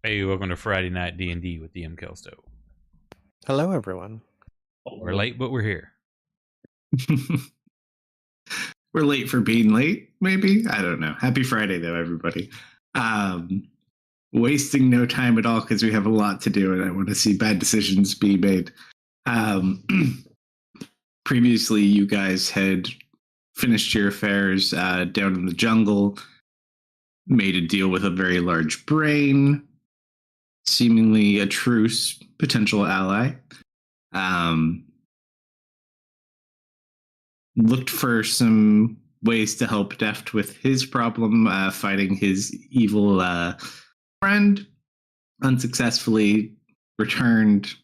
Hey, welcome to Friday Night D&D with DM Kalsto. Hello, everyone. We're late, but we're here. We're late for being late, maybe? I don't know. Happy Friday, though, everybody. Wasting no time at all because we have a lot to do and I want to see bad decisions be made. Previously, you guys had finished your affairs down in the jungle, made a deal with a very large brain, seemingly a truce potential ally. Looked for some ways to help Deft with his problem, fighting his evil friend, unsuccessfully returned,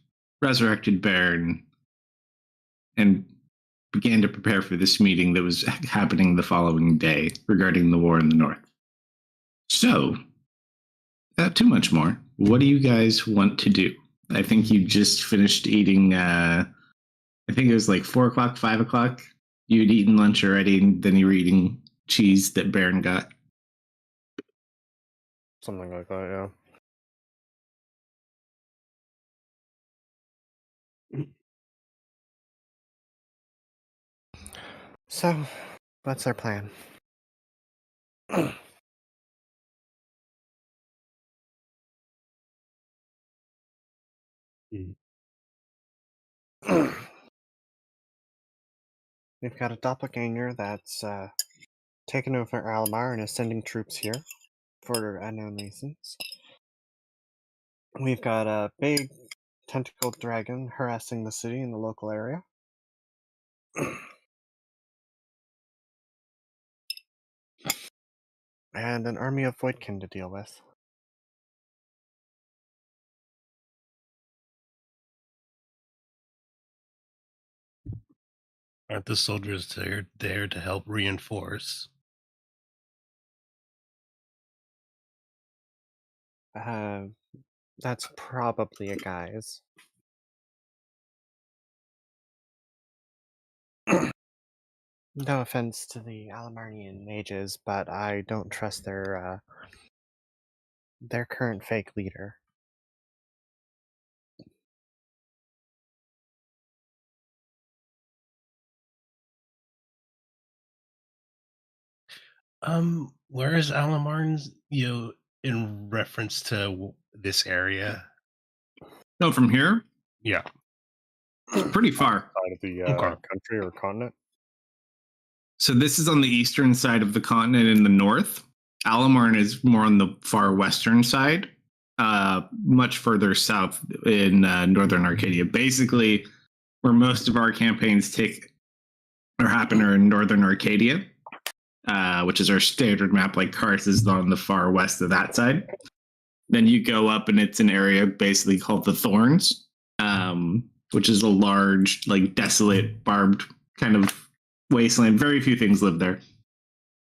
resurrected Baron, and began to prepare for this meeting that was happening the following day regarding the war in the north. So, not too much more. What do you guys want to do? I think you just finished eating, I think it was like 4 o'clock, 5 o'clock. You'd eaten lunch already, and then you were eating cheese that Baron got. Something like that, yeah. So, what's our plan? We've got a doppelganger that's taken over Almar and is sending troops here for unknown reasons. We've got a big tentacled dragon harassing the city in the local area. And an army of Voidkin to deal with. Aren't the soldiers there to help reinforce? That's probably a guise. No offense to the Alamarnian mages, but I don't trust their current fake leader. Where is Alamarn's, in reference to this area? Oh, from here? Yeah. It's pretty far. Out of the country or continent. So this is on the eastern side of the continent in the north. Alamarn is more on the far western side, much further south in northern Arcadia. Basically, where most of our campaigns happen are in northern Arcadia, which is our standard map. Like Kars is on the far west of that side. Then you go up, and it's an area basically called the Thorns, which is a large, like desolate, barbed kind of wasteland. Very few things live there.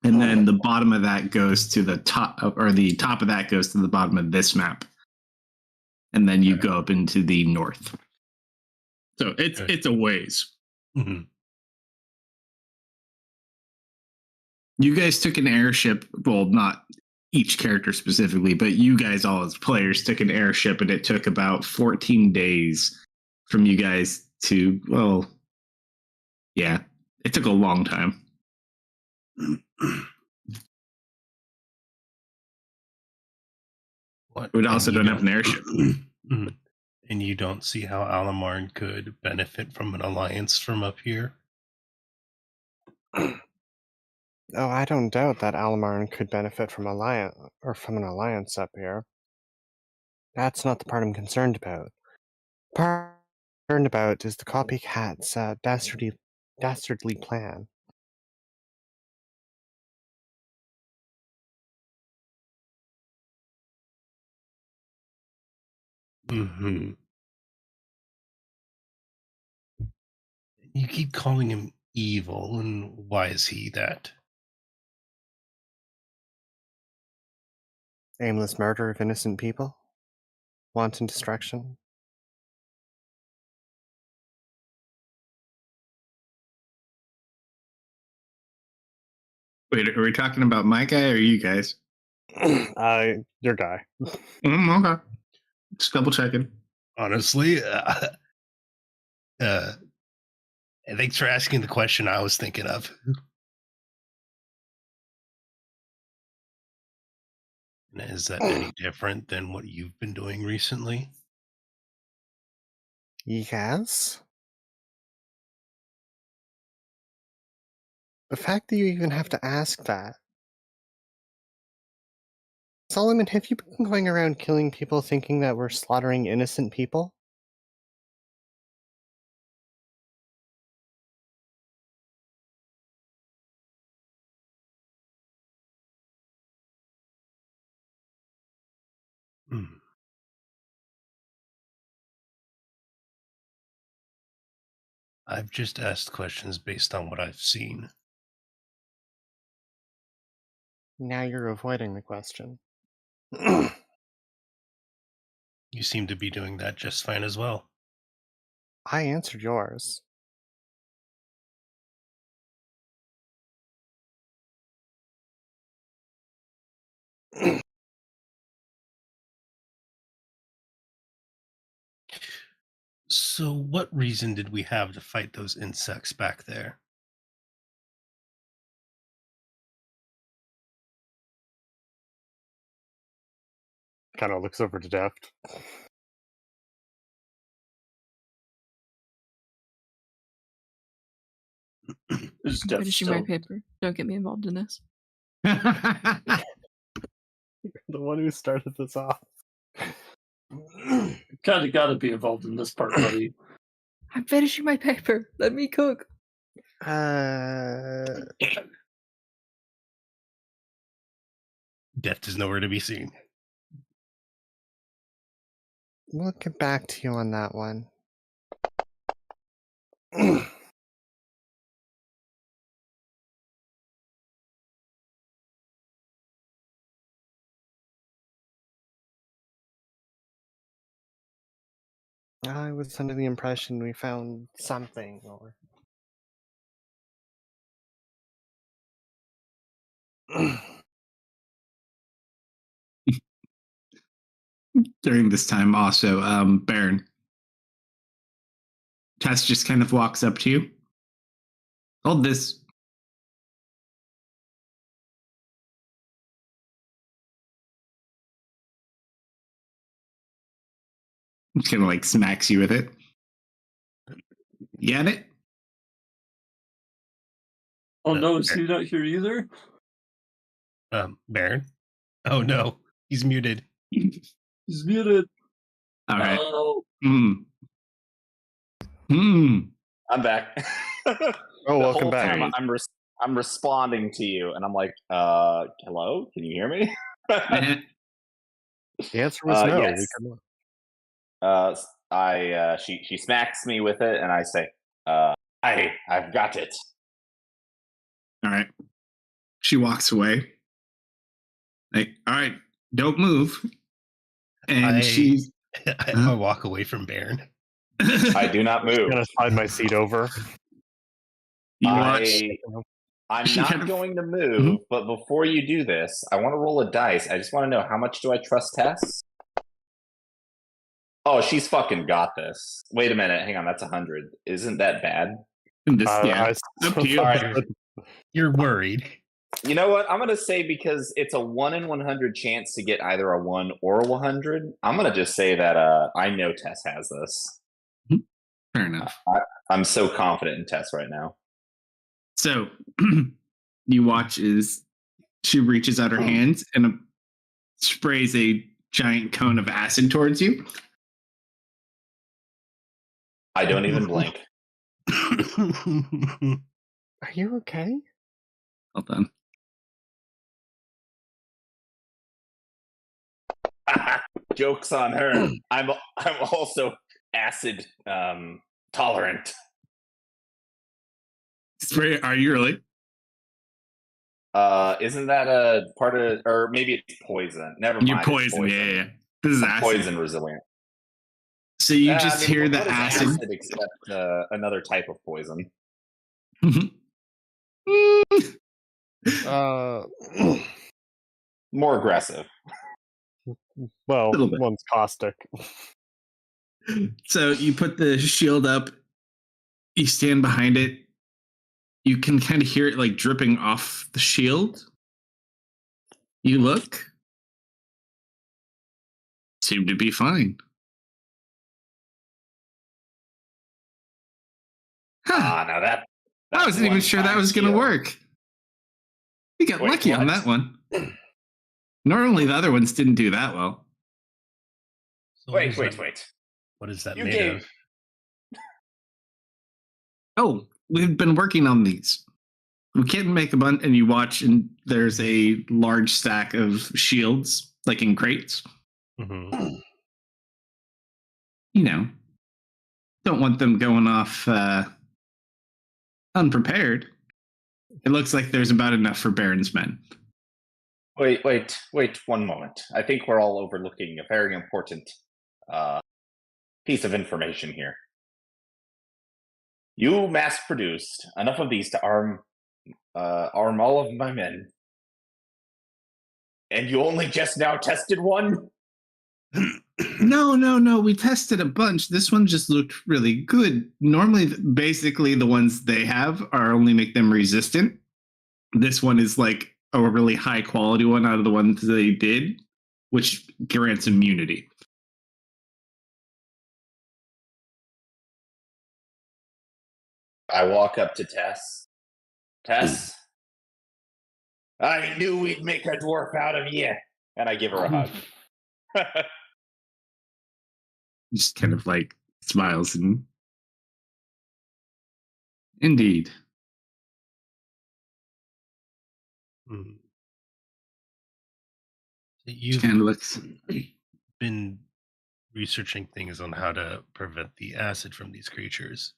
And then the bottom of that goes to the top, or the top of that goes to the bottom of this map. And then you go up into the north. So it's a ways. Mm-hmm. You guys took an airship, well, not each character specifically, but you guys all as players took an airship, and it took about 14 days from you guys to, well, yeah, it took a long time. We also don't have an airship. And you don't see how Alamarn could benefit from an alliance from up here? Oh, I don't doubt that Alamarn could benefit from an alliance up here. That's not the part I'm concerned about. The part I'm concerned about is the copycat's dastardly plan. Mm-hmm. You keep calling him evil, and why is he that? Aimless murder of innocent people? Wanton destruction? Wait, are we talking about my guy or you guys? Your guy. Okay. Just double checking. Honestly, thanks for asking the question I was thinking of. Is that any different than what you've been doing recently? Yes. The fact that you even have to ask that. Solomon, have you been going around killing people thinking that we're slaughtering innocent people? Hmm. I've just asked questions based on what I've seen. Now you're avoiding the question. You seem to be doing that just fine as well. I answered yours. So, what reason did we have to fight those insects back there? Kind of looks over to Deft. I'm finishing my paper. Don't get me involved in this. The one who started this off. Kind of got to be involved in this part, buddy. I'm finishing my paper. Let me cook. Deft is nowhere to be seen. We'll get back to you on that one. I was under the impression we found something, or... During this time, also, Baron, Tess just kind of walks up to you. Hold this. Just kind of like smacks you with it. You get it? Oh no, is he not here either? Baron? Oh no, he's muted. He's muted. All right. Oh. I'm back. Oh, welcome whole back. time I'm responding to you, and I'm like, hello? Can you hear me? The answer was no. Yes. She smacks me with it, and I say, I've got it. All right. She walks away. Like, all right, don't move. And I walk away from Baron. I do not move. I'm gonna slide my seat over. I'm not going to move, but before you do this, I want to roll a dice. I just want to know, how much do I trust Tess? Oh, she's fucking got this. Wait a minute. Hang on. That's 100. Isn't that bad? Up to you. Right. You're worried. You know what? I'm going to say, because it's a 1 in 100 chance to get either a 1 or a 100, I'm going to just say that I know Tess has this. Fair enough. I'm so confident in Tess right now. So you watch as she reaches out her hands and sprays a giant cone of acid towards you. I don't even blink. Are you okay? Well done. Joke's on her. I'm also acid tolerant. Spray? Are you really? Isn't that a part of, or maybe it's poison? Never mind. You're poison. Yeah. This is acid. Poison resilient. So you just hear the what is acid. except another type of poison. More aggressive. Well, Little bit. one's caustic. So you put the shield up, you stand behind it, you can kind of hear it like dripping off the shield. You look, seem to be fine. Huh. Now that I wasn't even sure that was going to work. You got Wait, lucky on what? that one. Normally, the other ones didn't do that well. So what Wait. What is that You made gave of? Oh, we've been working on these. We can't make a bunch, and you watch, and there's a large stack of shields, like in crates. Mm-hmm. You know, don't want them going off unprepared. It looks like there's about enough for Baron's men. Wait 1 moment. I think we're all overlooking a very important piece of information here. You mass-produced enough of these to arm all of my men, and you only just now tested one? No. We tested a bunch. This one just looked really good. Normally, basically, the ones they have are only make them resistant. This one is like a really high quality one out of the ones they did, which grants immunity. I walk up to Tess. Tess, I knew we'd make a dwarf out of you. And I give her a hug. Just kind of like smiles and indeed. Mm. She You've kind of looks. been researching things on how to prevent the acid from these creatures.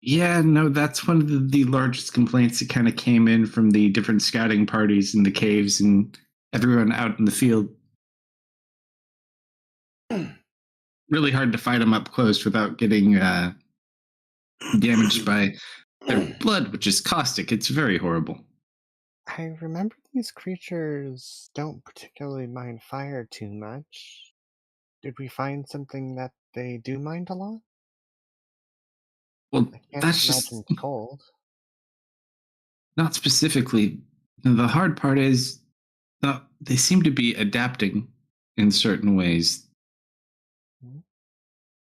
Yeah, no, that's one of the largest complaints that kind of came in from the different scouting parties in the caves and everyone out in the field. Really hard to fight them up close without getting damaged by their blood, which is caustic. It's very horrible. I remember these creatures don't particularly mind fire too much. Did we find something that they do mind a lot? Well, I can't that's imagine just cold. not specifically. The hard part is they seem to be adapting in certain ways.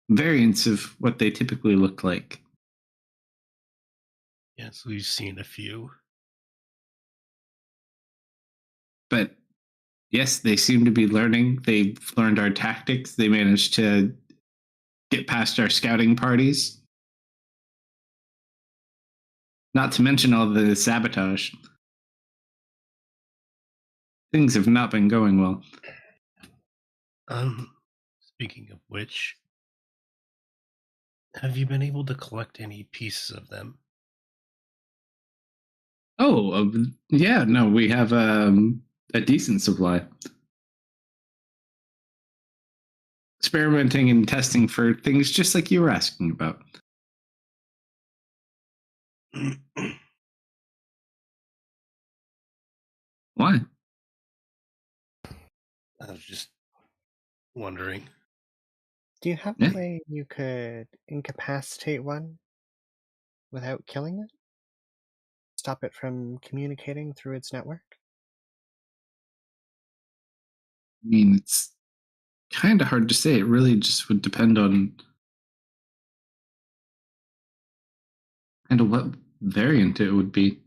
Variants of what they typically look like. Yes, we've seen a few. But yes, they seem to be learning. They've learned our tactics. They managed to get past our scouting parties. Not to mention all the sabotage. Things have not been going well. Speaking of which, have you been able to collect any pieces of them? Oh, yeah, no, we have a decent supply. Experimenting and testing for things just like you were asking about. Why? I was just wondering. Do you have Yeah. a way you could incapacitate one without killing it? Stop it from communicating through its network? I mean, it's kind of hard to say. It really just would depend on kind of what variant it would be.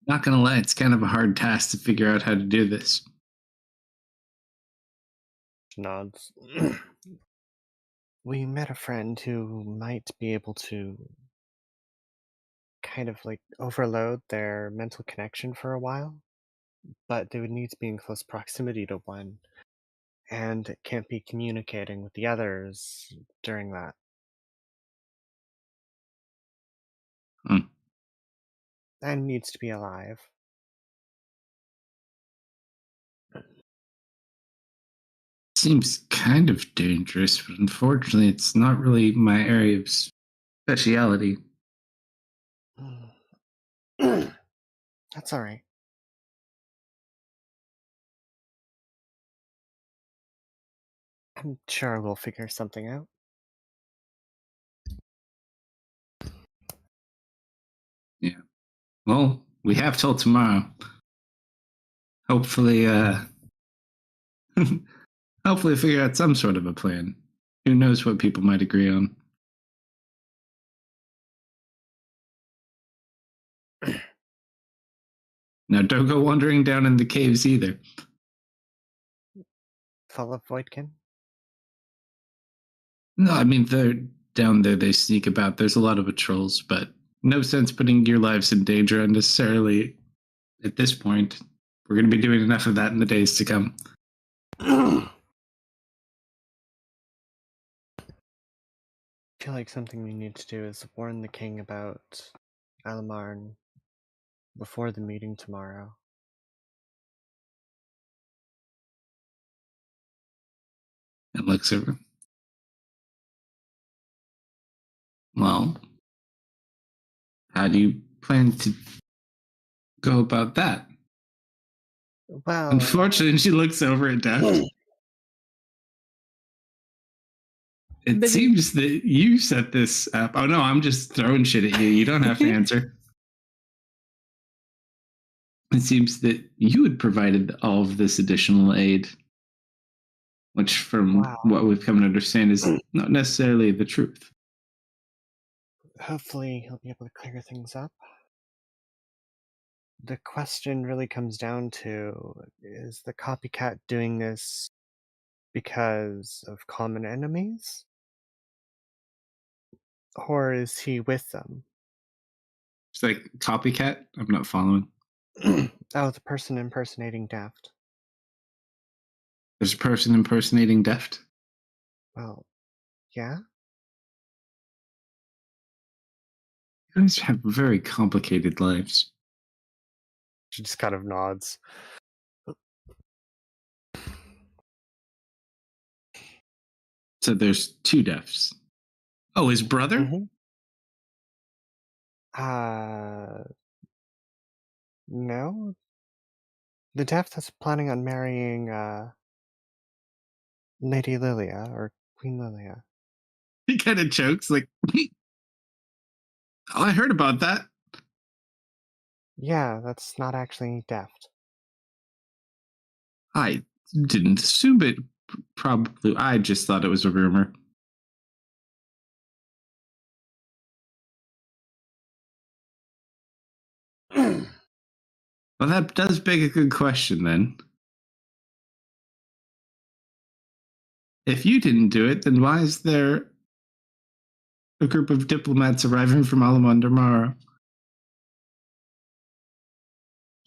Not gonna lie, it's kind of a hard task to figure out how to do this. Nods. We met a friend who might be able to kind of like overload their mental connection for a while, but they would need to be in close proximity to one, and it can't be communicating with the others during that. Hmm. And needs to be alive. Seems kind of dangerous, but unfortunately, it's not really my area of speciality. That's all right. I'm sure we'll figure something out. Yeah. Well, we have till tomorrow. Hopefully, hopefully figure out some sort of a plan. Who knows what people might agree on. Now, don't go wandering down in the caves either. Full of Voidkin? No, I mean, they're down there, they sneak about. There's a lot of patrols, but no sense putting your lives in danger unnecessarily at this point. We're going to be doing enough of that in the days to come. I feel like something we need to do is warn the king about Alamarn before the meeting tomorrow. And looks over. Well, how do you plan to go about that? Well, Unfortunately, she looks over at Daft. It Busy. seems that you set this up. Oh no, I'm just throwing shit at you. You don't have to answer. It seems that you had provided all of this additional aid, which, from Wow. what we've come to understand, is not necessarily the truth. Hopefully he'll be able to clear things up. The question really comes down to, is the copycat doing this because of common enemies? Or is he with them? It's like copycat. I'm not following. Oh, the person impersonating Daft. There's a person impersonating Deft. Well, yeah? You guys have very complicated lives. She just kind of nods. So there's two Defts. Oh, his brother? Mm-hmm. No. The Daft that's planning on marrying, Lady Lilia, or Queen Lilia. He kind of chokes, like, oh, I heard about that. Yeah, that's not actually Daft. I didn't assume it. Probably, I just thought it was a rumor. Well, that does beg a good question then. If you didn't do it, then why is there a group of diplomats arriving from Alamon tomorrow?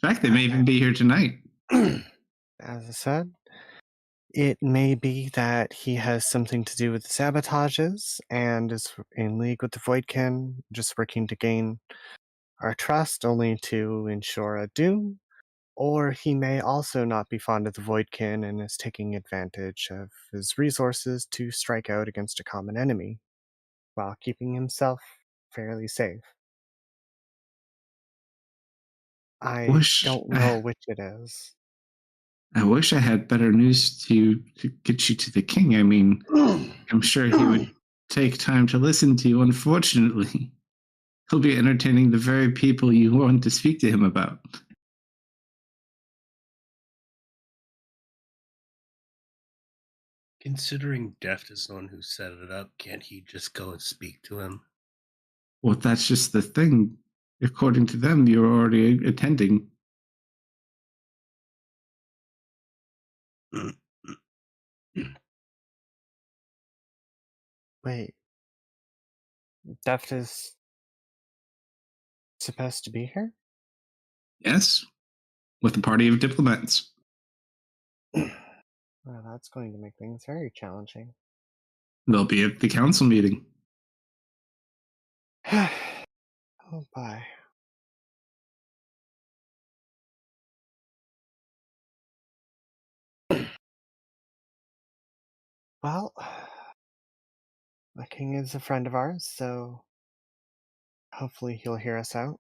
In fact, they may even be here tonight. As I said, it may be that he has something to do with the sabotages and is in league with the Voidkin, just working to gain our trust only to ensure a doom. Or he may also not be fond of the Voidkin and is taking advantage of his resources to strike out against a common enemy, while keeping himself fairly safe. I don't know which it is. I wish I had better news to get you to the king. I mean, I'm sure he would take time to listen to you. Unfortunately, he'll be entertaining the very people you want to speak to him about. Considering Deft is the one who set it up, can't he just go and speak to him? Well, that's just the thing. According to them, you're already attending. Wait. Deft is supposed to be here? Yes, with a party of diplomats. Well, that's going to make things very challenging. They'll be at the council meeting. Oh, bye. Well, the king is a friend of ours, so hopefully he'll hear us out.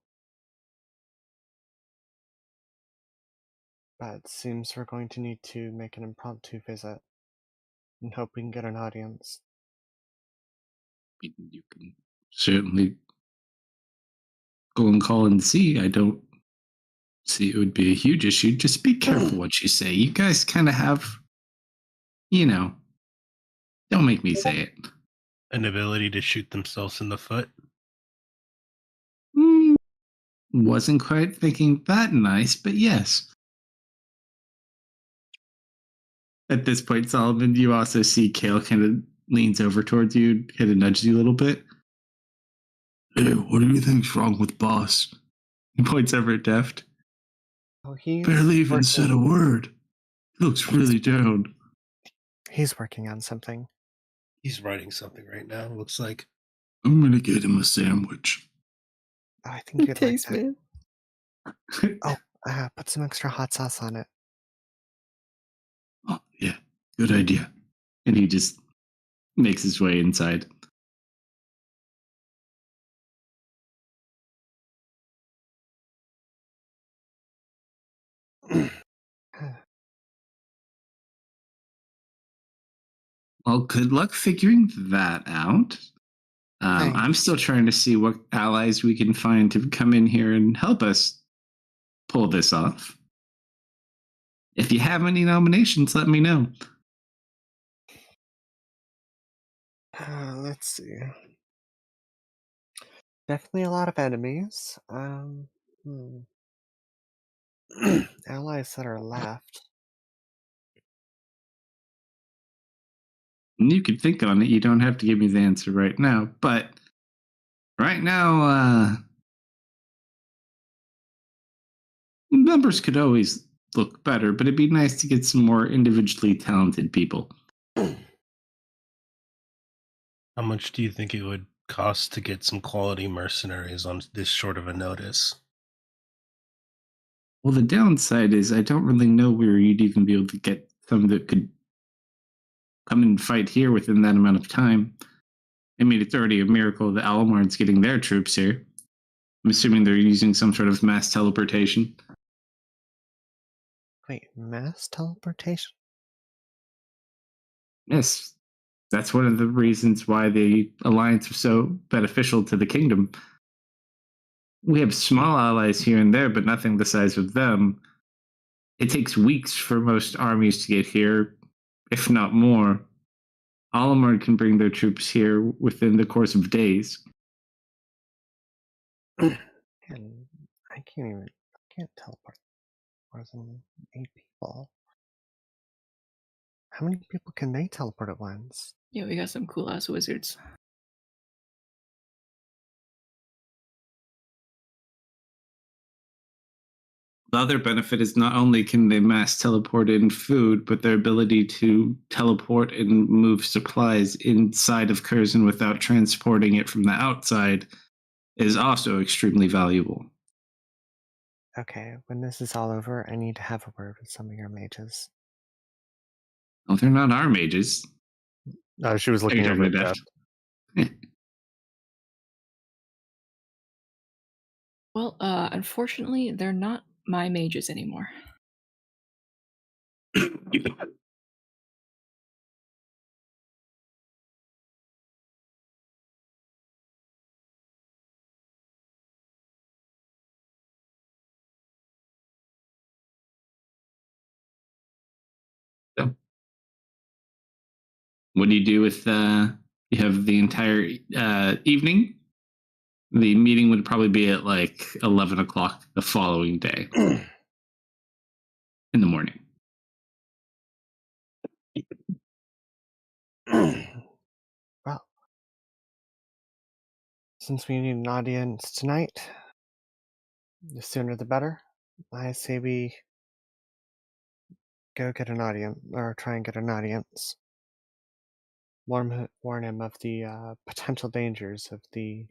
But it seems we're going to need to make an impromptu visit and hope we can get an audience. You can certainly go and call and see. I don't see it would be a huge issue. Just be careful what you say. You guys kind of have, don't make me say it. An ability to shoot themselves in the foot. Wasn't quite thinking that nice, but yes. At this point, Solomon, you also see Kale kind of leans over towards you, kind of nudges you a little bit. Hey, what do you think's wrong with Boss? He points over at Deft. Oh, he's Barely even working. said a word. He looks really down. He's working on something. He's writing something right now, looks like. I'm gonna get him a sandwich. I think you'd like Taste, that. man. Oh, put some extra hot sauce on it. Oh, yeah, good idea. And he just makes his way inside. Well, good luck figuring that out. I'm still trying to see what allies we can find to come in here and help us pull this off. If you have any nominations, let me know. Let's see. Definitely a lot of enemies. Allies that are left. You can think on it. You don't have to give me the answer right now. But right now, numbers could always look better, but it'd be nice to get some more individually talented people. How much do you think it would cost to get some quality mercenaries on this short of a notice? Well, the downside is I don't really know where you'd even be able to get some that could come and fight here within that amount of time. I mean, it's already a miracle that Alamarn's getting their troops here. I'm assuming they're using some sort of mass teleportation. Wait, mass teleportation? Yes, that's one of the reasons why the alliance was so beneficial to the kingdom. We have small allies here and there, but nothing the size of them. It takes weeks for most armies to get here, if not more. Alamar can bring their troops here within the course of days. I can't teleport more than 8 people. How many people can they teleport at once? Yeah, we got some cool ass wizards. The other benefit is not only can they mass teleport in food, but their ability to teleport and move supplies inside of Curzon without transporting it from the outside is also extremely valuable. Okay, when this is all over, I need to have a word with some of your mages. Well, they're not our mages. She was looking over at Deft. Well, unfortunately, they're not my mages anymore. So, what do you do with you have the entire evening? The meeting would probably be at like 11 o'clock the following day in the morning. Well, since we need an audience tonight, the sooner the better. I say we go get an audience, or try and get an audience. Warn him of the potential dangers of the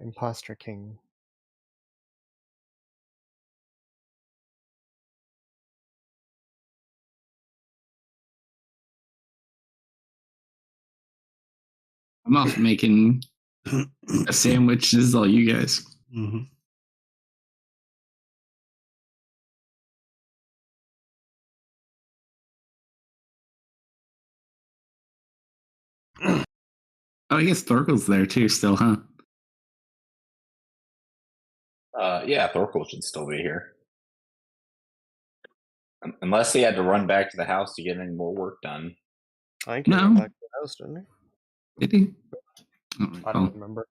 imposter king. I'm off making a sandwich. This is all you guys. Mm-hmm. Oh, I guess Thorkel's there too still, huh? Yeah, Thorkel should still be here. Unless he had to run back to the house to get any more work done. I think he No. went back to the house, didn't he? Did he? I don't remember.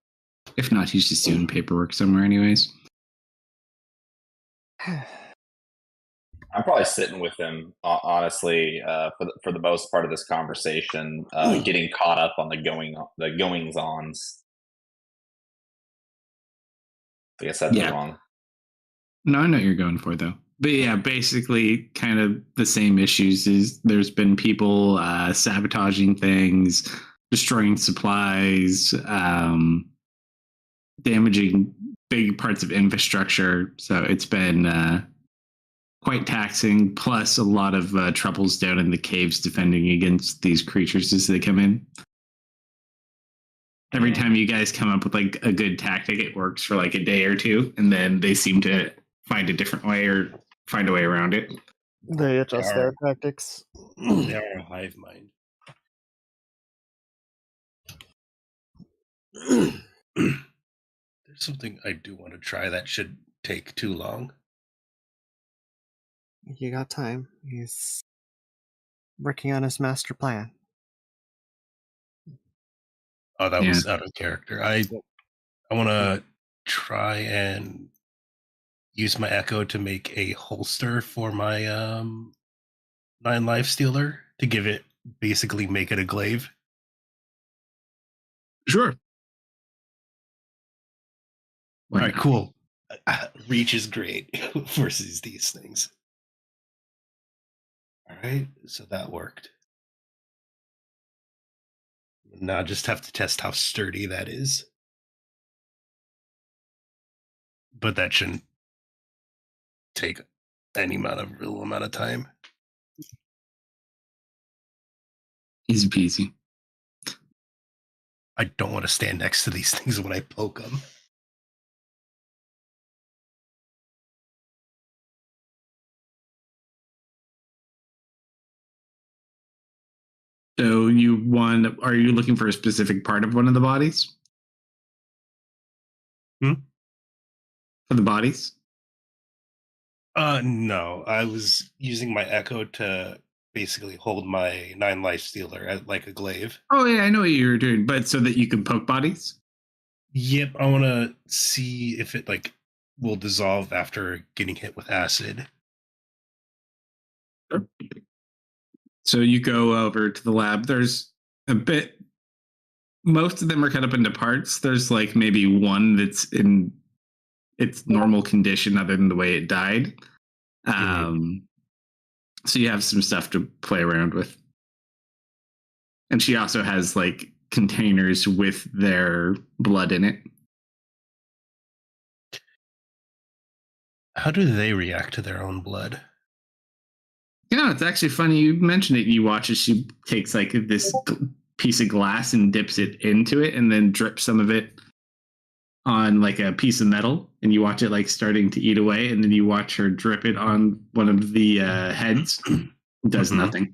If not, he's just doing paperwork somewhere anyways. I'm probably sitting with him, honestly, for the most part of this conversation, getting caught up on the goings-ons. I guess that's wrong. No, I know what you're going for though. But yeah, basically kind of the same issues is there's been people sabotaging things, destroying supplies, damaging big parts of infrastructure. So it's been quite taxing, plus a lot of troubles down in the caves defending against these creatures as they come in. Every time you guys come up with like a good tactic, it works for like a day or two, and then they seem to find a different way or find a way around it. They adjust their tactics. They are a hive mind. There's something I do want to try that should take too long. You got time. He's working on his master plan. Oh, that was out of character. I want to try and use my echo to make a holster for my 9 life stealer to give it, basically make it a glaive. Sure. All right, cool. Reach is great versus these things. All right, so that worked. Now I just have to test how sturdy that is. But that shouldn't take any real amount of time. Easy peasy. I don't want to stand next to these things when I poke them. So are you looking for a specific part of one of the bodies? For the bodies? No. I was using my echo to basically hold my 9 life stealer at like a glaive. Oh yeah, I know what you were doing, but so that you can poke bodies? Yep, I want to see if it like will dissolve after getting hit with acid. So you go over to the lab. There's a bit. Most of them are cut up into parts. There's like maybe one that's in its normal condition, other than the way it died. So you have some stuff to play around with. And she also has like containers with their blood in it. How do they react to their own blood? It's actually funny you mentioned it. You watch as she takes like this piece of glass and dips it into it and then drips some of it on like a piece of metal, and you watch it like starting to eat away, and then you watch her drip it on one of the heads. It does nothing.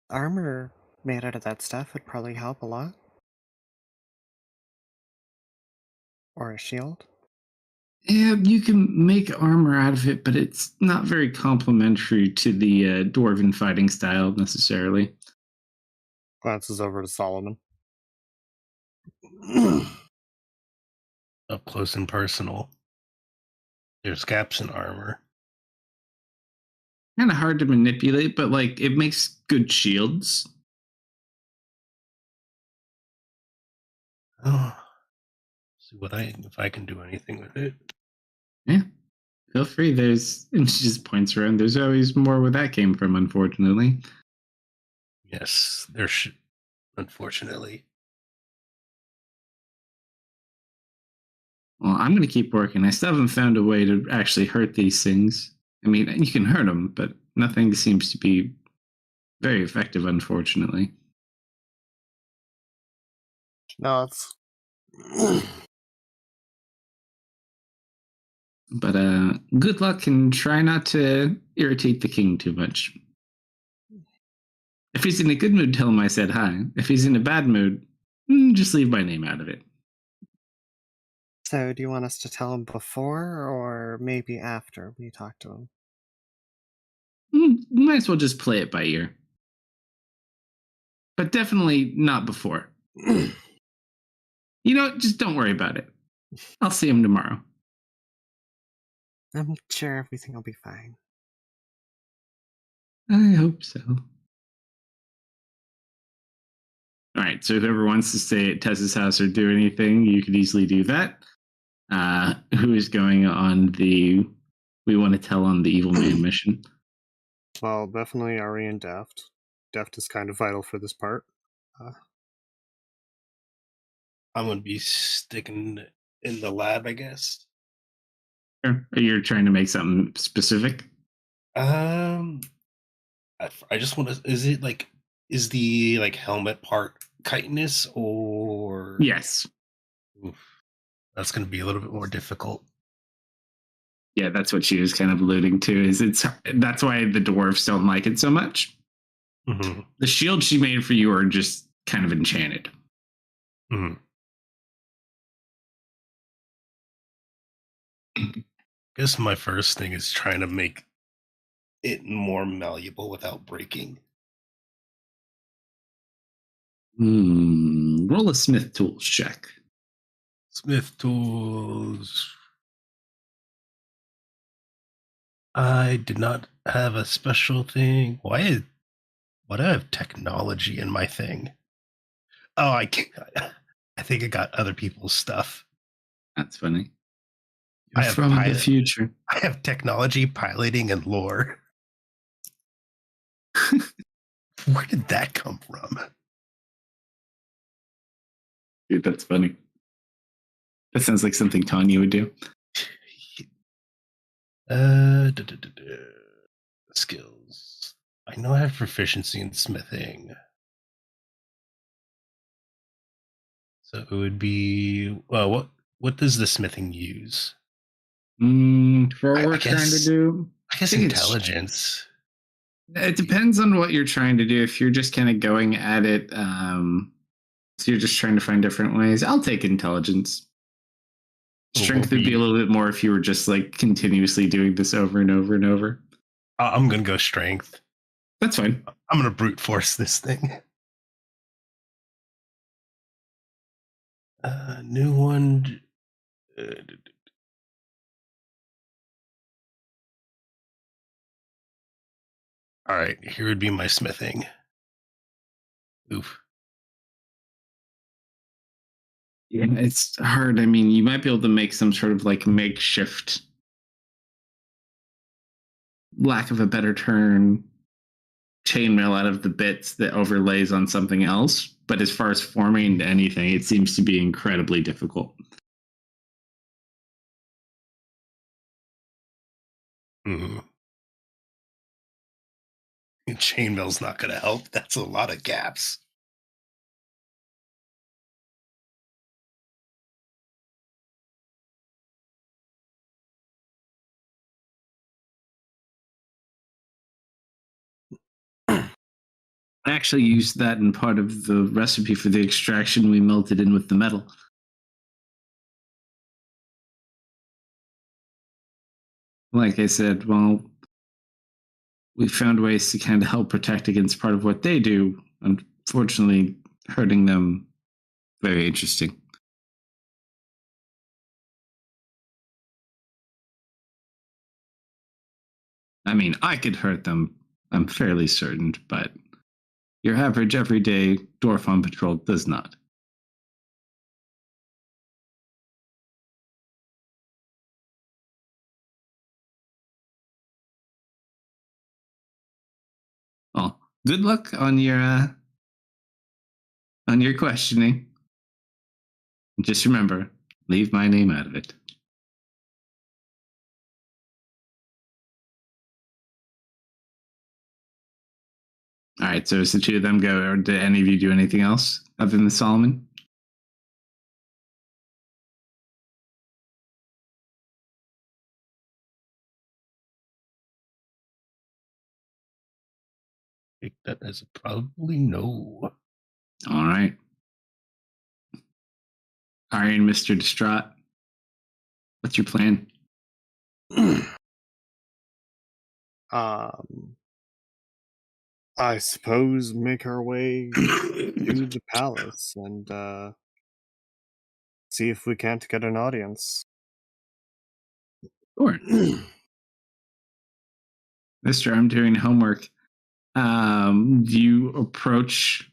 Armor made out of that stuff would probably help a lot. Or a shield. Yeah, you can make armor out of it, but it's not very complementary to the dwarven fighting style necessarily. Glances over to Solomon. Up close and personal. There's gaps in armor. Kind of hard to manipulate, but like it makes good shields. Oh, see if I can do anything with it. Yeah, feel free. And she just points around. There's always more where that came from, unfortunately. Yes, unfortunately. Well, I'm going to keep working. I still haven't found a way to actually hurt these things. I mean, you can hurt them, but nothing seems to be very effective, unfortunately. No, it's But good luck and try not to irritate the king too much. If he's in a good mood, tell him I said hi. If he's in a bad mood, just leave my name out of it. so. Do you want us to tell him before or maybe after we talk to him? Might as well just play it by ear. But definitely not before. Just don't worry about it. I'll see him tomorrow. I'm sure everything will be fine. I hope so. All right, so whoever wants to stay at Tess's house or do anything, you could easily do that. Who is going on the we want to tell on the evil man mission? Well, definitely Ari and Deft. Deft is kind of vital for this part. I'm going to be sticking in the lab, I guess. Sure. You're trying to make something specific? I just want to. Is the helmet part chitinous or? Yes. Oof, that's going to be a little bit more difficult. Yeah, that's what she was kind of alluding to. That's why the dwarves don't like it so much. Mm-hmm. The shields she made for you are just kind of enchanted. Mm-hmm. I guess my first thing is trying to make it more malleable without breaking. Roll a Smith Tools check. Smith tools. I did not have a special thing. Why do I have technology in my thing? Oh, I think I got other people's stuff. That's funny. I You're have from the future. I have technology, piloting, and lore. Where did that come from? Dude, that's funny. That sounds like something Tanya would do. Skills. I know I have proficiency in smithing. So it would be what does the smithing use? For what I we're trying to do, I guess think intelligence. It depends on what you're trying to do. If you're just kind of going at it, so you're just trying to find different ways, I'll take intelligence. Strength would be a little bit more if you were just continuously doing this over and over and over. I'm gonna go strength. That's fine. I'm gonna brute force this thing. New one. All right, here would be my smithing. Oof. Yeah, it's hard. I mean, you might be able to make some sort of makeshift, lack of a better term, chainmail out of the bits that overlays on something else. But as far as forming anything, it seems to be incredibly difficult. Mm-hmm. Chainmail's not going to help. That's a lot of gaps. I actually used that in part of the recipe for the extraction we melted in with the metal. Like I said, well, we found ways to kind of help protect against part of what they do. Unfortunately, hurting them, very interesting. I mean, I could hurt them, I'm fairly certain, but your average everyday dwarf on patrol does not. Well, good luck on your questioning. Just remember, leave my name out of it. All right, so it's the two of them go. Or did any of you do anything else other than Solomon? Take that as a probably no. All right. Arian, Mr. Distraught, what's your plan? I suppose make our way to the palace and see if we can't get an audience. Sure. Mister, I'm doing homework. Do you approach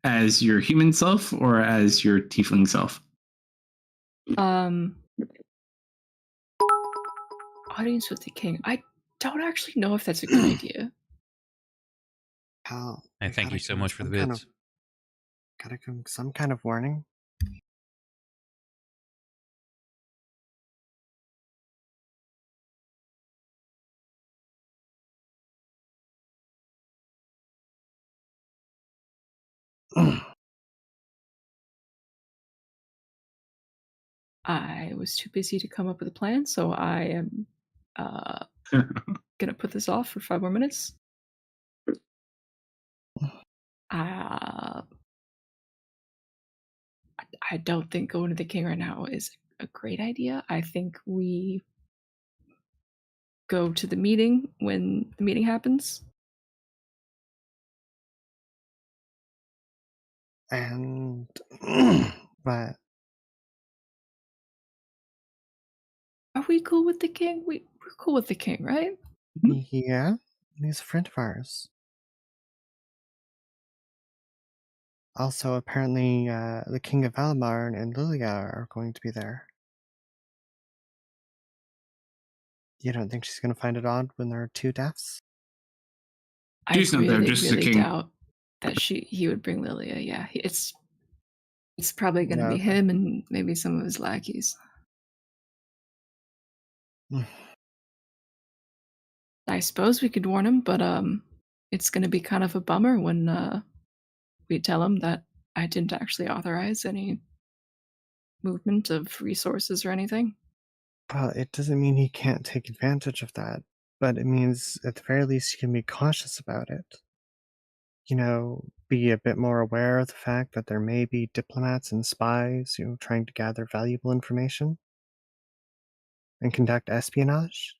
as your human self or as your tiefling self? Audience with the king. I don't actually know if that's a good idea. How? And thank you so much for the bits. Gotta give him some kind of warning. I was too busy to come up with a plan, so I am gonna put this off for 5 more minutes. I don't think going to the king right now is a great idea. I think we go to the meeting when the meeting happens. And but Are we cool with the king? We're cool with the king, right? yeah, he's a friend of ours. Also, apparently, the King of Almar and Lilia are going to be there. You don't think she's going to find it odd when there are 2 deaths? She's I not there, really, just the really king. doubt that he would bring Lilia. Yeah, it's probably going to be Okay. him and maybe some of his lackeys. I suppose we could warn him, but it's going to be kind of a bummer when we tell him that I didn't actually authorize any movement of resources or anything. Well, it doesn't mean he can't take advantage of that, but it means at the very least he can be cautious about it. You know, be a bit more aware of the fact that there may be diplomats and spies, trying to gather valuable information and conduct espionage.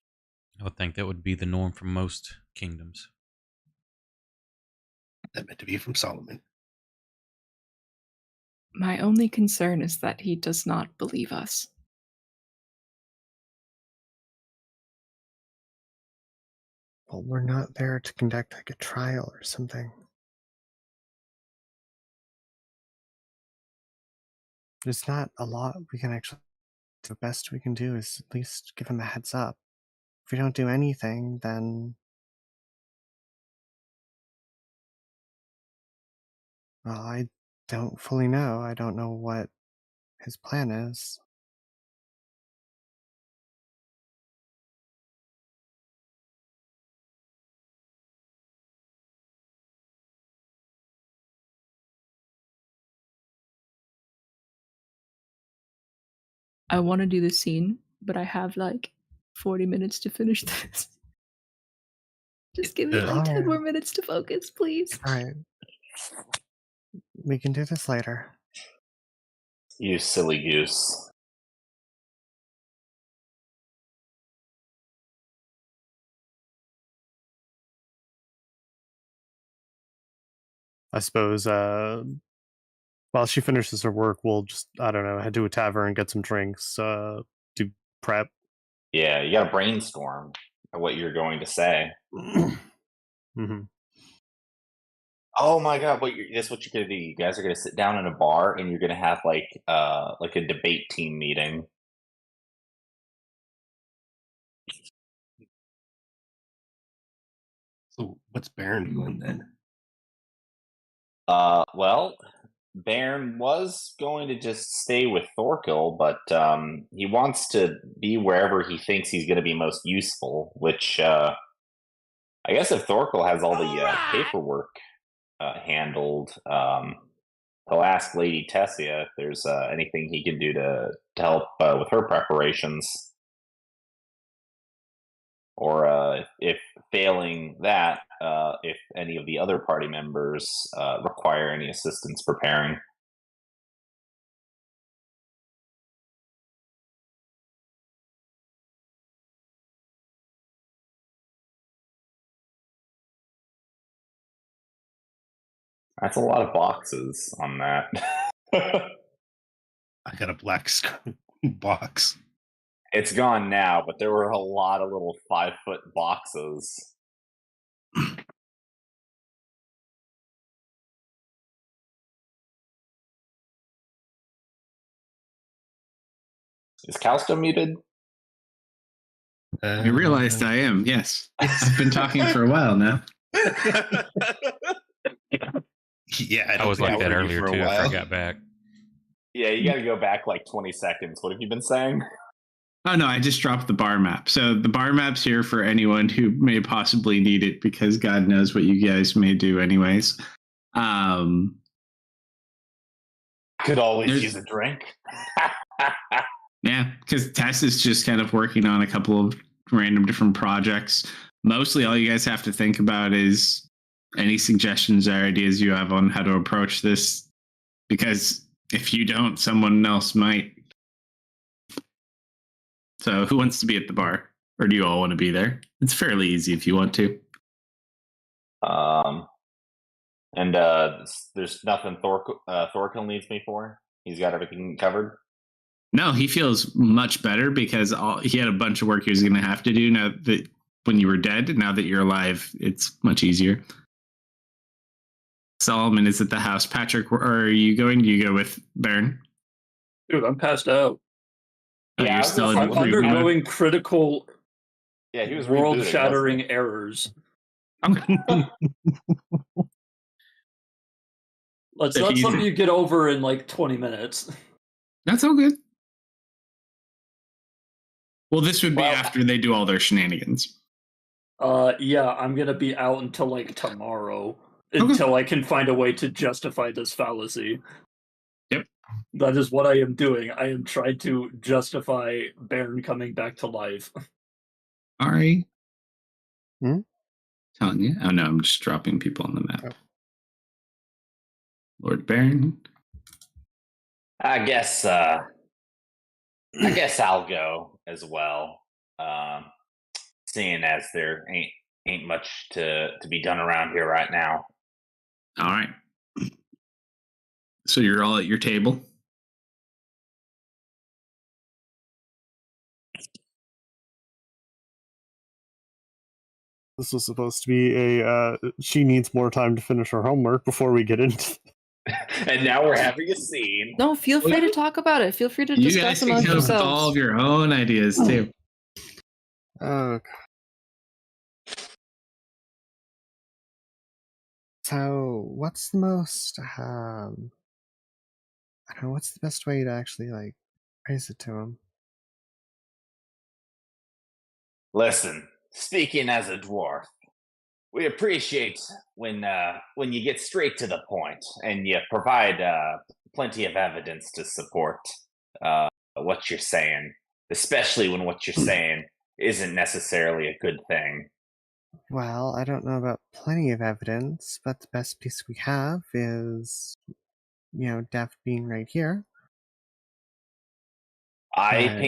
I would think that would be the norm for most kingdoms. That meant to be from Solomon. My only concern is that he does not believe us. Well, we're not there to conduct like a trial or something. There's not a lot we can actually. The best we can do is at least give him a heads up. If we don't do anything, then well, I don't fully know. I don't know what his plan is. I want to do the scene, but I have like 40 minutes to finish this. Just give me like 10 more minutes to focus, please. Alright. We can do this later. You silly goose. I suppose while she finishes her work, we'll just, I don't know, head to a tavern and get some drinks, do prep. Yeah, you gotta brainstorm what you're going to say. Mm-hmm. Oh my god! That's what you're gonna do. You guys are gonna sit down in a bar and you're gonna have like a debate team meeting. So what's Baron doing then? Well, Baron was going to just stay with Thorkel, but he wants to be wherever he thinks he's going to be most useful, which I guess if Thorkel has all the paperwork handled, he'll ask Lady Tessia if there's anything he can do to help with her preparations. Or if failing that, if any of the other party members require any assistance preparing. That's a lot of boxes on that. I got a black box. It's gone now, but there were a lot of little 5-foot boxes. Is Kalsto muted? I realized I am, yes. I've been talking for a while now. Yeah, I was like that heard you earlier for a too after I while. got back. Yeah, you gotta go back like 20 seconds. What have you been saying? Oh, no, I just dropped the bar map. So the bar map's here for anyone who may possibly need it because God knows what you guys may do anyways. Could always There's- use a drink. Yeah, because Tess is just kind of working on a couple of random different projects. Mostly all you guys have to think about is any suggestions or ideas you have on how to approach this. Because if you don't, someone else might. So who wants to be at the bar? Or do you all want to be there? It's fairly easy if you want to. And there's nothing Thorkel needs me for. He's got everything covered. No, he feels much better because he had a bunch of work he was going to have to do now that when you were dead. Now that you're alive, it's much easier. Solomon is at the house. Patrick, where are you going? Do you go with Baron? Dude, I'm passed out. Oh, Yeah, I you're was still gonna in say, I'm reboot mode? undergoing critical Yeah, he was world-shattering errors. That's If not he's- something you get over in like 20 minutes. That's all good. Well, this would be Well- after they do all their shenanigans. Yeah, I'm gonna be out until like tomorrow. Okay. Until I can find a way to justify this fallacy. Yep. That is what I am doing. I am trying to justify Baron coming back to life. Ari? Hmm? Telling you. Oh, no, I'm just dropping people on the map. Oh. Lord Baron. I guess I'll go as well. Seeing as there ain't much to be done around here right now. All right. So you're all at your table? This was supposed to be a she needs more time to finish her homework before we get into. And now we're having a scene. No, feel free to talk about it. Feel free to You discuss guys can amongst come up with all yourselves. of your own ideas, too. Oh. So, what's the most? I don't know. What's the best way to actually like praise it to him? Listen, speaking as a dwarf, we appreciate when you get straight to the point and you provide plenty of evidence to support what you're saying, especially when what you're saying isn't necessarily a good thing. Well, I don't know about plenty of evidence, but the best piece we have is, Death being right here. Right.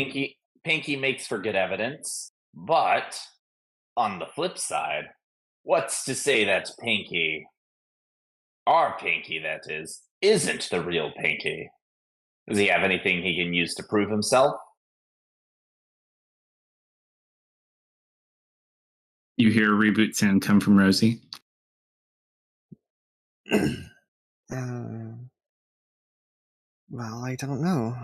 Pinky makes for good evidence, but on the flip side, what's to say that Pinky, our Pinky that is, isn't the real Pinky? Does he have anything he can use to prove himself? You hear a reboot sound come from Rosie. Well, I don't know.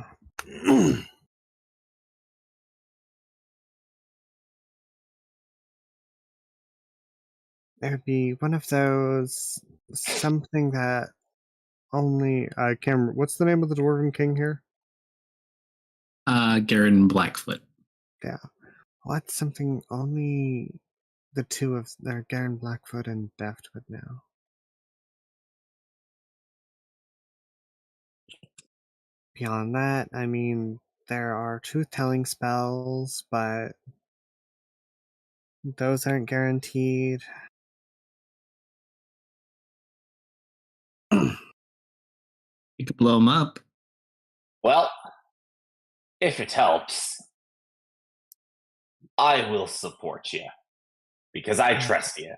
It would be one of those something that only I can't remember. What's the name of the Dwarven King here? Garen Blackfoot. Yeah. What's something only the two of Garen Blackfoot and Deftwood now. Beyond that, I mean, there are truth-telling spells, but those aren't guaranteed. You could blow them up. Well, if it helps, I will support you because I trust you.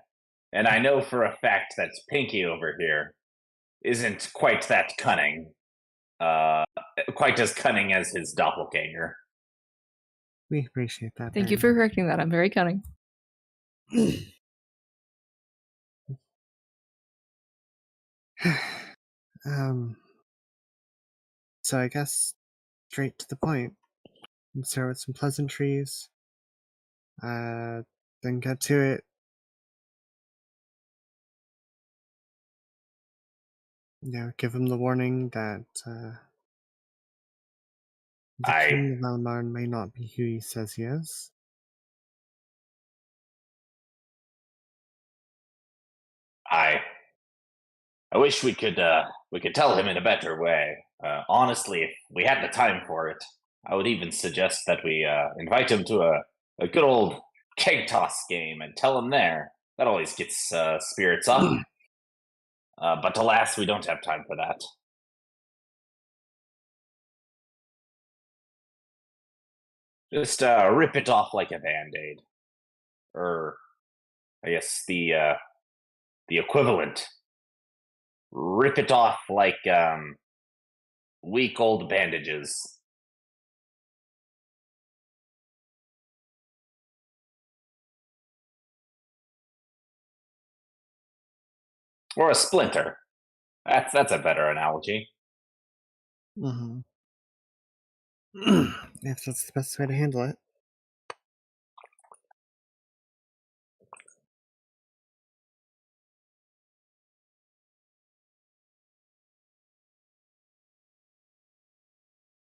And I know for a fact that Pinky over here isn't quite that cunning. Quite as cunning as his doppelganger. We appreciate that. Thank you for correcting that. I'm very cunning. So I guess straight to the point. Let's start with some pleasantries. Then get to it. Give him the warning that the King of Elmarn may not be who he says he is. I wish we could tell him in a better way. Honestly, if we had the time for it, I would even suggest that we invite him to a good old keg toss game and tell him there. That always gets spirits up. But alas, we don't have time for that. Just rip it off like a Band-Aid. Or, I guess, the equivalent. Rip it off like weak old bandages. Or a splinter. That's a better analogy. Mm-hmm. If that's the best way to handle it.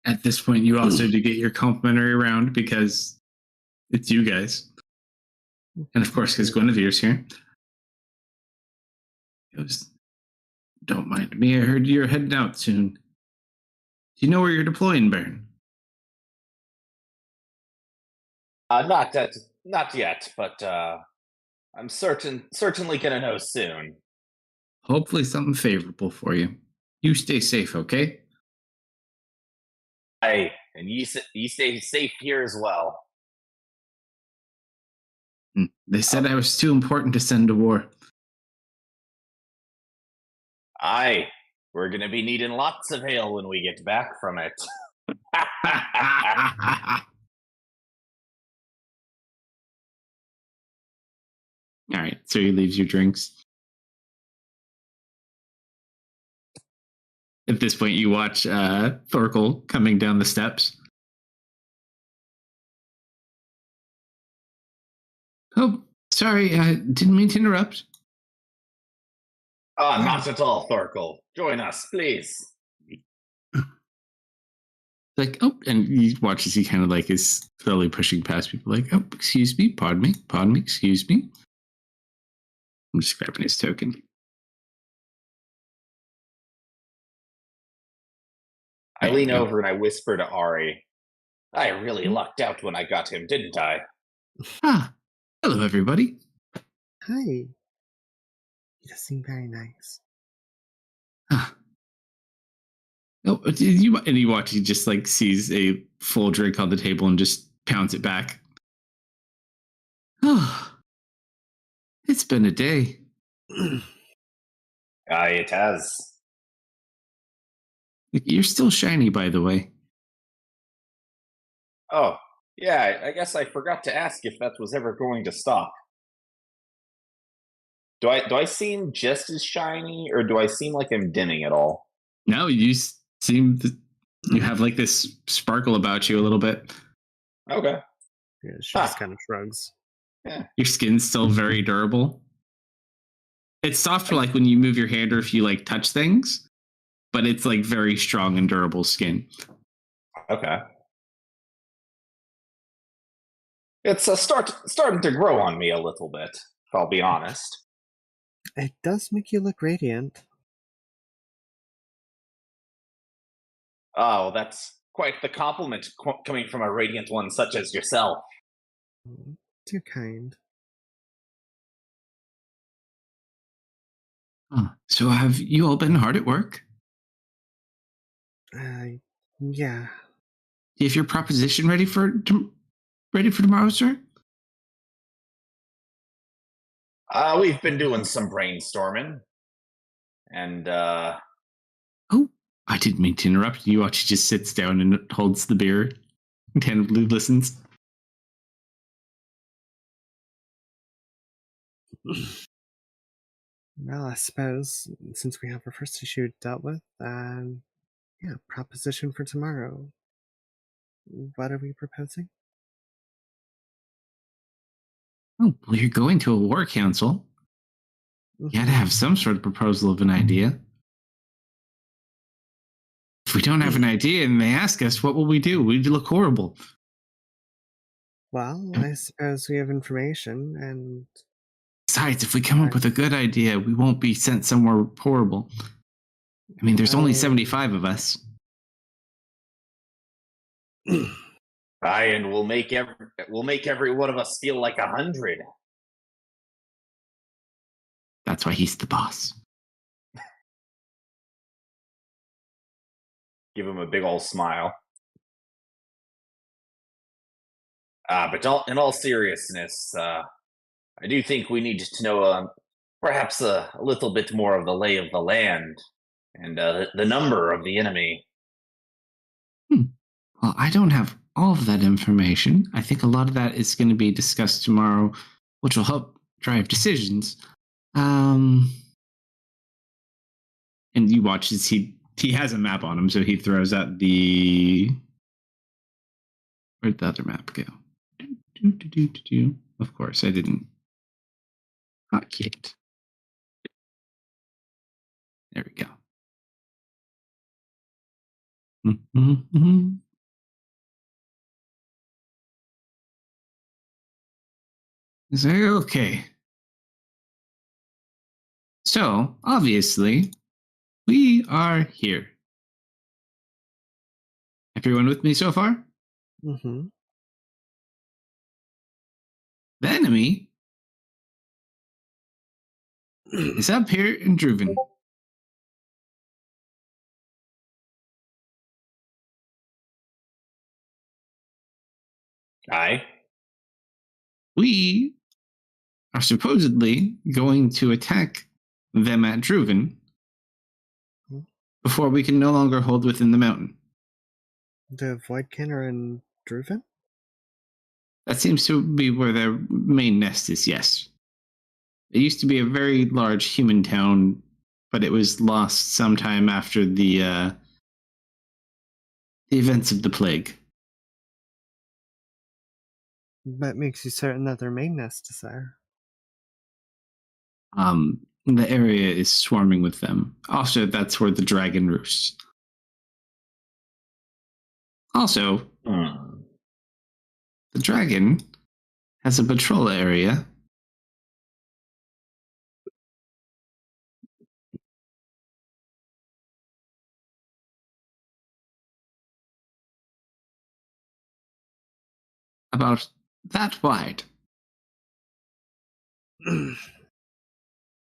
At this point, you also do get your complimentary round because it's you guys. And of course, because Guinevere's here. He goes, don't mind me, I heard you're heading out soon. Do you know where you're deploying, Baron? Not yet, but I'm certainly gonna know soon. Hopefully something favorable for you. You stay safe, okay? And you stay safe here as well. They said I was too important to send to war. We're gonna be needing lots of ale when we get back from it. All right, so he leaves your drinks. At this point, you watch Thorkel coming down the steps. Oh, sorry, I didn't mean to interrupt. Not at all, Thorkel. Join us, please. Like, oh, and he watches, he kind of like is slowly pushing past people, like, oh, excuse me, pardon me, excuse me. I'm just grabbing his token. I lean over and I whisper to Ari, I really lucked out when I got him, didn't I? Hello, everybody. Hi. You just seem very nice. Oh, and he watches, he just like sees a full drink on the table and just pounds it back. Oh, it's been a day. It has. You're still shiny, by the way. Oh, yeah, I guess I forgot to ask if that was ever going to stop. Do I seem just as shiny, or do I seem like I'm dimming at all? No, you seem you have like this sparkle about you a little bit. Okay. Yeah, she just kind of shrugs. Yeah. Your skin's still very durable. It's soft for like when you move your hand or if you like touch things, but it's like very strong and durable skin. Okay. It's starting to grow on me a little bit, if I'll be honest. It does make you look radiant. Oh, that's quite the compliment coming from a radiant one such as yourself. Too kind. So have you all been hard at work? Yeah. Do you have your proposition ready for tomorrow, sir? We've been doing some brainstorming, and Oh, I didn't mean to interrupt. You watch, he just sits down and holds the beer and tentatively listens. Well, I suppose since we have our first issue dealt with, yeah, proposition for tomorrow. What are we proposing? Oh, well, you're going to a war council. You had to have some sort of proposal of an idea. If we don't have an idea and they ask us, what will we do? We'd look horrible. Well, I suppose we have information, and besides, if we come up with a good idea, we won't be sent somewhere horrible. I mean, there's only 75 of us. Aye, and we'll make every one of us feel like 100. That's why he's the boss. Give him a big old smile. But in all seriousness, I do think we need to know perhaps a little bit more of the lay of the land and the number of the enemy. Well, I don't have all of that information. I think a lot of that is going to be discussed tomorrow, which will help drive decisions. And you watch as he has a map on him, so he throws out where'd the other map go? Of course, I didn't hotkey. There we go. Is that okay? So, obviously, we are here. Everyone with me so far? Mm-hmm. The enemy is up here in Druven. Aye. We are supposedly going to attack them at Druven before we can no longer hold within the mountain. The Voidkin are in Druven? That seems to be where their main nest is, yes. It used to be a very large human town, but it was lost sometime after the events of the plague. What makes you certain that their main nest is there? The area is swarming with them. Also, that's where the dragon roosts. Also, the dragon has a patrol area about that wide.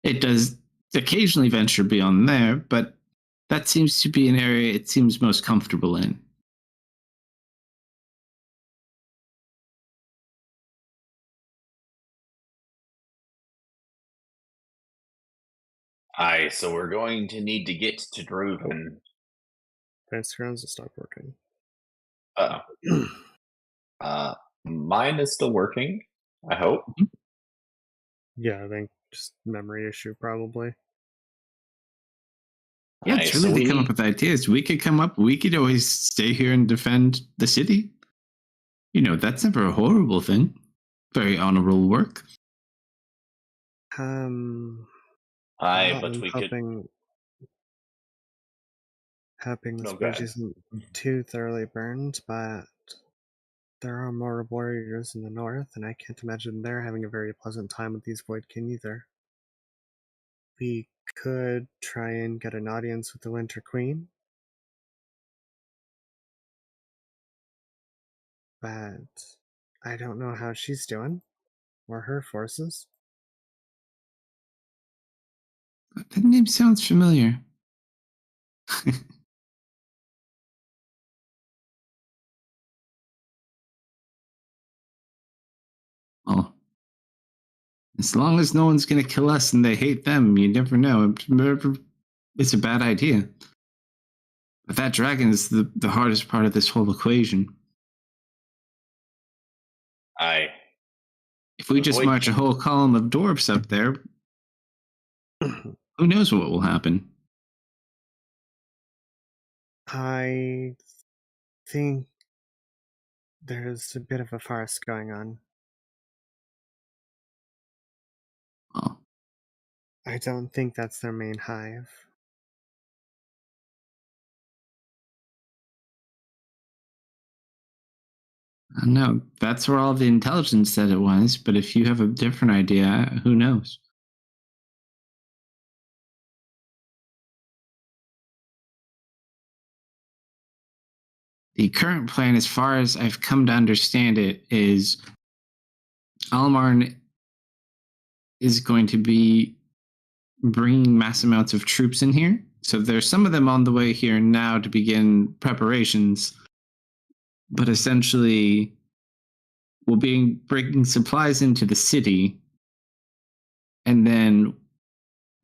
It does occasionally venture beyond there, but that seems to be an area it seems most comfortable in. Aye, so we're going to need to get to Druven. Fancy grounds will stop working. Mine is still working, I hope. Yeah, I think just memory issue probably. Yeah, it's really to come up with ideas. We could always stay here and defend the city. You know, that's never a horrible thing. Very honorable work. Aye, but we could. Hoping this bridge isn't too thoroughly burned, but there are more warriors in the north, and I can't imagine they're having a very pleasant time with these Voidkin either. We could try and get an audience with the Winter Queen, but I don't know how she's doing, or her forces. That name sounds familiar. Oh. As long as no one's going to kill us and they hate them, you never know. It's a bad idea. But that dragon is the hardest part of this whole equation. If we just march a whole column of dwarves up there, who knows what will happen? I think there's a bit of a farce going on. Oh. I don't think that's their main hive. No, that's where all the intelligence said it was, but if you have a different idea, who knows? The current plan, as far as I've come to understand it, is Almarn is going to be bringing mass amounts of troops in here. So there's some of them on the way here now to begin preparations. But essentially, we'll be bringing supplies into the city, and then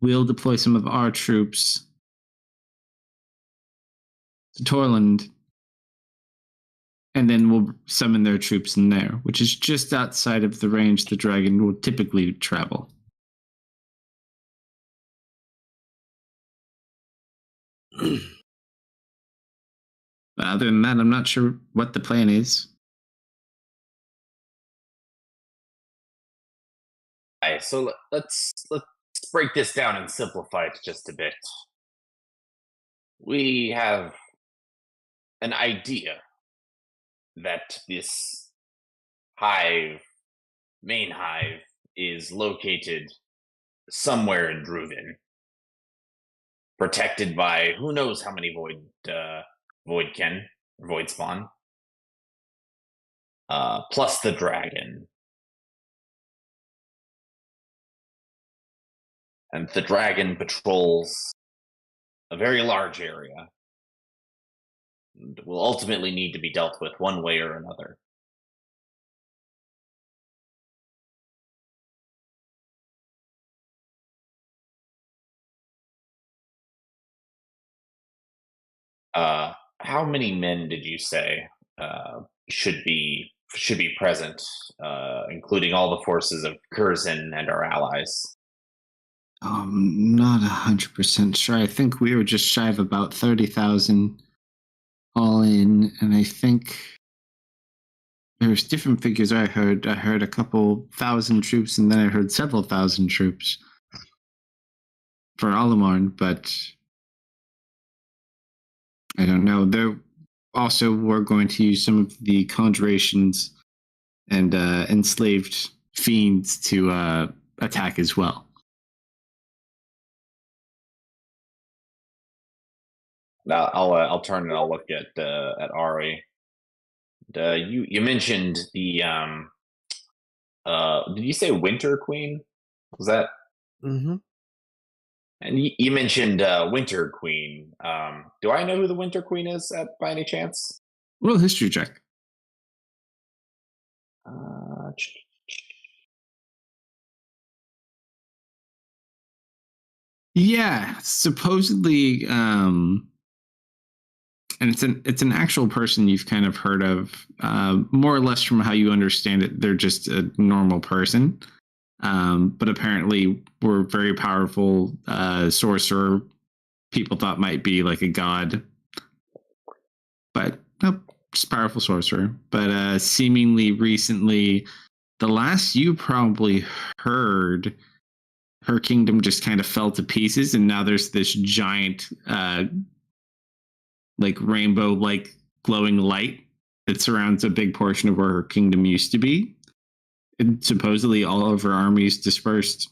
we'll deploy some of our troops to Torland, and then we'll summon their troops in there, which is just outside of the range the dragon will typically travel. But other than that, I'm not sure what the plan is. All right, so let's break this down and simplify it just a bit. We have an idea that this main hive, is located somewhere in Druvin, protected by who knows how many Voidken, or Voidspawn, plus the dragon. And the dragon patrols a very large area and will ultimately need to be dealt with one way or another. How many men did you say should be present, including all the forces of Curzon and our allies? Not 100% sure. I think we were just shy of about 30,000 all in, and I think there's different figures I heard. I heard a couple thousand troops, and then I heard several thousand troops for Alamarn, but I don't know. There also we're going to use some of the conjurations and enslaved fiends to attack as well. Now I'll turn and I'll look at Ari. You mentioned the did you say Winter Queen? Was that? Mm-hmm. And you mentioned Winter Queen. Do I know who the Winter Queen is by any chance? Roll history check. Yeah, supposedly, and it's an actual person you've kind of heard of, more or less from how you understand it. They're just a normal person, but apparently were very powerful sorcerer. People thought might be like a god, but nope, just powerful sorcerer. But seemingly recently, the last you probably heard, her kingdom just kind of fell to pieces, and now there's this giant like rainbow like glowing light that surrounds a big portion of where her kingdom used to be. And supposedly all of her armies dispersed.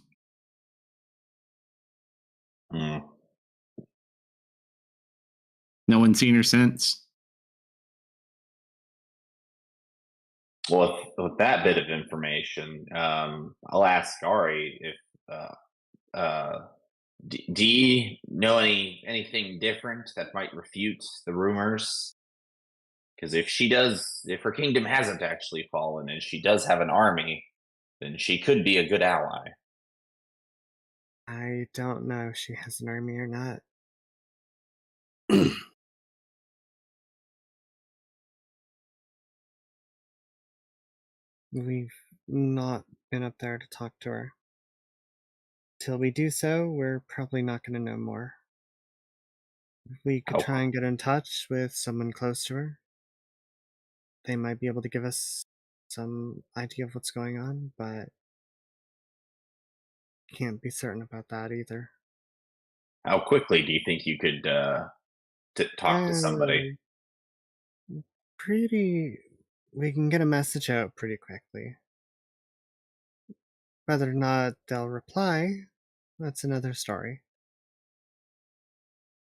Hmm. No one's seen her since. Well, with that bit of information, I'll ask Ari if do you know anything different that might refute the rumors? Because if her kingdom hasn't actually fallen and she does have an army, then she could be a good ally. I don't know if she has an army or not. We've not been up there to talk to her. Till we do so, we're probably not going to know more. We could try and get in touch with someone close to her. They might be able to give us some idea of what's going on, but can't be certain about that either. How quickly do you think you could talk to somebody? We can get a message out pretty quickly. Whether or not they'll reply, that's another story.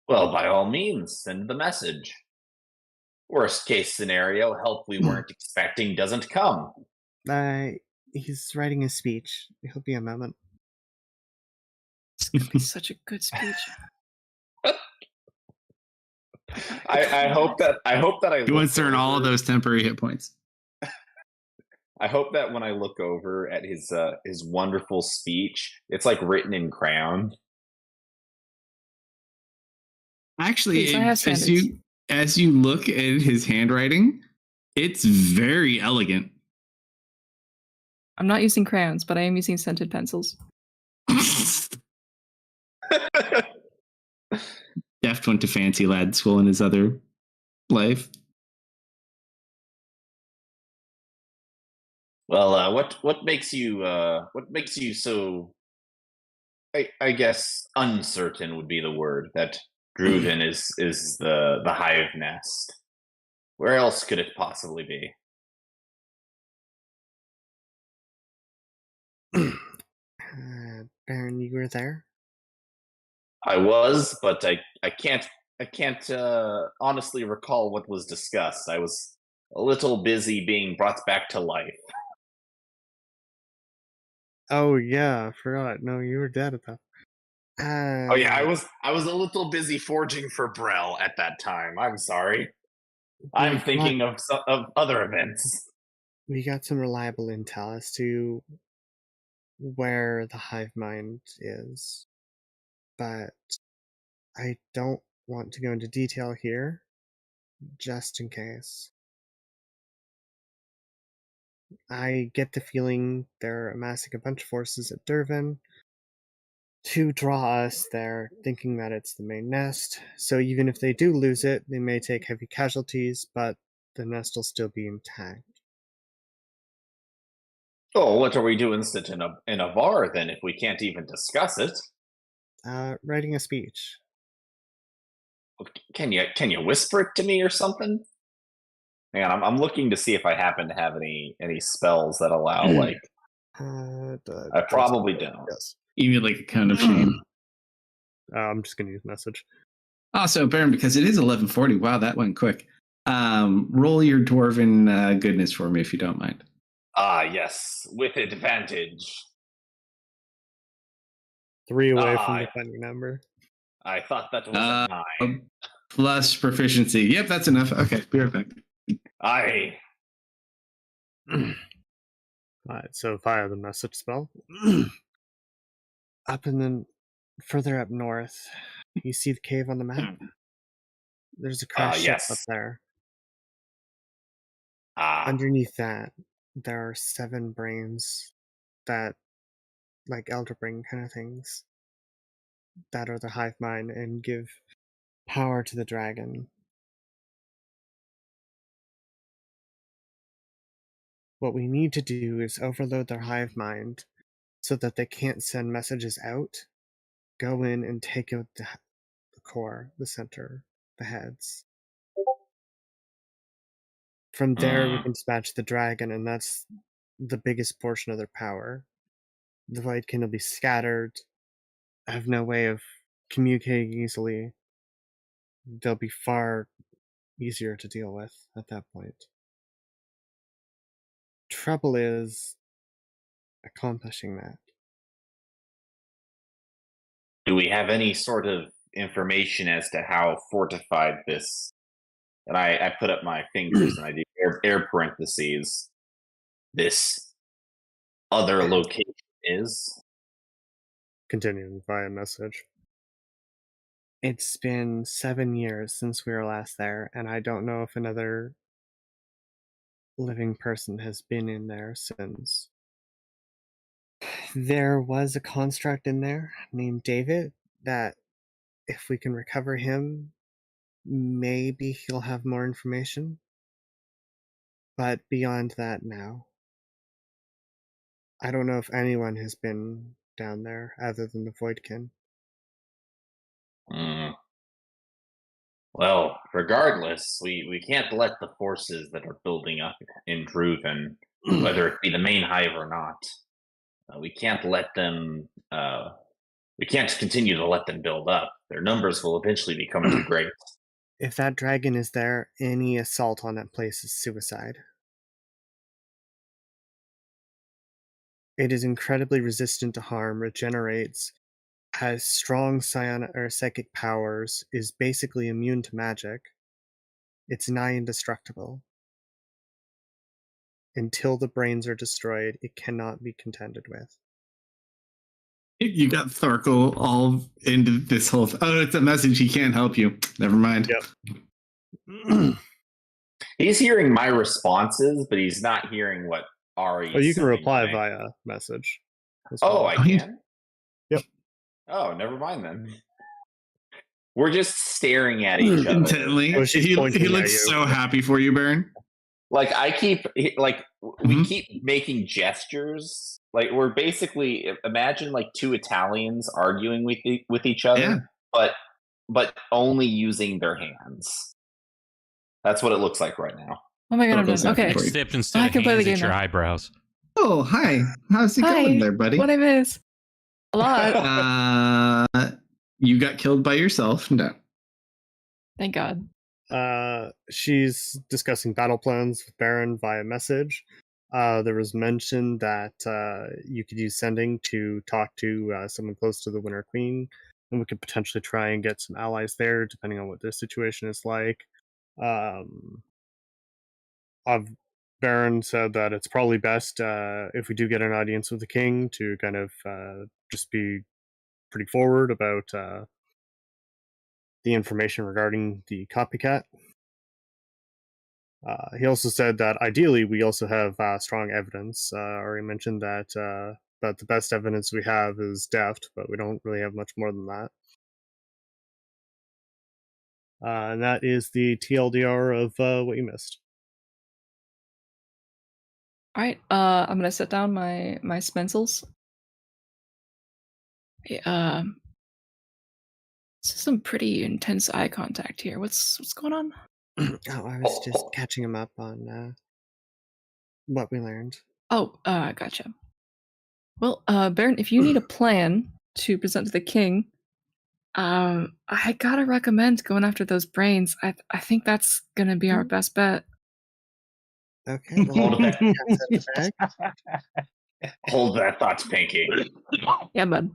Well, by all means, send the message. Worst case scenario, help we weren't expecting doesn't come. He's writing a speech. He'll be a moment. It's gonna be such a good speech. I hope that He wants to earn all of those temporary hit points. I hope that when I look over at his wonderful speech, it's like written in crayon. Actually, Please, I have as you look at his handwriting, it's very elegant. I'm not using crayons, but I am using scented pencils. Deft went to fancy lad school in his other life. Well, what makes you so? I guess uncertain would be the word that Druven is the hive nest. Where else could it possibly be? Baron, you were there? I was, but I can't honestly recall what was discussed. I was a little busy being brought back to life. Oh yeah, I forgot. No, you were dead at that. Oh yeah, I was a little busy forging for Brel at that time. I'm sorry. I'm thinking of other events. We got some reliable intel as to where the hive mind is, but I don't want to go into detail here, just in case. I get the feeling they're amassing a bunch of forces at Durvan to draw us there, thinking that it's the main nest. So even if they do lose it, they may take heavy casualties, but the nest will still be intact. Oh, what are we doing sitting in a bar then if we can't even discuss it? Writing a speech. Can you whisper it to me or something? Man, I'm looking to see if I happen to have any spells that allow like. I probably don't. Yes. You need like a count of shame. I'm just gonna use message. Also, Baron, because it is 11:40. Wow, that went quick. Roll your dwarven goodness for me if you don't mind. Ah, yes, with advantage. 3 away from the funny number. I thought that was a 9. Plus proficiency. Yep, that's enough. Okay, be right back. Aye. Alright, so fire the message spell. Up and then further up north, you see the cave on the map. There's a crashed ship up there. Underneath that, there are 7 brains that, like elder brain kind of things, that are the hive mind and give power to the dragon. What we need to do is overload their hive mind so that they can't send messages out. Go in and take out the core, the center, the heads. From there, we can dispatch the dragon, and that's the biggest portion of their power. The Voidkin will be scattered, have no way of communicating easily. They'll be far easier to deal with at that point. Trouble is accomplishing that. Do we have any sort of information as to how fortified this? And I put up my fingers and I do air parentheses. This other location is. Continuing via message. It's been 7 years since we were last there, and I don't know if another living person has been in there since. There was a construct in there named David that, if we can recover him, maybe he'll have more information. But beyond that now, I don't know if anyone has been down there other than the Voidkin. Well, regardless, we can't let the forces that are building up in Druven, whether it be the main hive or not, we can't let them. We can't continue to let them build up. Their numbers will eventually become too great. If that dragon is there, any assault on that place is suicide. It is incredibly resistant to harm, regenerates, has strong psionic or psychic powers, is basically immune to magic. It's nigh indestructible. Until the brains are destroyed, it cannot be contended with. You got Thorkel all into this whole. Oh, it's a message. He can't help you. Never mind. Yep. He's hearing my responses, but he's not hearing what Ari. Oh, you can reply via message. Oh, I can? Yep. Oh, never mind then. We're just staring at each other. Intently. Oh, she's He pointing at looks you. so happy for you, Baron. Like we keep making gestures. Like we're basically, imagine like two Italians arguing with each other, but only using their hands. That's what it looks like right now. Oh my god, I'm Circles done. Okay. after you. Except instead I of can play the hands, game it's your now. eyebrows. Oh, hi. How's it going there, buddy? What I miss? A lot. You got killed by yourself. No. Thank God. She's discussing battle plans with Baron via message. There was mention that you could use sending to talk to someone close to the Winter Queen, and we could potentially try and get some allies there, depending on what their situation is like. Baron said that it's probably best if we do get an audience with the king to kind of just be pretty forward about the information regarding the copycat. He also said that ideally we also have strong evidence. Already mentioned that the best evidence we have is Deft, but we don't really have much more than that. And that is the TLDR of what you missed. All right. I'm gonna set down my spencils. This is some pretty intense eye contact here. What's going on? Oh, I was just catching him up on what we learned. Oh, gotcha. Well, Baron, if you need a plan to present to the king, I gotta recommend going after those brains. I think that's gonna be our best bet. Okay, well, Hold that thought, Pinky. Yeah, bud.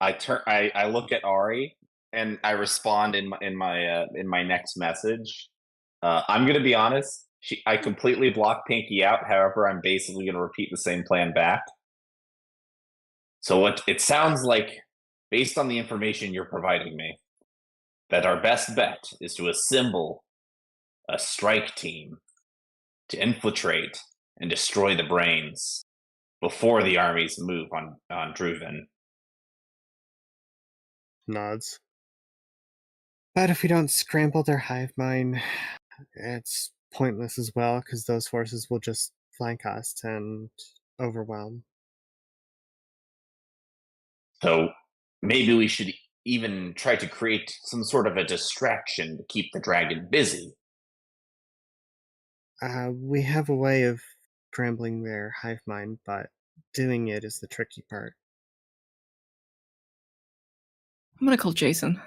I look at Ari and I respond in my next message. I'm gonna be honest. I completely blocked Pinky out. However, I'm basically gonna repeat the same plan back. So what it sounds like, based on the information you're providing me, that our best bet is to assemble a strike team to infiltrate and destroy the brains before the armies move on Druven. Nods. But if we don't scramble their hive mind, it's pointless as well, because those forces will just flank us and overwhelm. So maybe we should even try to create some sort of a distraction to keep the dragon busy. We have a way of scrambling their hive mind, but doing it is the tricky part. I'm gonna call Jason.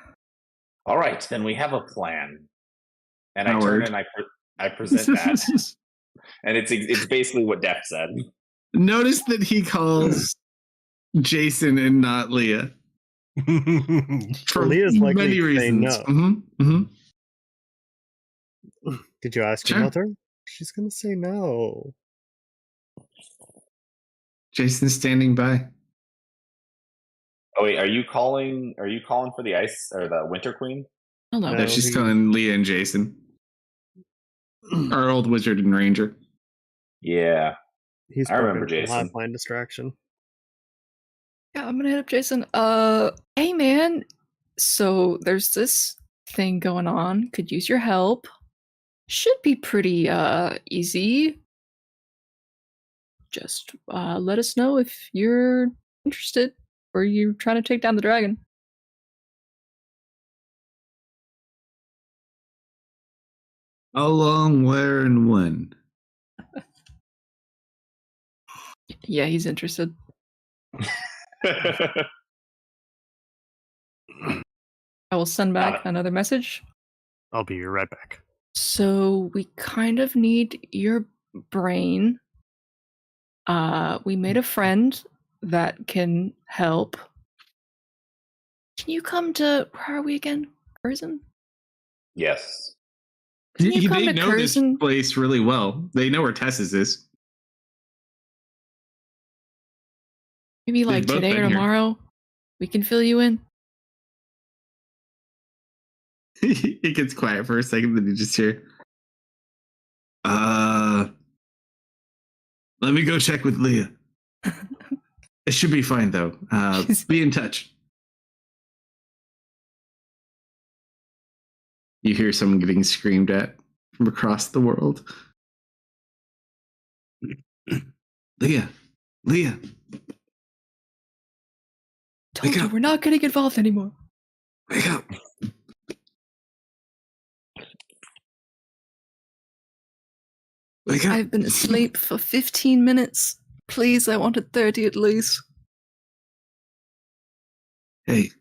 All right, then we have a plan. And I turn Howard. and I present that, and it's basically what Def said. Notice that he calls Jason and not Leah. For Leah's likely many to say reasons. no. Mm-hmm. Did you ask Sure. about her? She's gonna say no. Jason's standing by. Oh wait, are you calling for the ice or the Winter Queen? Hello. No, she's calling Leah and Jason. Our old wizard and ranger. Yeah. He's I remember broken from Jason. Hotline distraction. Yeah, I'm gonna hit up Jason. Hey man. So there's this thing going on. Could use your help. Should be pretty easy. Just let us know if you're interested or you're trying to take down the dragon. How long, where, and when? Yeah, he's interested. I will send back another message. I'll be right back. So we kind of need your brain. We made a friend that can help. Can you come to, where are we again? Curzon? Yes. Can you come They to know this Curzon? place really well. They know where Tess's is. Maybe like both today or been here. tomorrow? We can fill you in. It gets quiet for a second, then you just hear, let me go check with Leah. It should be fine, though. Be in touch. You hear someone getting screamed at from across the world. Leah. Told Wake you up. we're not getting involved anymore. Wake up. Wake up. I've been asleep for 15 minutes. Please, I wanted 30 at least. Hey,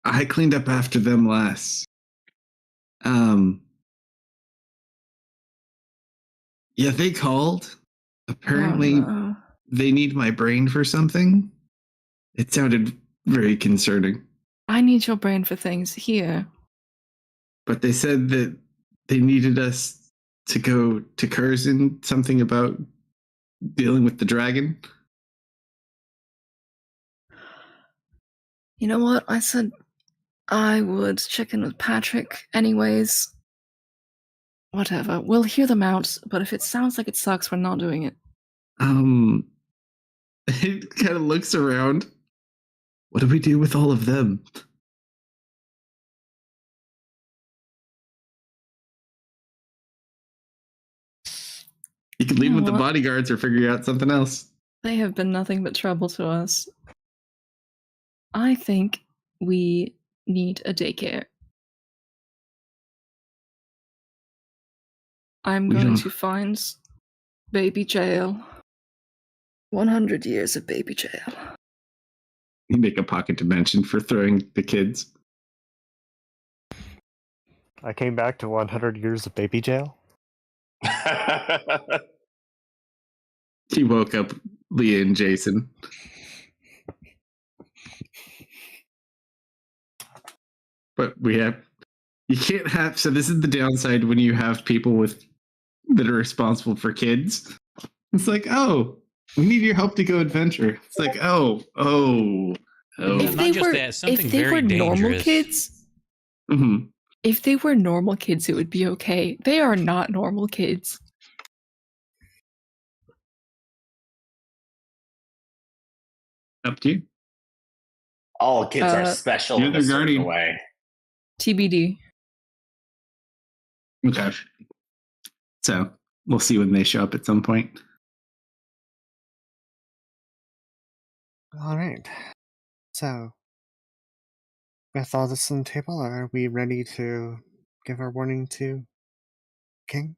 I cleaned up after them last. Yeah, they called. Apparently, Oh, no. they need my brain for something. It sounded very concerning. I need your brain for things here. But they said that they needed us to go to Curzon, something about dealing with the dragon. You know what? I said I would check in with Patrick anyways. Whatever. We'll hear them out, but if it sounds like it sucks, we're not doing it. It kind of looks around. What do we do with all of them? You can leave them with the bodyguards or figure out something else. They have been nothing but trouble to us. I think we need a daycare. I'm going to find baby jail. 100 years of baby jail. You make a pocket dimension for throwing the kids. I came back to 100 years of baby jail. He woke up Leah and Jason. But you can't have, so this is the downside when you have people that are responsible for kids. It's like, oh, we need your help to go adventure. It's like, oh. If Not just that, something if they very were normal dangerous. kids, if they were normal kids, it would be okay. They are not normal kids. Up to you. All kids are special in a certain way. TBD. Okay. So we'll see when they show up at some point. All right. So, with all this on the table, are we ready to give our warning to King?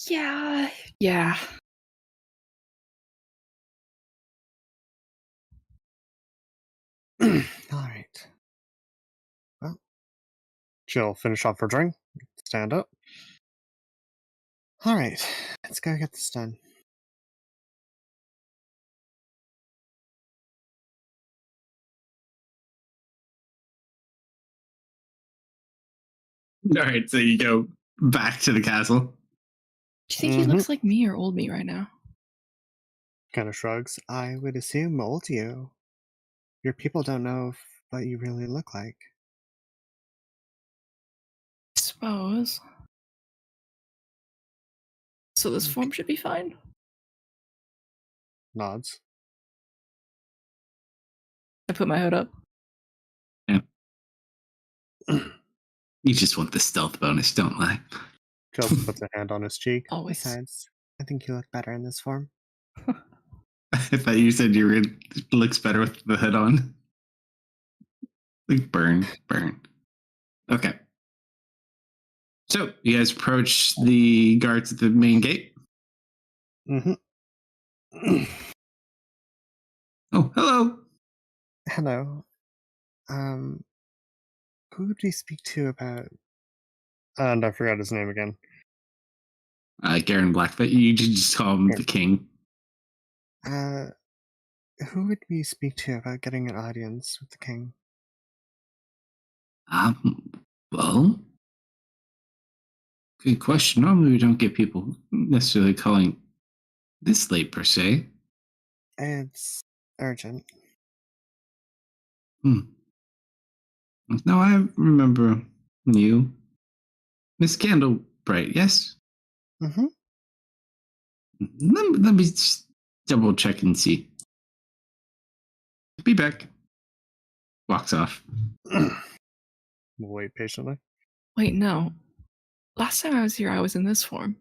Yeah. Alright. Well, she'll finish off her drink, stand up. Alright, let's go get this done. All right, so you go back to the castle. Do you think he looks like me or old me right now? Kind of shrugs. I would assume old you. Your people don't know what you really look like. I suppose. So this form should be fine? Nods. I put my hood up. Yeah. You just want the stealth bonus, don't lie. Chelsea puts a hand on his cheek. Always. Besides, I think you look better in this form. I thought you said looks better with the hood on. Like burn. Okay. So you guys approach the guards at the main gate. Mm-hmm. Oh, hello. Hello. Who would we speak to about... And I forgot his name again. Garen Blackfoot. You just call him the king. Who would we speak to about getting an audience with the king? Well, good question. Normally we don't get people necessarily calling this late per se. It's urgent. No, I remember you. Miss Candlebright, yes? Mm-hmm. Let me just double check and see. Be back. Walks off. We'll wait patiently. Wait, no. Last time I was here, I was in this form.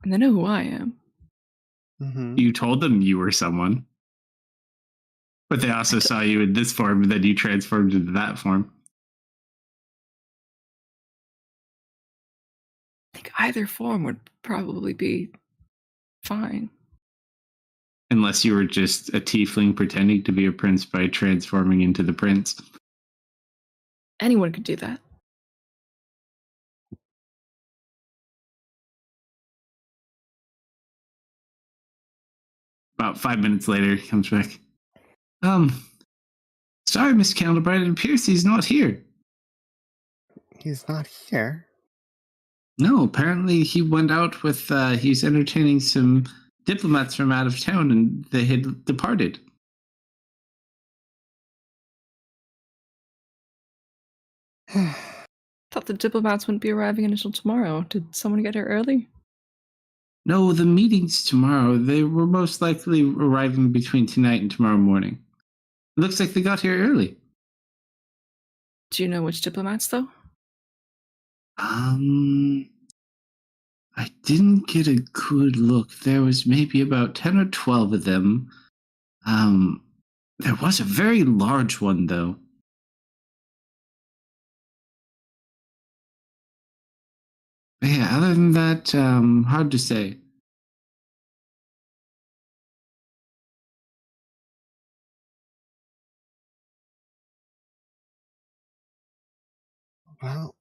And they know who I am. Mm-hmm. You told them you were someone. But they also saw you in this form, and then you transformed into that form. I think either form would probably be fine. Unless you were just a tiefling pretending to be a prince by transforming into the prince. Anyone could do that. About 5 minutes later, he comes back. Sorry, Miss Candlebright, it appears he's not here. He's not here. No, apparently he went out with, he's entertaining some diplomats from out of town and they had departed. Thought the diplomats wouldn't be arriving until tomorrow. Did someone get here early? No, the meeting's tomorrow. They were most likely arriving between tonight and tomorrow morning. It looks like they got here early. Do you know which diplomats, though? I didn't get a good look. There was maybe about 10 or 12 of them. There was a very large one, though. But yeah, other than that, hard to say. Well,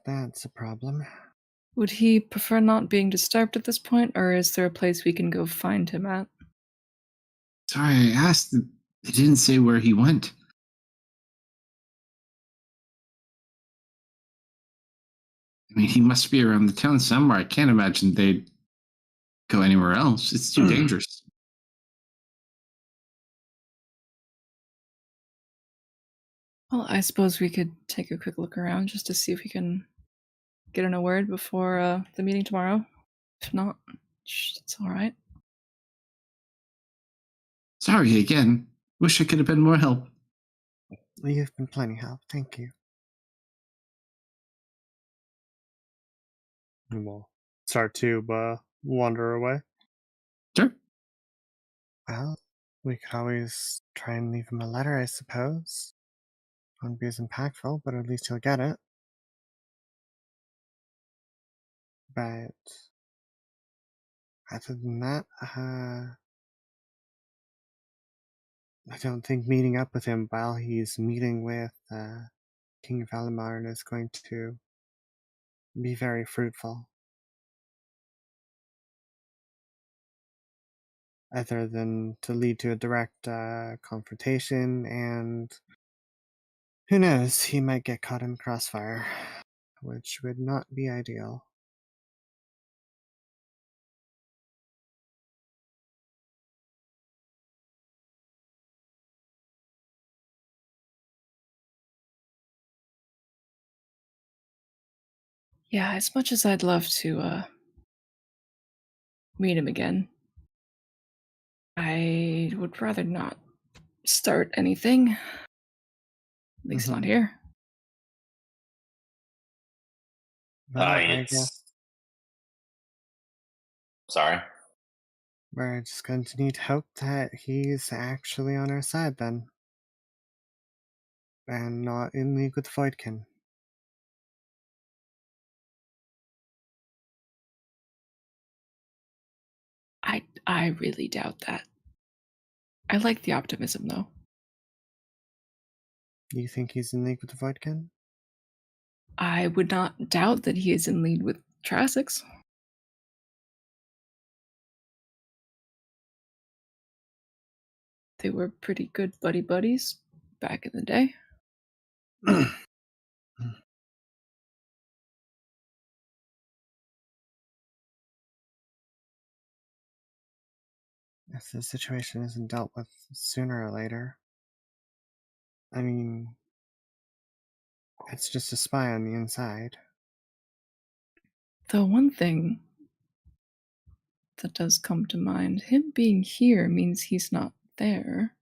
that's a problem. Would he prefer not being disturbed at this point, or is there a place we can go find him at? Sorry, I asked. They didn't say where he went. I mean, he must be around the town somewhere. I can't imagine they'd go anywhere else. It's too dangerous. Well, I suppose we could take a quick look around just to see if we can get in a word before the meeting tomorrow. If not, it's all right. Sorry again. Wish I could have been more help. You've been plenty help, thank you. And we'll start to wander away. Sure. Well, we could always try and leave him a letter, I suppose. Won't be as impactful, but at least he'll get it. But other than that, I don't think meeting up with him while he's meeting with King of Alamarn is going to be very fruitful. Other than to lead to a direct confrontation, and who knows, he might get caught in crossfire, which would not be ideal. Yeah, as much as I'd love to meet him again, I would rather not start anything. At least not here. Well, I It's guess sorry. we're just going to need hope that he's actually on our side then, and not in league with Voidkin. I really doubt that. I like the optimism, though. You think he's in league with the Voidkin? I would not doubt that he is in league with Trassix. They were pretty good buddies back in the day. If the situation isn't dealt with sooner or later, I mean, it's just a spy on the inside. The one thing that does come to mind, him being here means he's not there.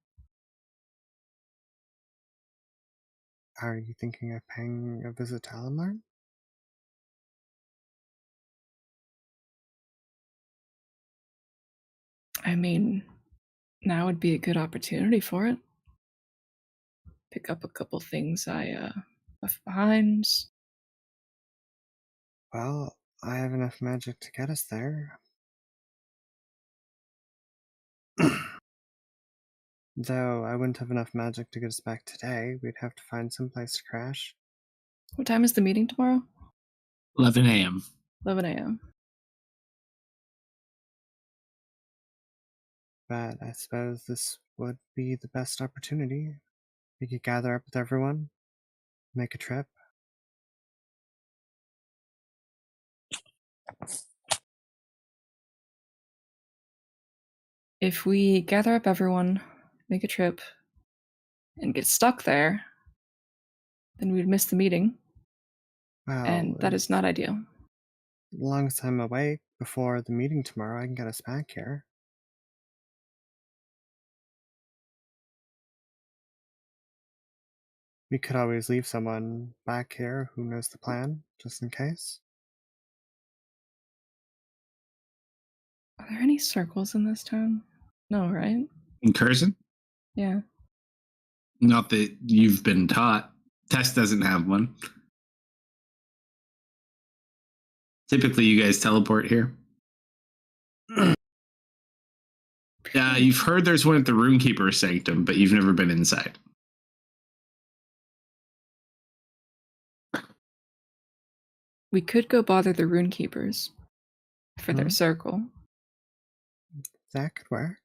Are you thinking of paying a visit to Alamarn? I mean, now would be a good opportunity for it. Pick up a couple things I left behind. Well, I have enough magic to get us there. Though I wouldn't have enough magic to get us back today, we'd have to find some place to crash. What time is the meeting tomorrow? 11 a.m. 11 a.m. But I suppose this would be the best opportunity. We could gather up with everyone, make a trip. If we gather up everyone, make a trip, and get stuck there, then we'd miss the meeting. Well, And that is not ideal. as long as I'm awake before the meeting tomorrow, I can get us back here. We could always leave someone back here who knows the plan, just in case. Are there any circles in this town? No, right? In Curzon? Yeah. Not that you've been taught. Tess doesn't have one. Typically, you guys teleport here. Yeah, you've heard there's one at the Runekeeper's Sanctum, but you've never been inside. We could go bother the Runekeepers for their circle. That could work.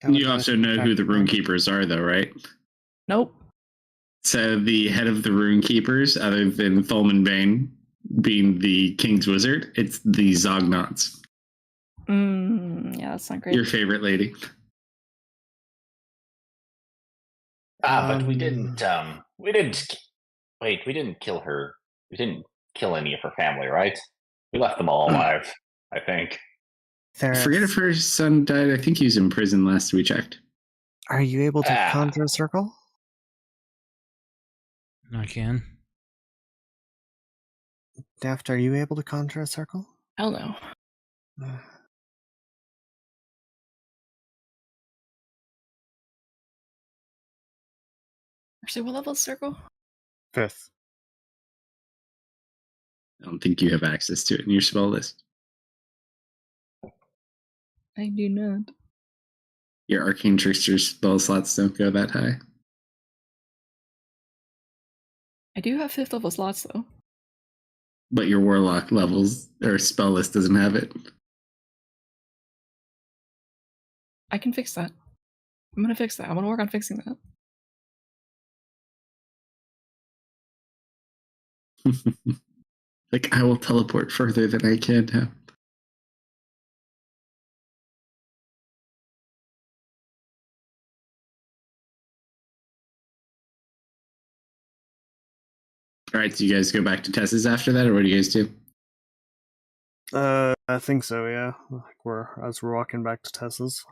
That would You let also us know keep who the track of them. Runekeepers are, though, right? Nope. So the head of the Runekeepers, other than Thulman Bane being the King's Wizard, it's the Zognauts. Yeah, that's not great. Your favorite lady. But we didn't. Wait, we didn't kill her. We didn't kill any of her family, right? We left them all alive, I think. I forget if her son died. I think he was in prison last we checked. Are you able to conjure a circle? I can. Daft, are you able to conjure a circle? Hell no. Actually, what level is circle? 5th. I don't think you have access to it in your spell list. I do not. Your Arcane Trickster spell slots don't go that high. I do have 5th level slots though. But your Warlock levels or spell list doesn't have it. I can fix that. I'm gonna fix that. I'm gonna work on fixing that. Like, I will teleport further than I can now. All right, so you guys go back to Tessa's after that, or what do you guys do? I think so, yeah. Like we're walking back to Tessa's.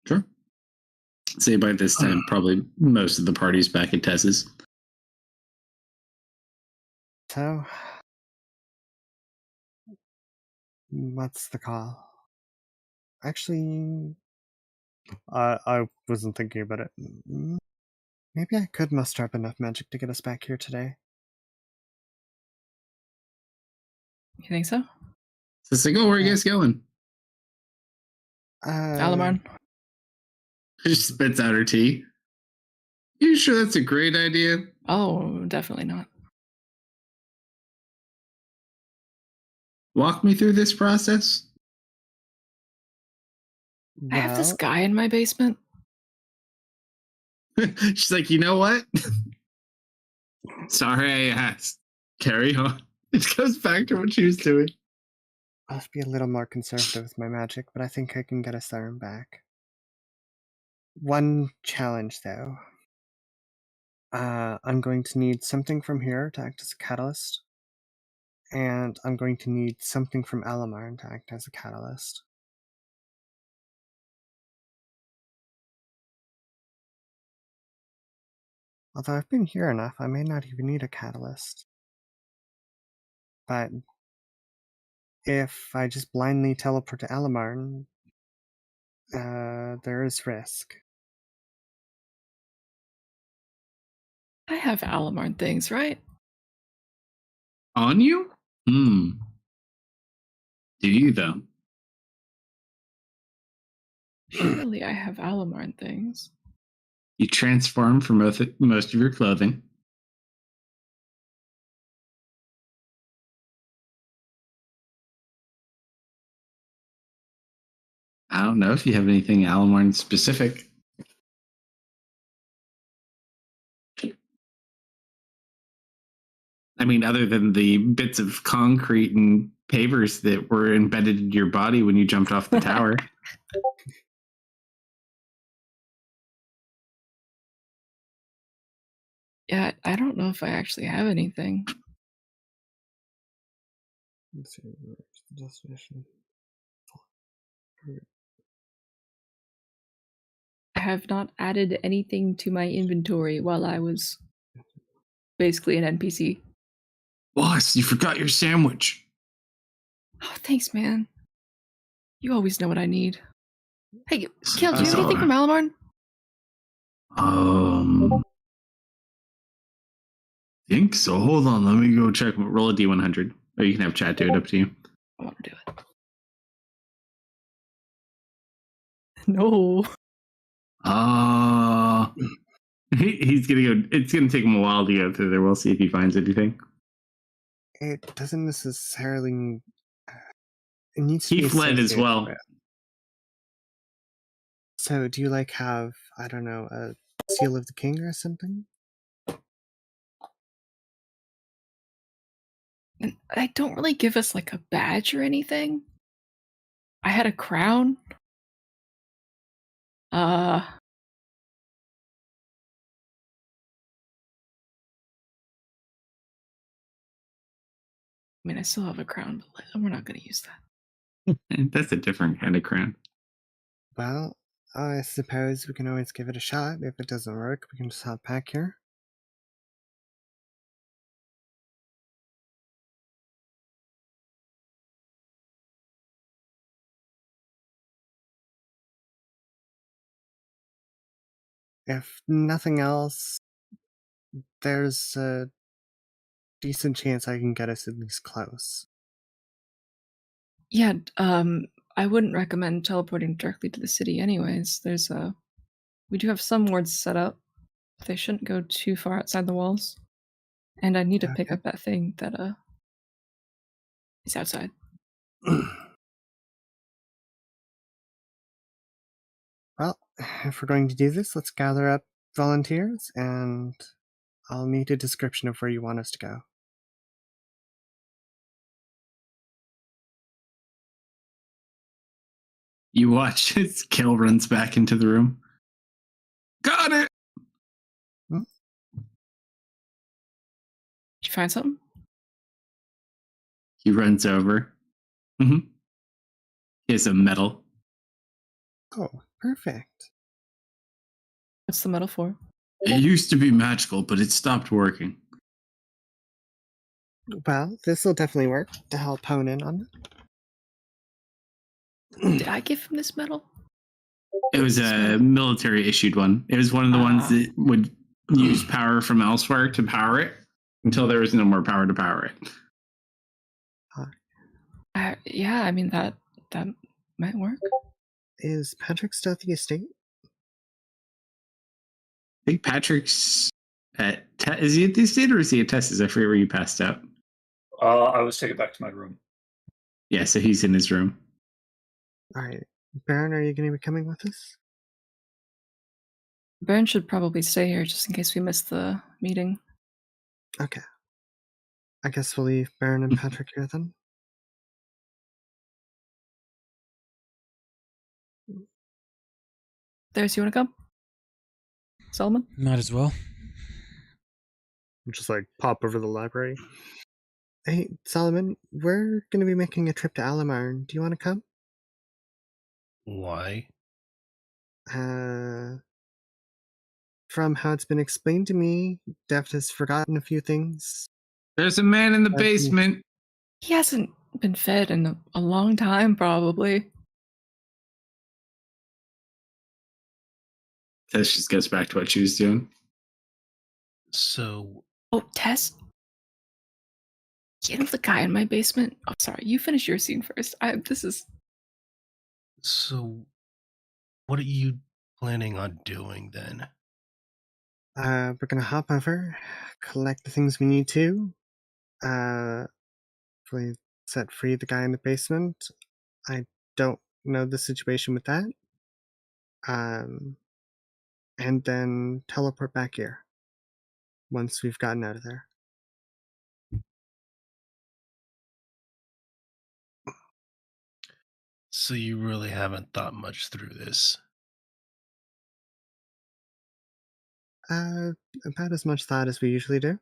Sure. Say by this time, probably most of the party's back at Tessa's. So, what's the call? Actually, I wasn't thinking about it. Maybe I could muster up enough magic to get us back here today. You think so? So it's like, oh, where are you guys going? Alamarn? She spits out her tea. You sure that's a great idea? Oh, definitely not. Walk me through this process. I have this guy in my basement. She's like, you know what? Sorry I asked. Carry on. It goes back to what she was doing. I'll have to be a little more conservative with my magic, but I think I can get us there and back. One challenge, though. I'm going to need something from here to act as a catalyst, and I'm going to need something from Alamarn to act as a catalyst. Although I've been here enough, I may not even need a catalyst. But if I just blindly teleport to Alamarn, there is risk. I have Alamarn things, right? On you? Do you, though? Surely I have Alamarn things. You transform for most of your clothing. I don't know if you have anything Alamarn specific. I mean, other than the bits of concrete and pavers that were embedded in your body when you jumped off the tower. Yeah, I don't know if I actually have anything. Let's see, where's the destination? I have not added anything to my inventory while I was basically an NPC. Boss, you forgot your sandwich. Oh, thanks, man. You always know what I need. Hey, Kale, do you have anything from Alamarn? Think so. Hold on, let me go check. Roll a D100. Or you can have chat do it, up to you. I want to do it. No. He's gonna go. It's gonna take him a while to go through there. We'll see if he finds anything. It doesn't necessarily. It needs to He be fled as associated well. with. So, do you like have, I don't know, a seal of the king or something? And I don't really give us like a badge or anything. I had a crown. I mean, I still have a crown, but we're not going to use that. That's a different kind of crown. Well, I suppose we can always give it a shot. If it doesn't work, we can just hop back here. If nothing else, there's a decent chance I can get us at least close. Yeah, I wouldn't recommend teleporting directly to the city anyways. We do have some wards set up. They shouldn't go too far outside the walls. And I need to pick Okay. up that thing that is outside. Well, if we're going to do this, let's gather up volunteers, and I'll need a description of where you want us to go. You watch as Kill runs back into the room. Got it! Did you find something? He runs over. Mm-hmm. He has a medal. Oh, perfect. What's the medal for? It used to be magical, but it stopped working. Well, this will definitely work to help hone in on it. Did I give him this medal? It was a military issued one. It was one of the ones that would use power from elsewhere to power it until there was no more power to power it. Yeah, I mean that might work. Is Patrick still at the estate? I think Patrick's at... is he at the estate or is he at Tessa's? I forget where you passed out. I was taken back to my room. Yeah, so he's in his room. Alright. Baron, are you going to be coming with us? Baron should probably stay here just in case we miss the meeting. Okay. I guess we'll leave Baron and Patrick here then. There's, you want to come? Solomon? Might as well. Just like pop over to the library. Hey, Solomon, we're going to be making a trip to Alamarn. Do you want to come? Why? From how it's been explained to me, Deft has forgotten a few things. There's a man in the basement. He hasn't been fed in a long time, probably. Tess just gets back to what she was doing. So, Oh, Tess? You know the guy in my basement? Oh, sorry, you finish your scene first. so what are you planning on doing then? We're going to hop over, collect the things we need to, hopefully set free the guy in the basement. I don't know the situation with that. And then teleport back here once we've gotten out of there. So you really haven't thought much through this. About as much thought as we usually do.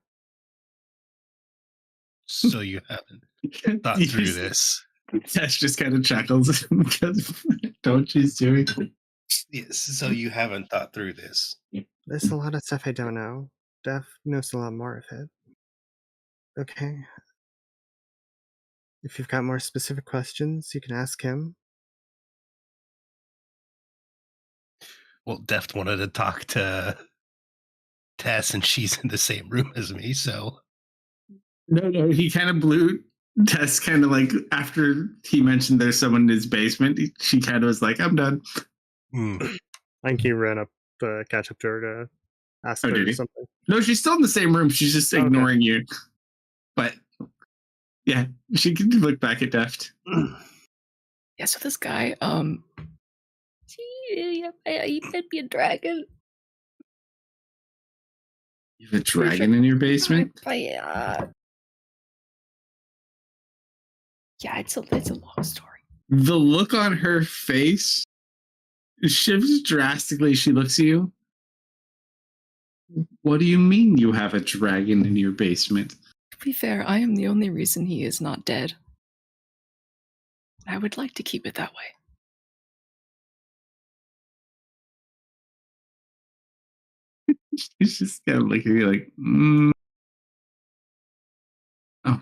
So you haven't thought through this. Tess just kind of chuckles because don't she's doing it. Yes, so you haven't thought through this. There's a lot of stuff I don't know. Def knows a lot more of it. Okay. If you've got more specific questions, you can ask him. Well, Deft wanted to talk to Tess, and she's in the same room as me, so. No, he kind of blew Tess kind of like after he mentioned there's someone in his basement, she kind of was like, I'm done. I think he ran up to catch up to her to ask her something. No, she's still in the same room. She's just ignoring you. But yeah, she can look back at Deft. Yeah, so this guy, he might be a dragon. You have a dragon in your basement? Yeah, it's a long story. The look on her face shifts drastically. She looks at you. What do you mean you have a dragon in your basement? To be fair, I am the only reason he is not dead. I would like to keep it that way. She's just kind of looking at you like,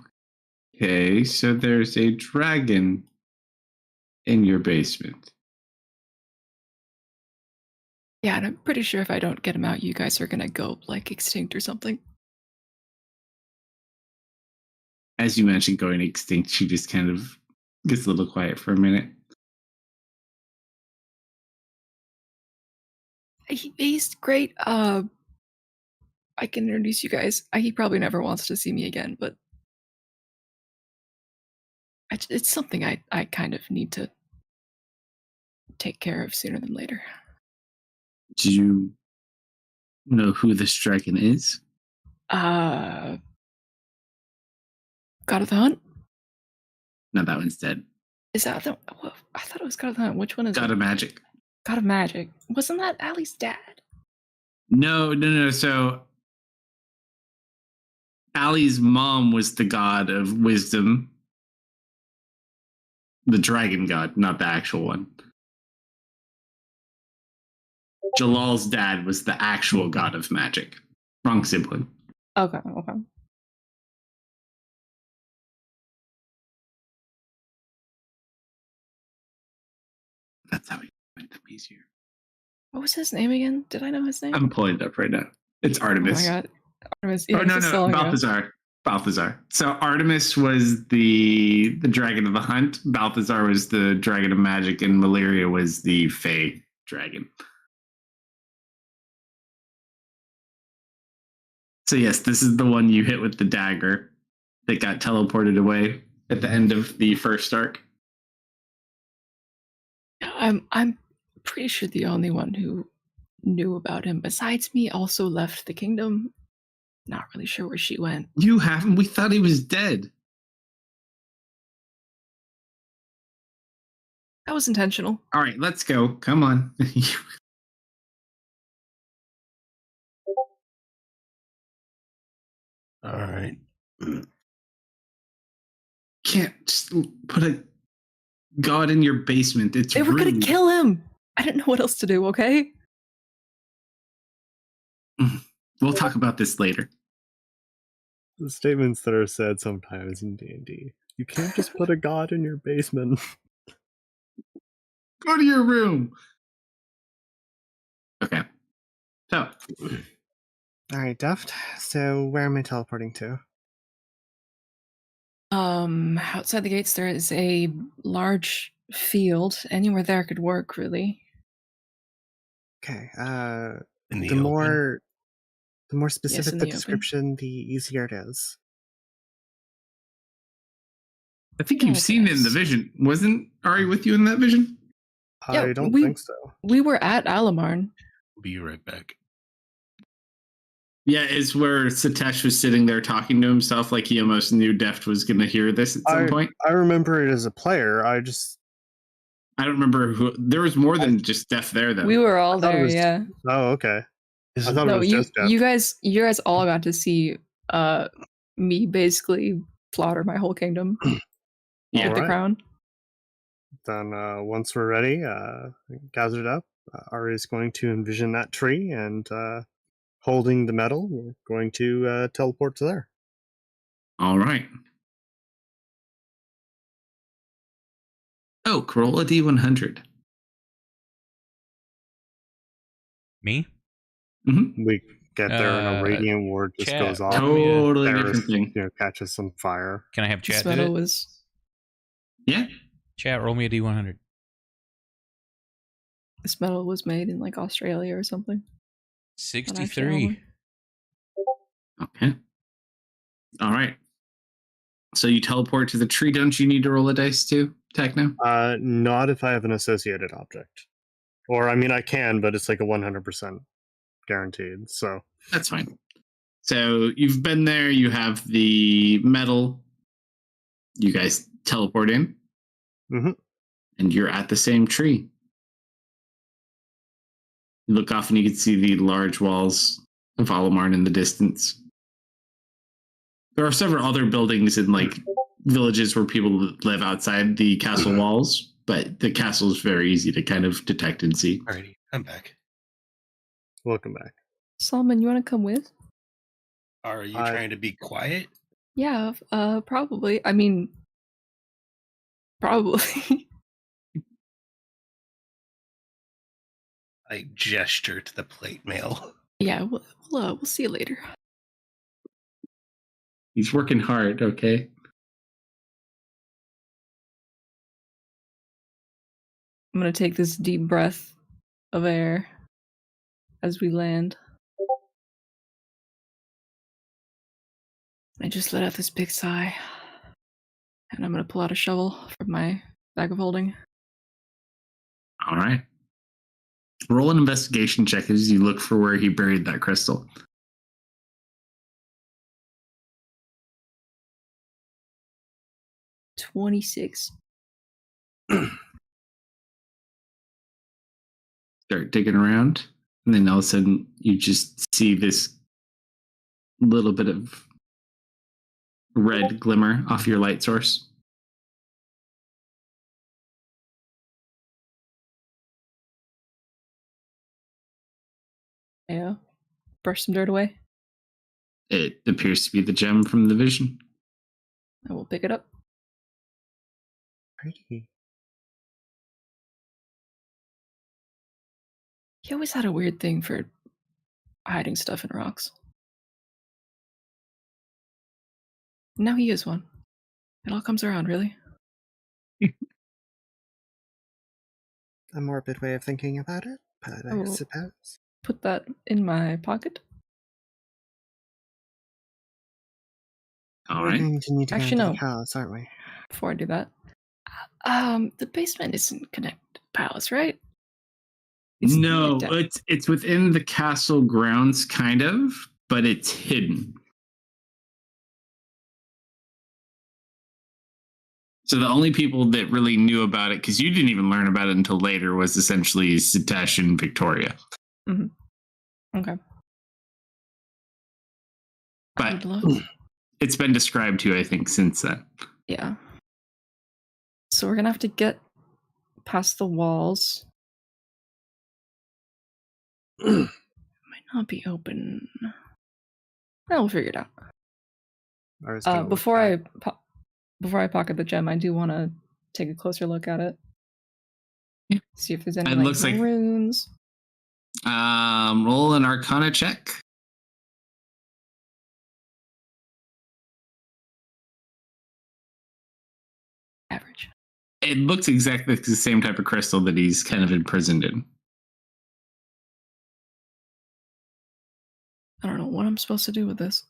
Okay, so there's a dragon in your basement. Yeah, and I'm pretty sure if I don't get him out, you guys are gonna go, like, extinct or something. As you mentioned going extinct, she just kind of gets a little quiet for a minute. He's great. I can introduce you guys. He probably never wants to see me again, but it's something I kind of need to take care of sooner than later. Do you know who this dragon is? God of the Hunt? No, that one's dead. Is that the? Well, I thought it was God of the Hunt. Which one is God it? of Magic. God of Magic. Wasn't that Allie's dad? No. So Allie's mom was the god of wisdom. The dragon god, not the actual one. Jalal's dad was the actual god of magic. Wrong sibling. Okay. That's how he went them easier. What was his name again? Did I know his name? I'm pulling it up right now. It's Artemis. Oh my god. Artemis. Yeah, Oh no, Balthazar. So Artemis was the dragon of the hunt. Balthazar was the dragon of magic, and Malaria was the Fey dragon. So yes, this is the one you hit with the dagger that got teleported away at the end of the first arc. I'm pretty sure the only one who knew about him besides me also left the kingdom. Not really sure where she went. You haven't? We thought he was dead. That was intentional. All right, let's go. Come on. All right. Can't just put a god in your basement. It's They were rude. gonna kill him. I didn't know what else to do. Okay. We'll talk about this later. The statements that are said sometimes in D&D. You can't just put a god in your basement. Go to your room. Okay. So, Alright, Deft. So where am I teleporting to? Outside the gates there is a large field. Anywhere there could work, really. Okay, In the the open. more specific in the the open. description, the easier it is. I think you've seen it in the vision. Wasn't Ari with you in that vision? Yeah, I don't we- think so. We were at Alamarn. We'll be right back. Yeah, it's where Satesh was sitting there talking to himself like he almost knew Deft was going to hear this at some point. I remember it as a player. I I don't remember who. There was more than just Deft there, though. We were all thought it there, was- yeah. Oh, okay. I thought it No, was you just Deft. you guys all got to see me basically slaughter my whole kingdom Yeah. with the Alright. crown. Then once we're ready, gathered up, Ari's going to envision that tree and holding the medal, we're going to teleport to there. All right. Oh, Corolla D100. Me? Mm-hmm. We get there and a Uh, radiant ward just chat. goes off. Totally There different is, thing. catches some fire. Can I have This chat do medal it? was Yeah. Chat, roll me a D100. this medal was made in like Australia or something. Not actually 63. Okay. All right. So you teleport to the tree. Don't you need to roll a dice too, Techno? Not if I have an associated object. Or, I mean, I can, but it's like a 100% guaranteed. So, That's fine. So you've been there. You have the medal. You guys teleport in. Mhm. And you're at the same tree. You look off and you can see the large walls of Alamarn in the distance. There are several other buildings in like villages where people live outside the castle walls, but the castle is very easy to kind of detect and see. Alrighty, I'm back. welcome back. Solomon, you want to come with? Are you I- trying to be quiet? Yeah, probably. I mean, probably. I gesture to the plate mail. Yeah, we'll see you later. He's working hard, okay? I'm gonna take this deep breath of air as we land. I just let out this big sigh. And I'm gonna pull out a shovel from my bag of holding. All right. Roll an investigation check as you look for where he buried that crystal. 26. Start digging around, and then all of a sudden you just see this little bit of red glimmer off your light source. Yeah. Brush some dirt away. It appears to be the gem from the vision. I will pick it up. Pretty. He always had a weird thing for hiding stuff in rocks. Now he is one. It all comes around, really. A morbid way of thinking about it, but I Oh. suppose. Put that in my pocket. All We're right. going to need to Actually, go into no. the palace, aren't we? Before I do that. The basement isn't connected to the palace, right? No, near deck. it's within the castle grounds, kind of, but it's hidden. So the only people that really knew about it, because you didn't even learn about it until later, was essentially Sitesh and Victoria. Mm-hmm. Okay. I would But love. it's been described to you, I think, since then. Yeah. So we're gonna have to get past the walls. Might not be open. No, we'll figure it out. I was gonna look Before back. before I pocket the gem, I do want to take a closer look at it. Yeah. See if there's any It looks like- runes. Roll an Arcana check. Average. It looks exactly like the same type of crystal that he's kind of imprisoned in. I don't know what I'm supposed to do with this.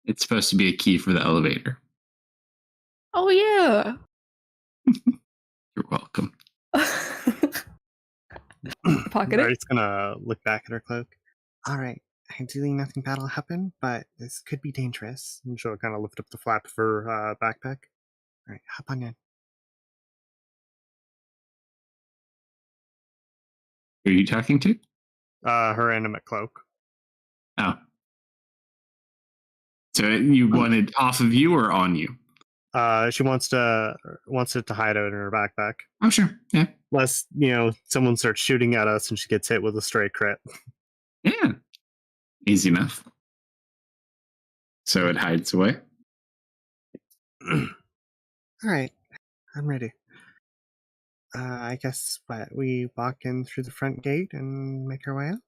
It's supposed to be a key for the elevator. Oh yeah. You're welcome. Pocket it. Mary's gonna look back at her cloak. Alright, ideally nothing bad will happen, but this could be dangerous. And she'll kind of lift up the flap of her backpack. Alright, hop on in. Who are you talking to? Her animate cloak. Oh. So you wanted off of you or on you? She wants it to hide out in her backpack. Oh, sure. Yeah. Lest, someone starts shooting at us and she gets hit with a stray crit. Yeah. Easy enough. So it hides away. Alright, I'm ready. I guess we walk in through the front gate and make our way out?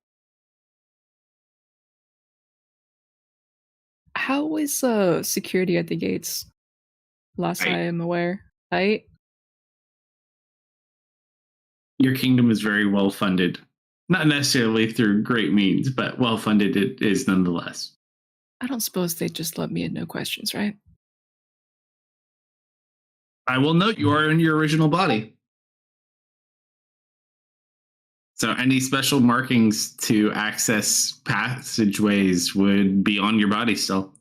How is security at the gates? Last Tight. I am aware. Right? Your kingdom is very well funded. Not necessarily through great means, but well funded it is nonetheless. I don't suppose they'd just let me in, no questions, right? I will note you are in your original body. So any special markings to access passageways would be on your body still.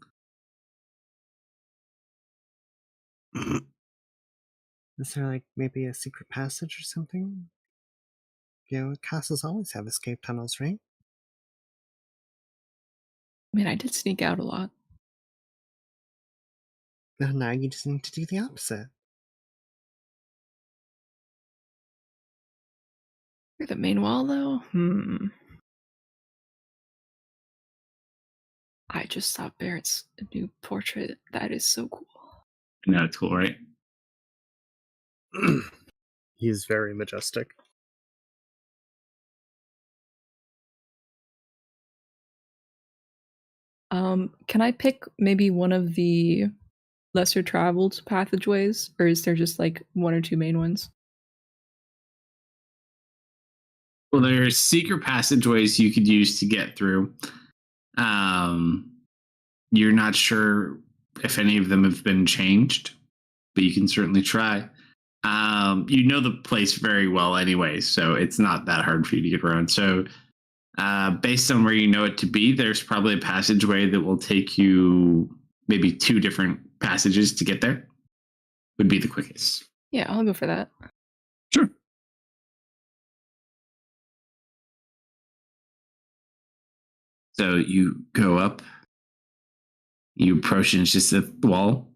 Is there maybe a secret passage or something? Castles always have escape tunnels, right? I mean, I did sneak out a lot. Well, now you just need to do the opposite. Through the main wall, though? I just saw Barrett's new portrait. That is so cool. No, it's cool, right? He's very majestic. Can I pick maybe one of the lesser traveled passageways, or is there just like one or two main ones? Well, there's secret passageways you could use to get through. You're not sure if any of them have been changed, but you can certainly try. You know the place very well anyway, so it's not that hard for you to get around. So, based on where you know it to be, there's probably a passageway that will take you maybe 2 different passages to get there. Would be the quickest. Yeah, I'll go for that. Sure. So you go up, you approach, and it's just a wall.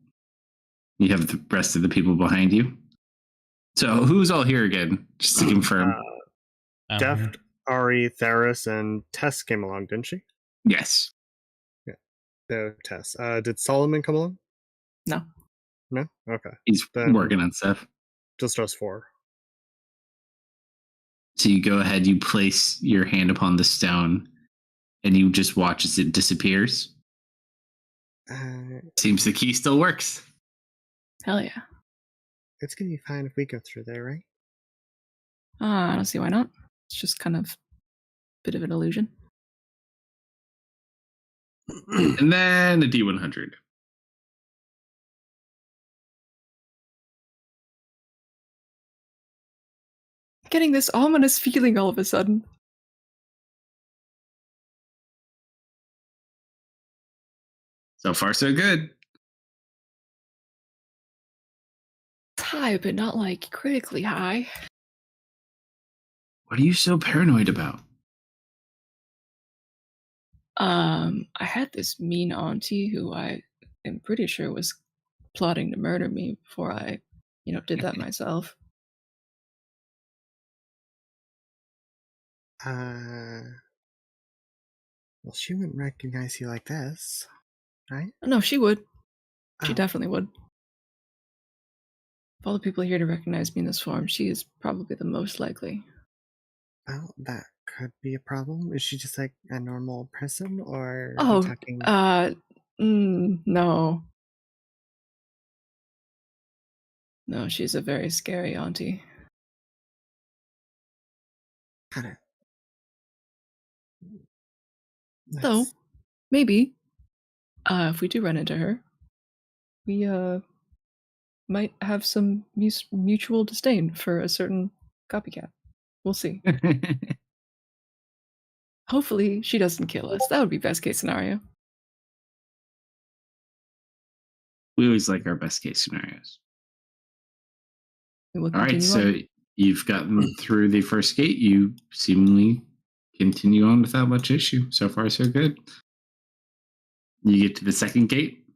You have the rest of the people behind you. So who's all here again? Just to confirm. Deft, Ari, Theris, and Tess came along, didn't she? Yes. No, Tess. Did Solomon come along? No. No? Okay. He's Then- working on stuff. Just us 4. So you go ahead, you place your hand upon the stone, and you just watch as it disappears. Seems the key still works. Hell yeah. It's gonna be fine if we go through there, right? I don't see why not. It's just kind of a bit of an illusion. And then a D100. Getting this ominous feeling all of a sudden. So far, so good. It's high, but not like critically high. What are you so paranoid about? I had this mean auntie who I am pretty sure was plotting to murder me before I, did that myself. Well, she wouldn't recognize you like this, right? No, she would. She Oh. definitely would. Of all the people here to recognize me in this form, she is probably the most likely. Well, that could be a problem. Is she just like a normal person, or are Oh, you talking? No. No, she's a very scary auntie. Got it. So, maybe, if we do run into her, we might have some mutual disdain for a certain copycat. We'll see. Hopefully, she doesn't kill us. That would be best case scenario. We always like our best case scenarios. We will All right, continue so on. you've gotten through the first gate. You seemingly continue on without much issue. So far, so good. You get to the second gate.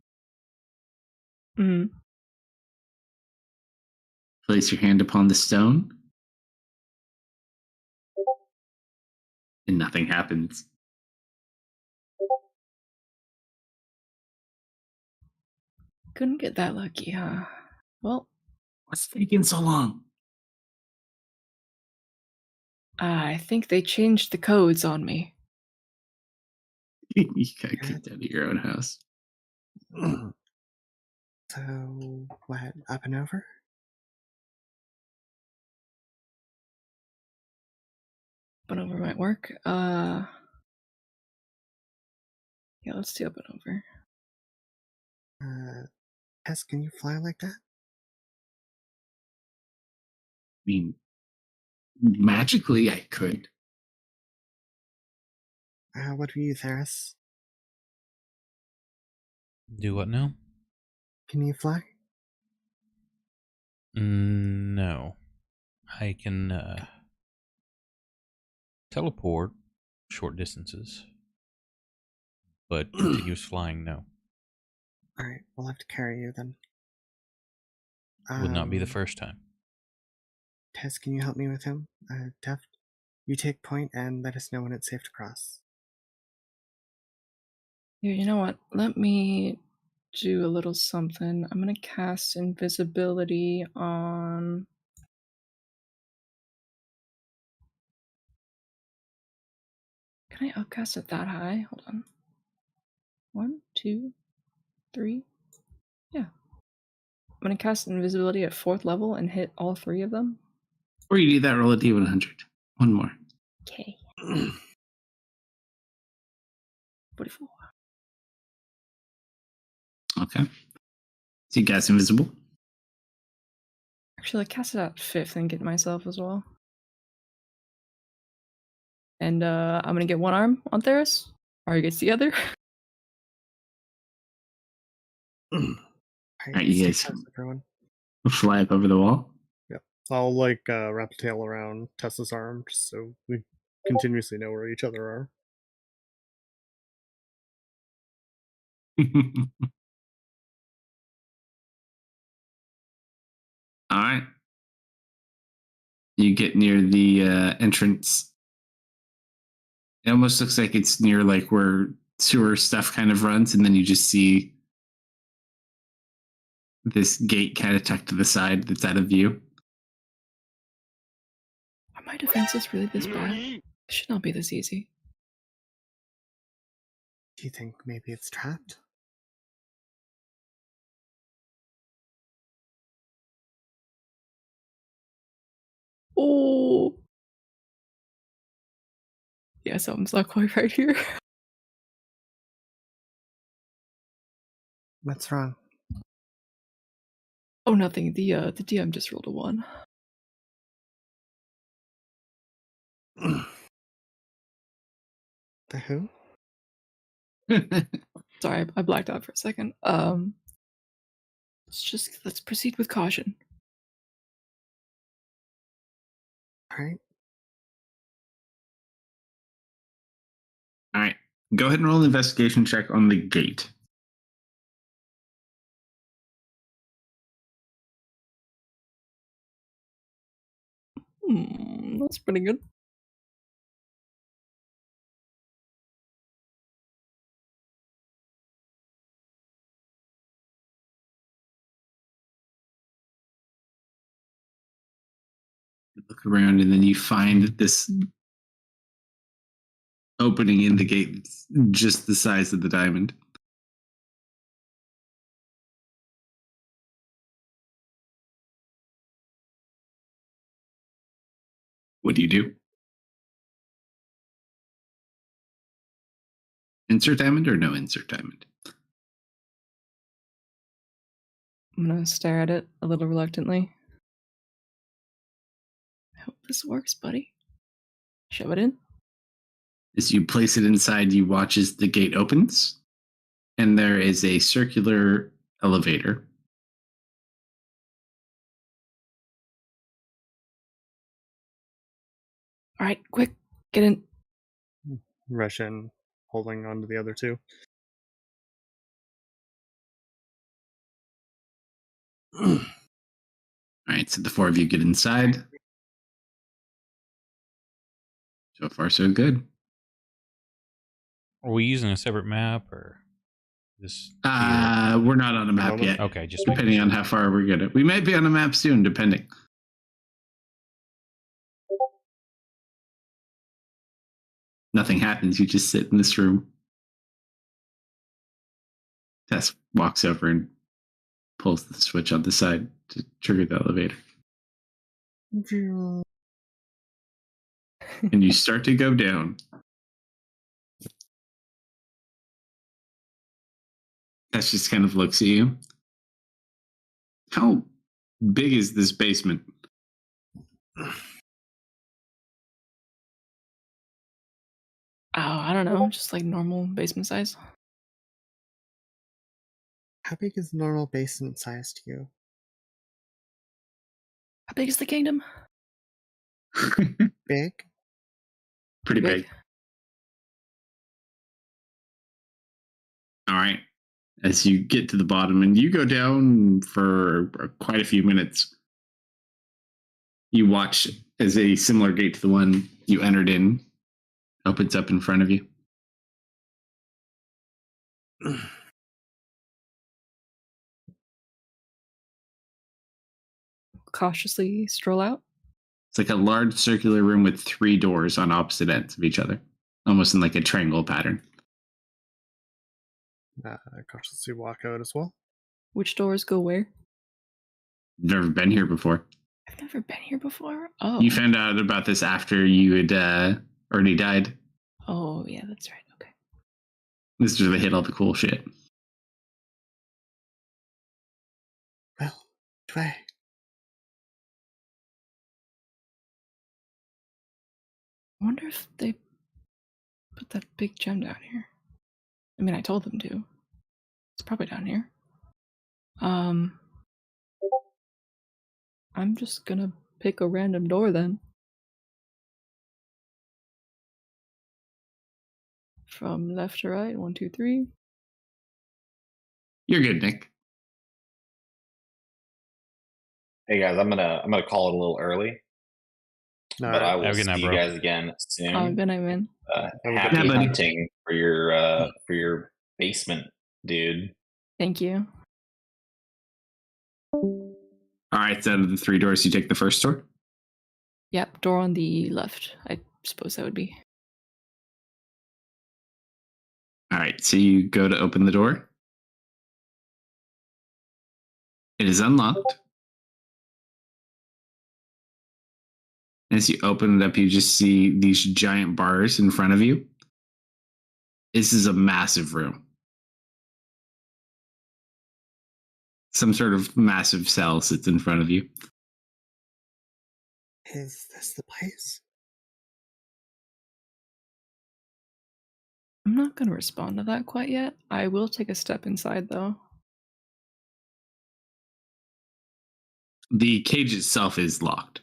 Mhm. Place your hand upon the stone. And nothing happens. Couldn't get that lucky, huh? Well, What's taking so long? I think they changed the codes on me. You got kicked out of your own house. So, what, up and over? Up and over might work. Yeah, let's do up and over. Tess, can you fly like that? I mean, magically, I could. What about you, Theris? Do what now? Can you fly? No. I can teleport short distances, but continuous flying, no. Alright, we'll have to carry you then. Would not be the first time. Tess, can you help me with him? Deft, you take point and let us know when it's safe to cross. Here, you know what? Let me do a little something. I'm gonna cast invisibility on. Can I upcast it that high? Hold on. 1, 2, 3. Yeah. I'm gonna cast invisibility at 4th level and hit all 3 of them. Or you do that, roll a d100. One more. Okay. 44. Okay. So you cast invisible. Actually, I cast it at 5th and get myself as well. And I'm gonna get one arm on Theris. Ari gets the other. Alright, you guys everyone. fly up over the wall. I'll wrap a tail around Tessa's arm just so we continuously know where each other are. All right. You get near the entrance. It almost looks like it's near like where sewer stuff kind of runs, and then you just see this gate kind of tucked to the side that's out of view. Are my defenses really this bad? It should not be this easy. Do you think maybe it's trapped? Oh. Yeah, something's not quite right here. What's wrong? Oh, nothing. The DM just rolled a 1. The who? Sorry, I blacked out for a second. Let's proceed with caution. Alright. All right. Go ahead and roll an investigation check on the gate. That's pretty good. You look around, and then you find this opening in the gate that's just the size of the diamond. What do you do? Insert diamond or no insert diamond? I'm gonna stare at it a little reluctantly. I hope this works, buddy. Shove it in. As you place it inside, you watch as the gate opens, and there is a circular elevator. All right, quick, get in. Rush in, holding on to the other two. All right, so the four of you get inside. So far, so good. Are we using a separate map or this? We're not on a map yet. Okay, just depending on how far we're gonna. We might be on a map soon, depending. Nothing happens. You just sit in this room. Tess walks over and pulls the switch on the side to trigger the elevator. And you start to go down. Tess just kind of looks at you. How big is this basement? Oh, I don't know, just like normal basement size. How big is normal basement size to you? How big is the kingdom? Big? Pretty big. All right. As you get to the bottom and you go down for quite a few minutes, you watch as a similar gate to the one you entered in opens up in front of you. Cautiously stroll out. It's like a large circular room with 3 doors on opposite ends of each other, almost in like a triangle pattern. I cautiously walk out as well. Which doors go where? Never been here before. I've never been here before. Oh. You found out about this after you had already died. Oh, yeah, that's right. Okay. This is where they hit all the cool shit. Well, way. I wonder if they put that big gem down here. I mean, I told them to. It's probably down here. I'm just gonna pick a random door then. From left to right, 1, 2, 3. You're good, Nick. Hey guys, I'm gonna call it a little early, All but I right. will Have a good see night, you bro. guys again soon. Good night, man. Happy night, buddy. hunting for your basement, dude. Thank you. All right, so out of the 3 doors, you take the first door. Yep, door on the left. I suppose that would be. All right, so you go to open the door. It is unlocked. As you open it up, you just see these giant bars in front of you. This is a massive room. Some sort of massive cell sits in front of you. Is this the place? I'm not gonna respond to that quite yet. I will take a step inside though. The cage itself is locked.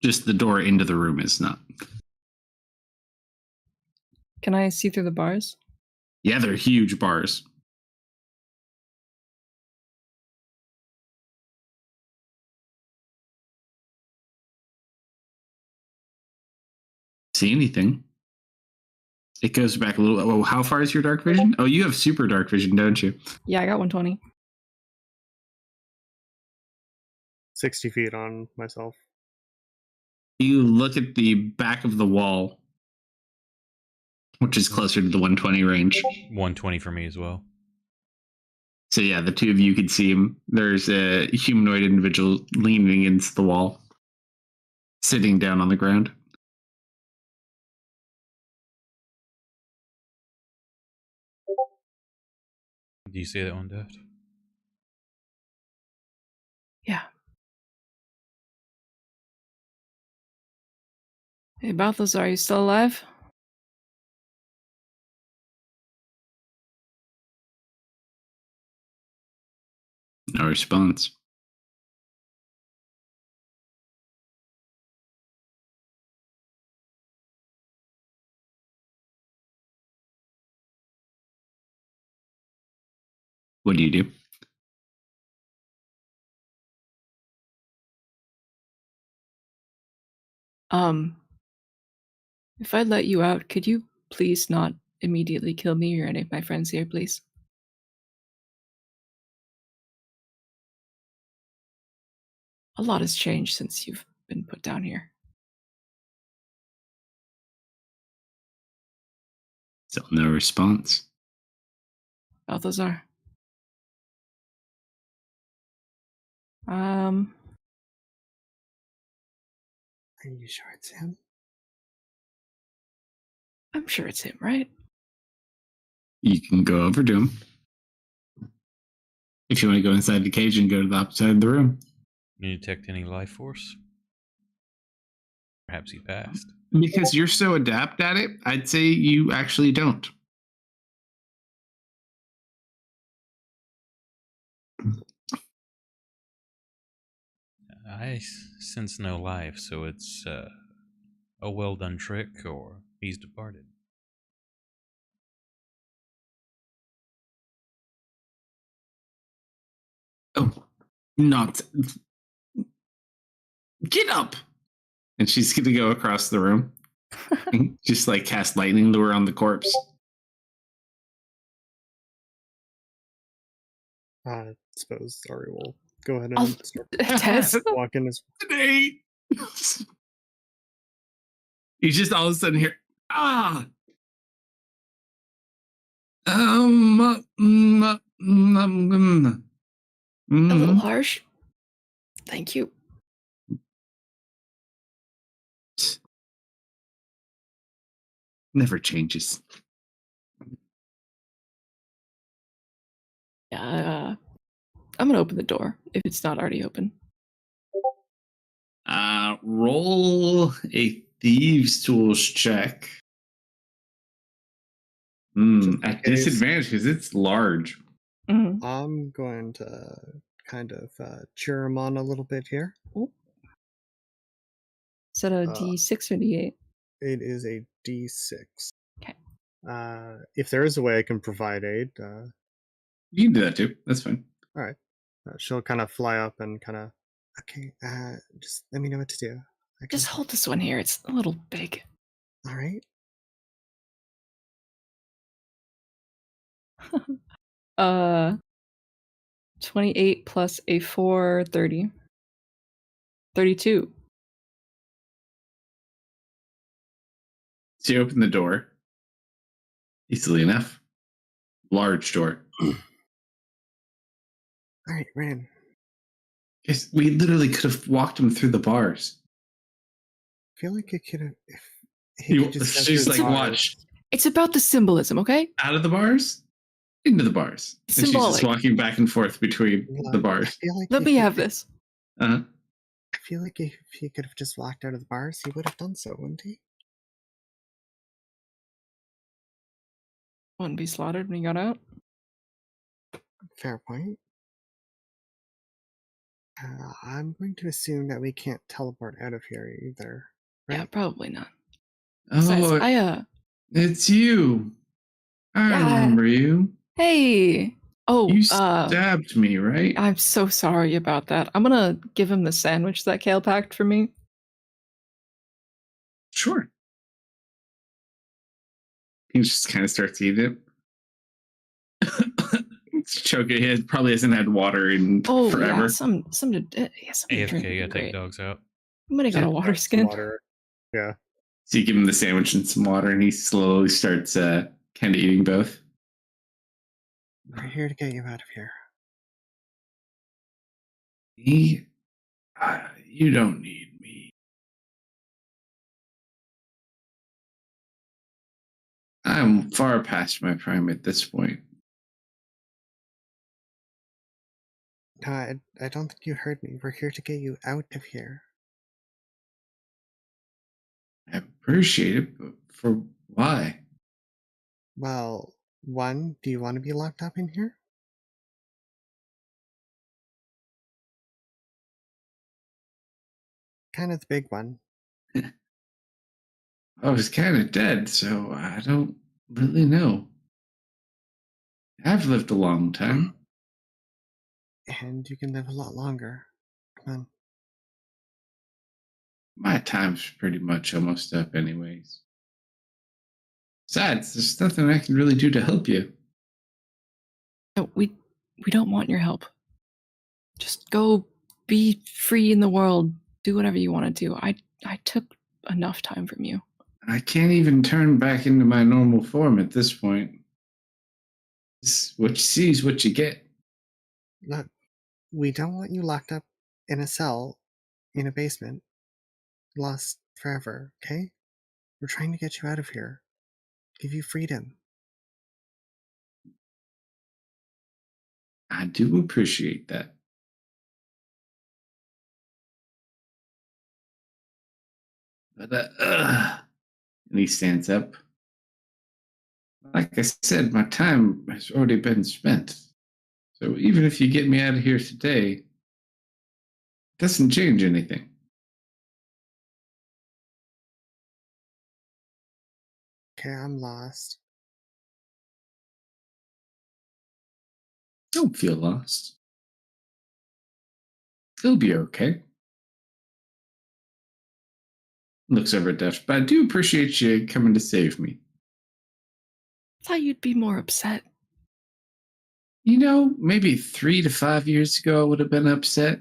Just the door into the room is not. Can I see through the bars? Yeah, they're huge bars. See anything? It goes back a little. Oh, how far is your dark vision? Oh, you have super dark vision, don't you? Yeah, I got 120. 60 feet on myself. You look at the back of the wall, which is closer to the 120 range. 120 for me as well. So yeah, the two of you could see him. There's a humanoid individual leaning against the wall, sitting down on the ground. Do you see that one, Deft? Yeah. Hey, Balthazar, are you still alive? No response. What do you do? If I let you out, could you please not immediately kill me or any of my friends here, please? A lot has changed since you've been put down here. Still no response. Balthazar. Are you sure it's him? I'm sure it's him, right? You can go over to him. If you want to go inside the cage and go to the opposite side of the room. You detect any life force? Perhaps he passed. Because you're so adept at it, I'd say you actually don't. I sense no life, so it's a well done trick, or he's departed. Oh, not. Get up! And she's going to go across the room. Just like cast lightning lure on the corpse. I suppose Ari will go ahead I'll- and start Tess? walking as Today. You just all of a sudden hear, ah! A little harsh. Thank you. Never changes. Yeah, I'm gonna open the door if it's not already open. Roll a thieves tools check. At case. disadvantage because it's large. Mhm. I'm going to kind of cheer him on a little bit here. Is that a D6 or D8? It is a D6. Okay. If there is a way I can provide aid, You can do that too. That's fine. all right. She'll kind of fly up and kind of, okay, just let me know what to do. Just hold this one here. It's a little big. All right. 28 plus a 4, 30. 32. So you open the door. Easily enough. Large door. All right, Ran. Yes, we literally could have walked him through the bars. I feel like it could have. If he could just go She's through like, the bars. watch. It's about the symbolism, okay? Out of the bars, into the bars. And she's Symbolic. just walking back and forth between Yeah, the I bars. feel like Let he me could- have this. Uh-huh. I feel like if he could have just walked out of the bars, he would have done so, wouldn't he? Wouldn't be slaughtered when he got out. Fair point. I'm going to assume that we can't teleport out of here either. Yeah, Right? probably not. Besides, Oh, it's you. I Yeah. remember you. Hey. Oh, You stabbed me, right? I'm so sorry about that. I'm gonna give him the sandwich that Kale packed for me. Sure. He just kind of starts eating it. Choking. He probably hasn't had water in Oh forever. yeah, some to drink. AFK, gotta take Great. dogs out. Somebody got a water Some skin. water. Yeah. So you give him the sandwich and some water, and he slowly starts kind of eating both. We're here to get you out of here. Me? You don't need me. I'm far past my prime at this point. No, I don't think you heard me. We're here to get you out of here. I appreciate it, but for why? Well, one, do you want to be locked up in here? Kind of the big one. I was kind of dead, so I don't really know. I've lived a long time. And you can live a lot longer. Come on. My time's pretty much almost up, anyways. Besides, there's nothing I can really do to help you. No, we don't want your help. Just go be free in the world. Do whatever you want to do. I took enough time from you. I can't even turn back into my normal form at this point. It's what you see is what you get. Look, we don't want you locked up in a cell in a basement, lost forever, okay? We're trying to get you out of here. Give you freedom. I do appreciate that. But, and he stands up. Like I said, my time has already been spent. So even if you get me out of here today, it doesn't change anything. Okay, I'm lost. Don't feel lost. It'll be okay. Looks over at Def, but I do appreciate you coming to save me. I thought you'd be more upset. You know, maybe 3 to 5 years ago I would have been upset.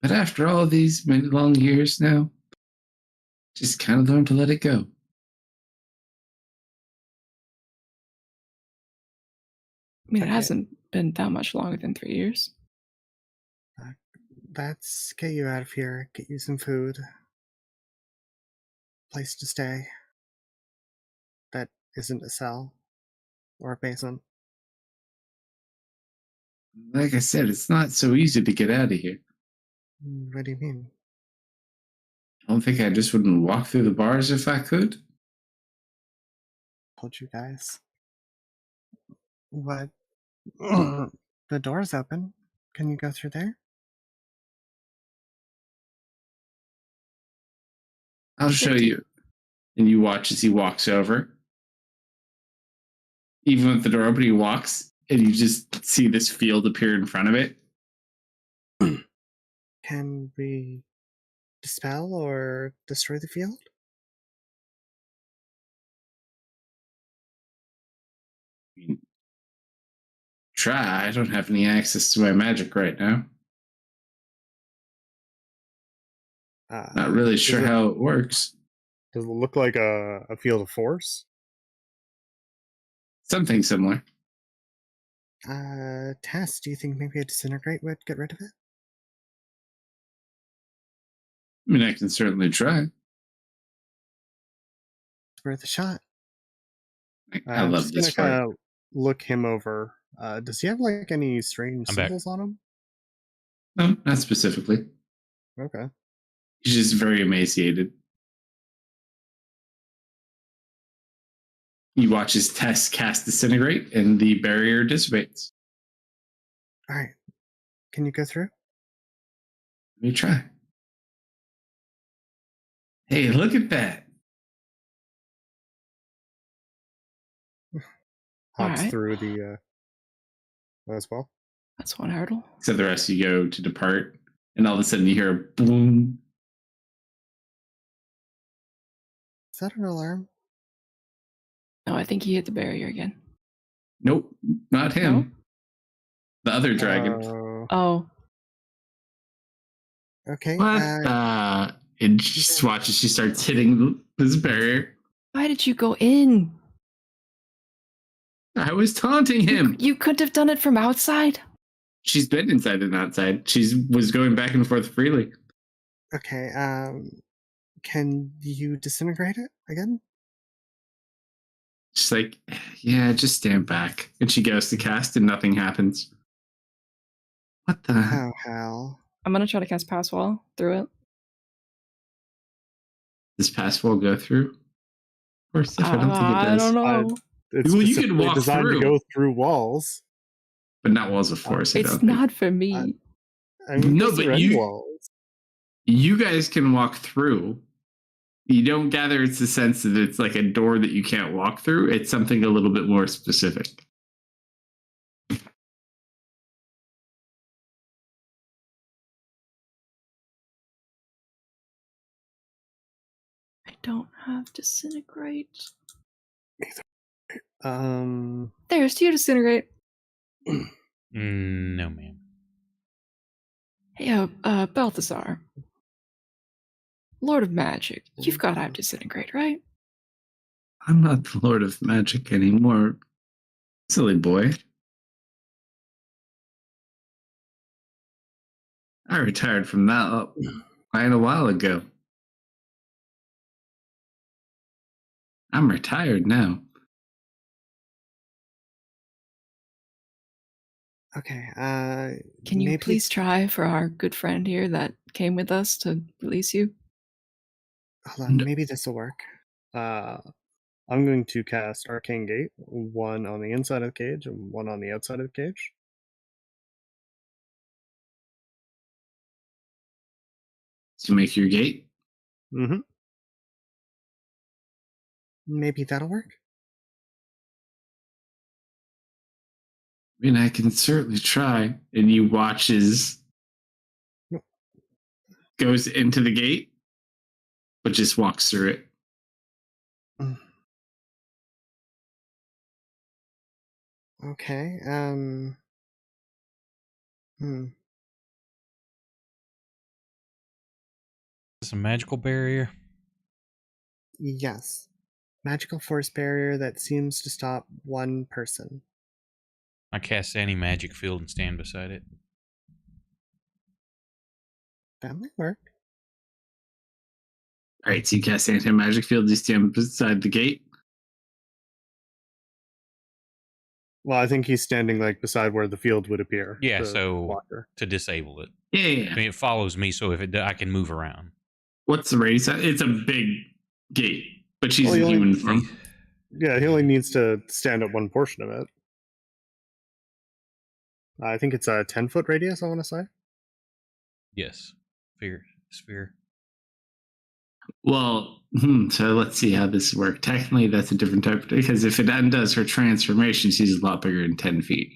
But after all these many long years now, just kind of learned to let it go. I mean, it Okay. hasn't been that much longer than 3 years. let's get you out of here. Get you some food. Place to stay. That isn't a cell or a basement. Like I said, it's not so easy to get out of here. What do you mean? I don't think I just wouldn't walk through the bars if I could. Told you guys. What? The door's open. Can you go through there? I'll show you. And you watch as he walks over. Even with the door open, he walks, and you just see this field appear in front of it. Can we dispel or destroy the field? Try. I don't have any access to my magic right now. Not really sure how it works. Does it look like a field of force? Something similar. Tess, do you think maybe a disintegrate would get rid of it? I mean, I can certainly try. It's worth a shot. I love this just gonna part. kind of look him over. Does he have like any strange I'm back. symbols on him? No, not specifically. Okay. He's just very emaciated. He watches Tess cast Disintegrate, and the barrier dissipates. All right. Can you go through? Let me try. Hey, look at that. Hops Alright. through the as well. That's one hurdle. So the rest of you go to depart, and all of a sudden you hear a boom. Is that an alarm? No, I think he hit the barrier again. Nope, not him. The other dragon. Oh. Okay. What? It just watches she starts hitting this barrier. Why did you go in? I was taunting him. You couldn't have done it from outside? She's been inside and outside. She was going back and forth freely. Okay. Can you disintegrate it again? She's like, yeah, just stand back. And she goes to cast and nothing happens. What the? Oh, hell. I'm gonna try to cast Pass Wall through it. Does Pass Wall go through? Of course, I don't think it I does. don't know. It's Well, you can specifically walk designed through. to go through walls. But not walls of force. I It's don't not for me. I mean, No, those but are end you- walls. You guys can walk through. You don't gather it's the sense that it's like a door that you can't walk through. It's something a little bit more specific. I don't have Disintegrate. There's you Disintegrate. No, ma'am. Hey, Balthazar. Lord of Magic. You've got to have Disintegrate, right? I'm not the Lord of Magic anymore. Silly boy. I retired from that quite a while ago. I'm retired now. Okay. Can you maybe- please try for our good friend here that came with us to release you? Hold on. No. Maybe this will work. I'm going to cast Arcane Gate, one on the inside of the cage and one on the outside of the cage. To make your gate. Mm-hmm. Maybe that'll work. I mean, I can certainly try. And you watch as goes into the gate, but just walks through it. Okay. Is this a magical barrier? Yes. Magical force barrier that seems to stop one person. I cast any magic field and stand beside it. That might work. All right, so you cast anti-magic field. You stand beside the gate. Well, I think he's standing like beside where the field would appear. Yeah, the so blocker. to disable it. Yeah. I mean, it follows me, so if I can move around. What's the radius? It's a big gate, but she's Well, in you only- human form. Yeah, he only needs to stand up one portion of it. I think it's a 10-foot radius, I want to say. Yes. Sphere. Well, so let's see how this works. Technically, that's a different type, because if it undoes her transformation, she's a lot bigger than 10 feet.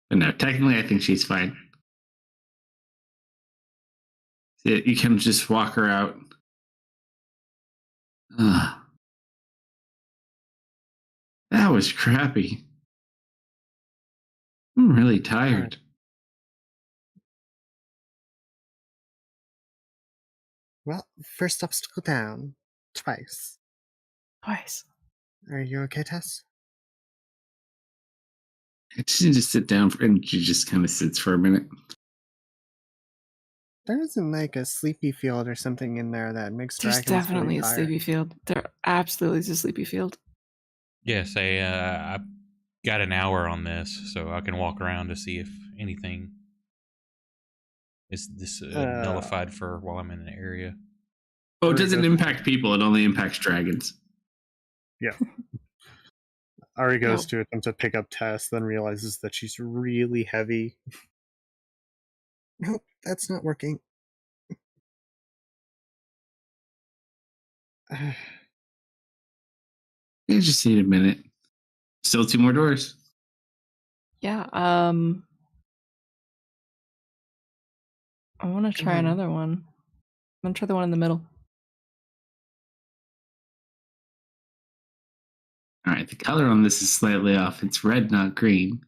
But no, technically, I think she's fine. You can just walk her out. That was crappy. I'm really tired. Well, first obstacle down. Twice. Twice. Are you okay, Tess? I just need to sit down, and she just kind of sits for a minute. There isn't like a sleepy field or something in there that makes There's dragons definitely really a tired. sleepy field. There absolutely is a sleepy field. Yes, I've got an hour on this, so I can walk around to see if anything is this nullified for while I'm in an area. Oh, it doesn't impact people. It only impacts dragons. Yeah. Ari goes to attempt to pick up Tess, then realizes that she's really heavy. Nope, that's not working. You just need a minute. Still 2 more doors. Yeah, I want to try another one. I'm going to try the one in the middle. All right, the color on this is slightly off. It's red, not green.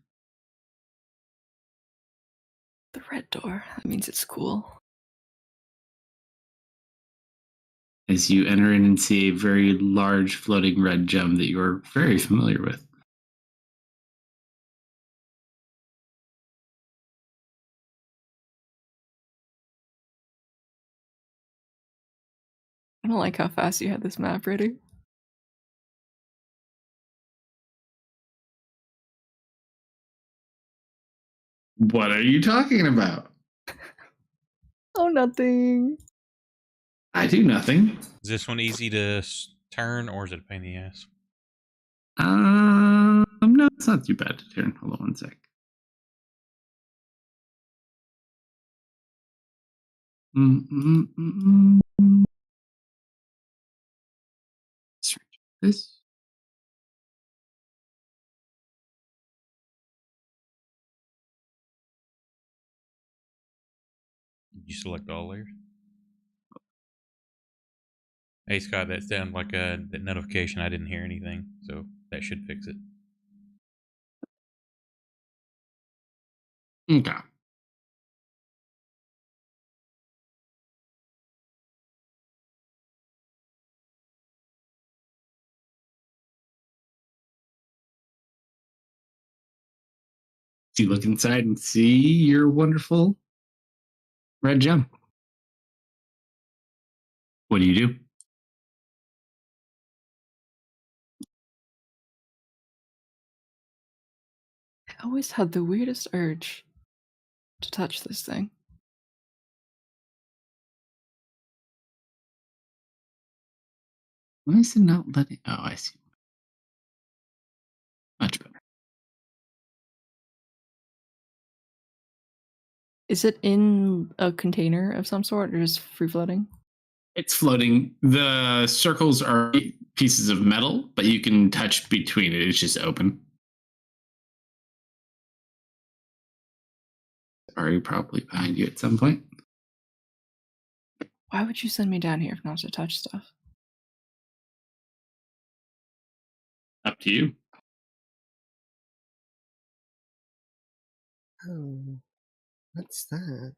The red door. That means it's cool. As you enter in and see a very large floating red gem that you're very familiar with. I don't like how fast you had this map ready. What are you talking about? Oh, nothing. I do nothing. Is this one easy to turn, or is it a pain in the ass? No, it's not too bad to turn. Hold on one sec. This. Did you select all layers? Hey Scott, that sounded like a notification. I didn't hear anything, so that should fix it. Okay. You look inside and see your wonderful red gem. What do you do? I always had the weirdest urge to touch this thing. Why is it not letting? Oh, I see. Much better. Is it in a container of some sort or just free floating? It's floating. The circles are pieces of metal, but you can touch between it. It's just open. Are probably behind you at some point? Why would you send me down here if not to touch stuff? Up to you. Oh, what's that?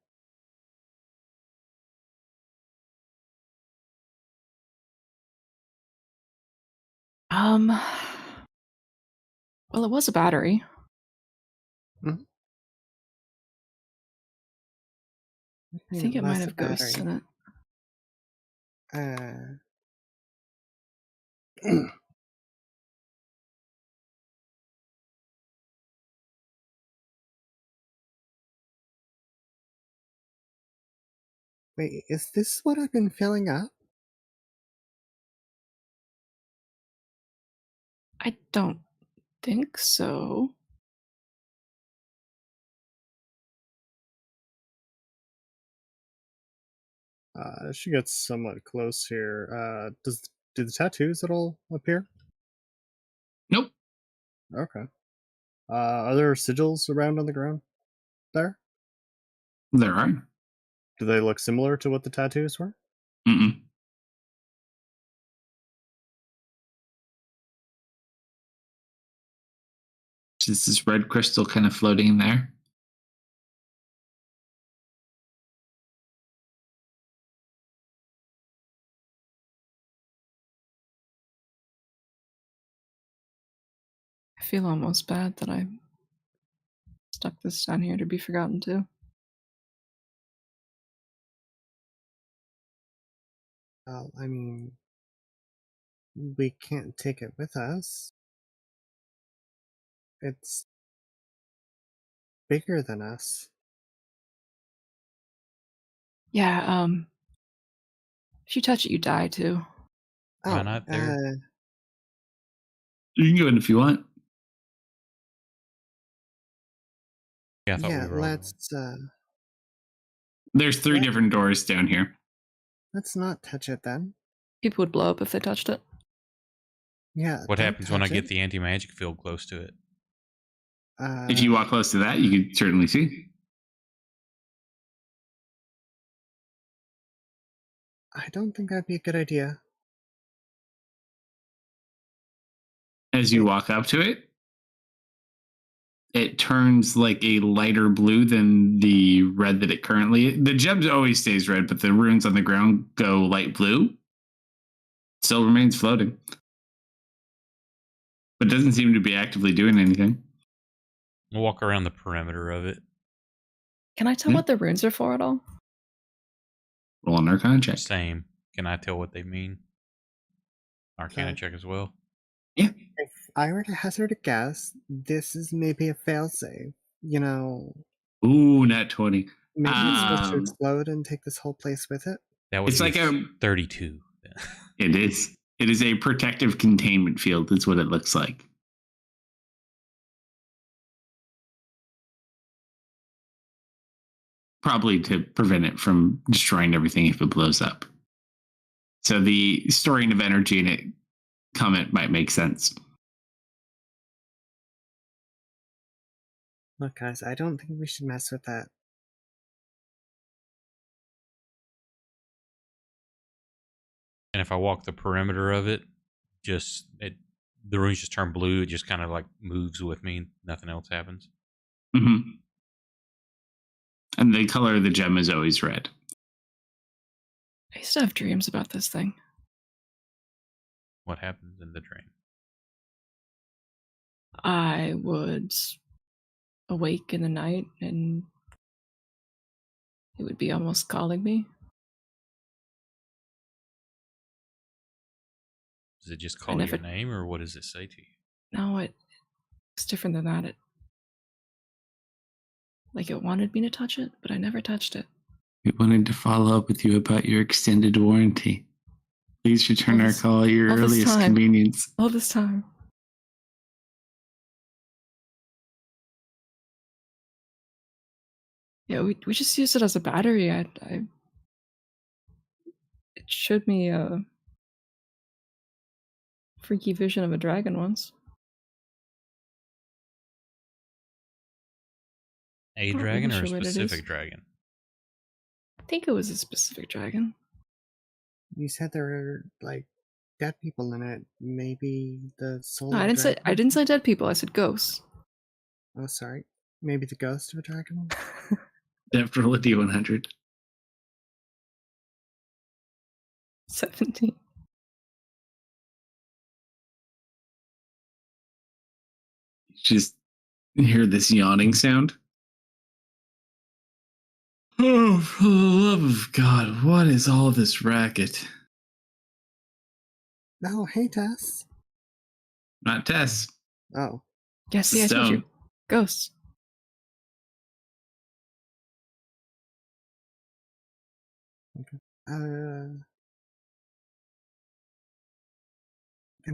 Well, it was a battery. Mhm. I think it might Less have ghosts in battery. it. Wait, is this what I've been filling up? I don't think so. She gets somewhat close here. Do the tattoos at all appear? Nope. Okay. Are there sigils around on the ground there? There are. Do they look similar to what the tattoos were? Mm-mm. Just this red crystal kind of floating in there. I feel almost bad that I stuck this down here to be forgotten too. Well, I mean, we can't take it with us. It's bigger than us. Yeah, if you touch it, you die too. Am I not there? You can go in if you want. Yeah, I thought yeah, we were all going. There's 3 What? different doors down here. Let's not touch it then. People would blow up if they touched it. Yeah. What don't happens when I touch get it. the anti-magic field close to it? If you walk close to that, you can certainly see. I don't think that'd be a good idea. As you walk up to it, it turns like a lighter blue than the red that it currently. The gem always stays red, but the runes on the ground go light blue. Still remains floating, but doesn't seem to be actively doing anything. We'll walk around the perimeter of it. Can I tell what the runes are for at all? Roll an Arcana check. Same. Can I tell what they mean? Arcana check as well. Yeah. If I were to hazard a guess, this is maybe a failsafe. You know, Ooh, nat 20. maybe it's supposed to explode and take this whole place with it. That would It's be like a 32. It is. It is a protective containment field. That's what it looks like. Probably to prevent it from destroying everything if it blows up. So the storing of energy in it comment might make sense. Look, guys, I don't think we should mess with that. And if I walk the perimeter of it, the runes just turn blue. It just kind of like moves with me. Nothing else happens. Mm-hmm. And the color of the gem is always red. I used to have dreams about this thing. What happens in the dream? I would awake in the night and it would be almost calling me. Does it just call your name, or what does it say to you? No, it's different than that. It wanted me to touch it, but I never touched it. It wanted to follow up with you about your extended warranty. Please return our call at your earliest convenience. All this time. Yeah, we just used it as a battery. It showed me a freaky vision of a dragon once. A dragon or a specific dragon? I think it was a specific dragon. You said there were dead people in it. Maybe the soul. No, I didn't say dead people. I said ghosts. Oh, sorry. Maybe the ghost of a dragon. After roll a D100. 17. Just hear this yawning sound. Oh, for the love of God, what is all this racket? Oh, hey, Tess. Not Tess. Oh. Yeah, It's the see, I told you. stone. Ghosts.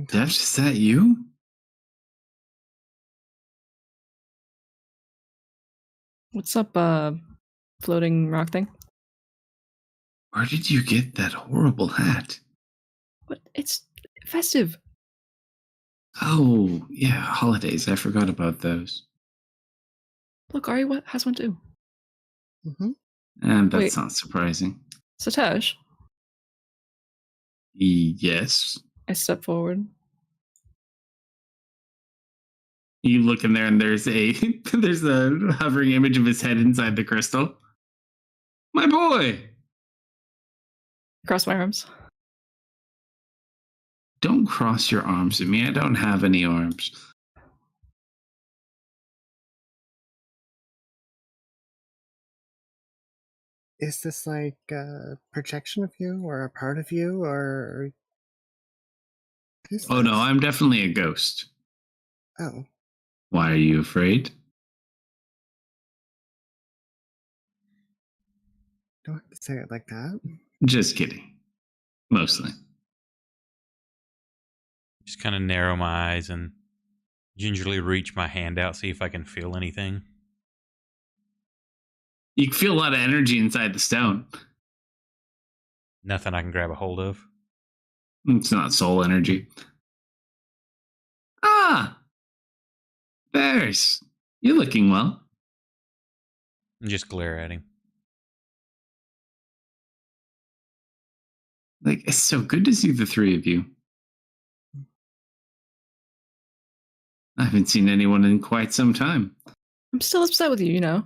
Dev, is that you? What's up, floating rock thing? Where did you get that horrible hat? What? It's festive. Oh, yeah, holidays. I forgot about those. Look, Ari has one too. Mm-hmm. And that's Wait. not surprising. Satesh, Yes. I step forward. You look in there and there's a hovering image of his head inside the crystal. My boy! Cross my arms. Don't cross your arms at me. I don't have any arms. Is this like a projection of you or a part of you or... Oh no, I'm definitely a ghost. Oh. Why are you afraid? Don't have to say it like that. Just kidding. Mostly. Just kind of narrow my eyes and gingerly reach my hand out, see if I can feel anything. You can feel a lot of energy inside the stone. Nothing I can grab a hold of. It's not soul energy. Ah! Bears! You're looking well. And just glare at him. Like, it's so good to see the three of you. I haven't seen anyone in quite some time. I'm still upset with you, you know.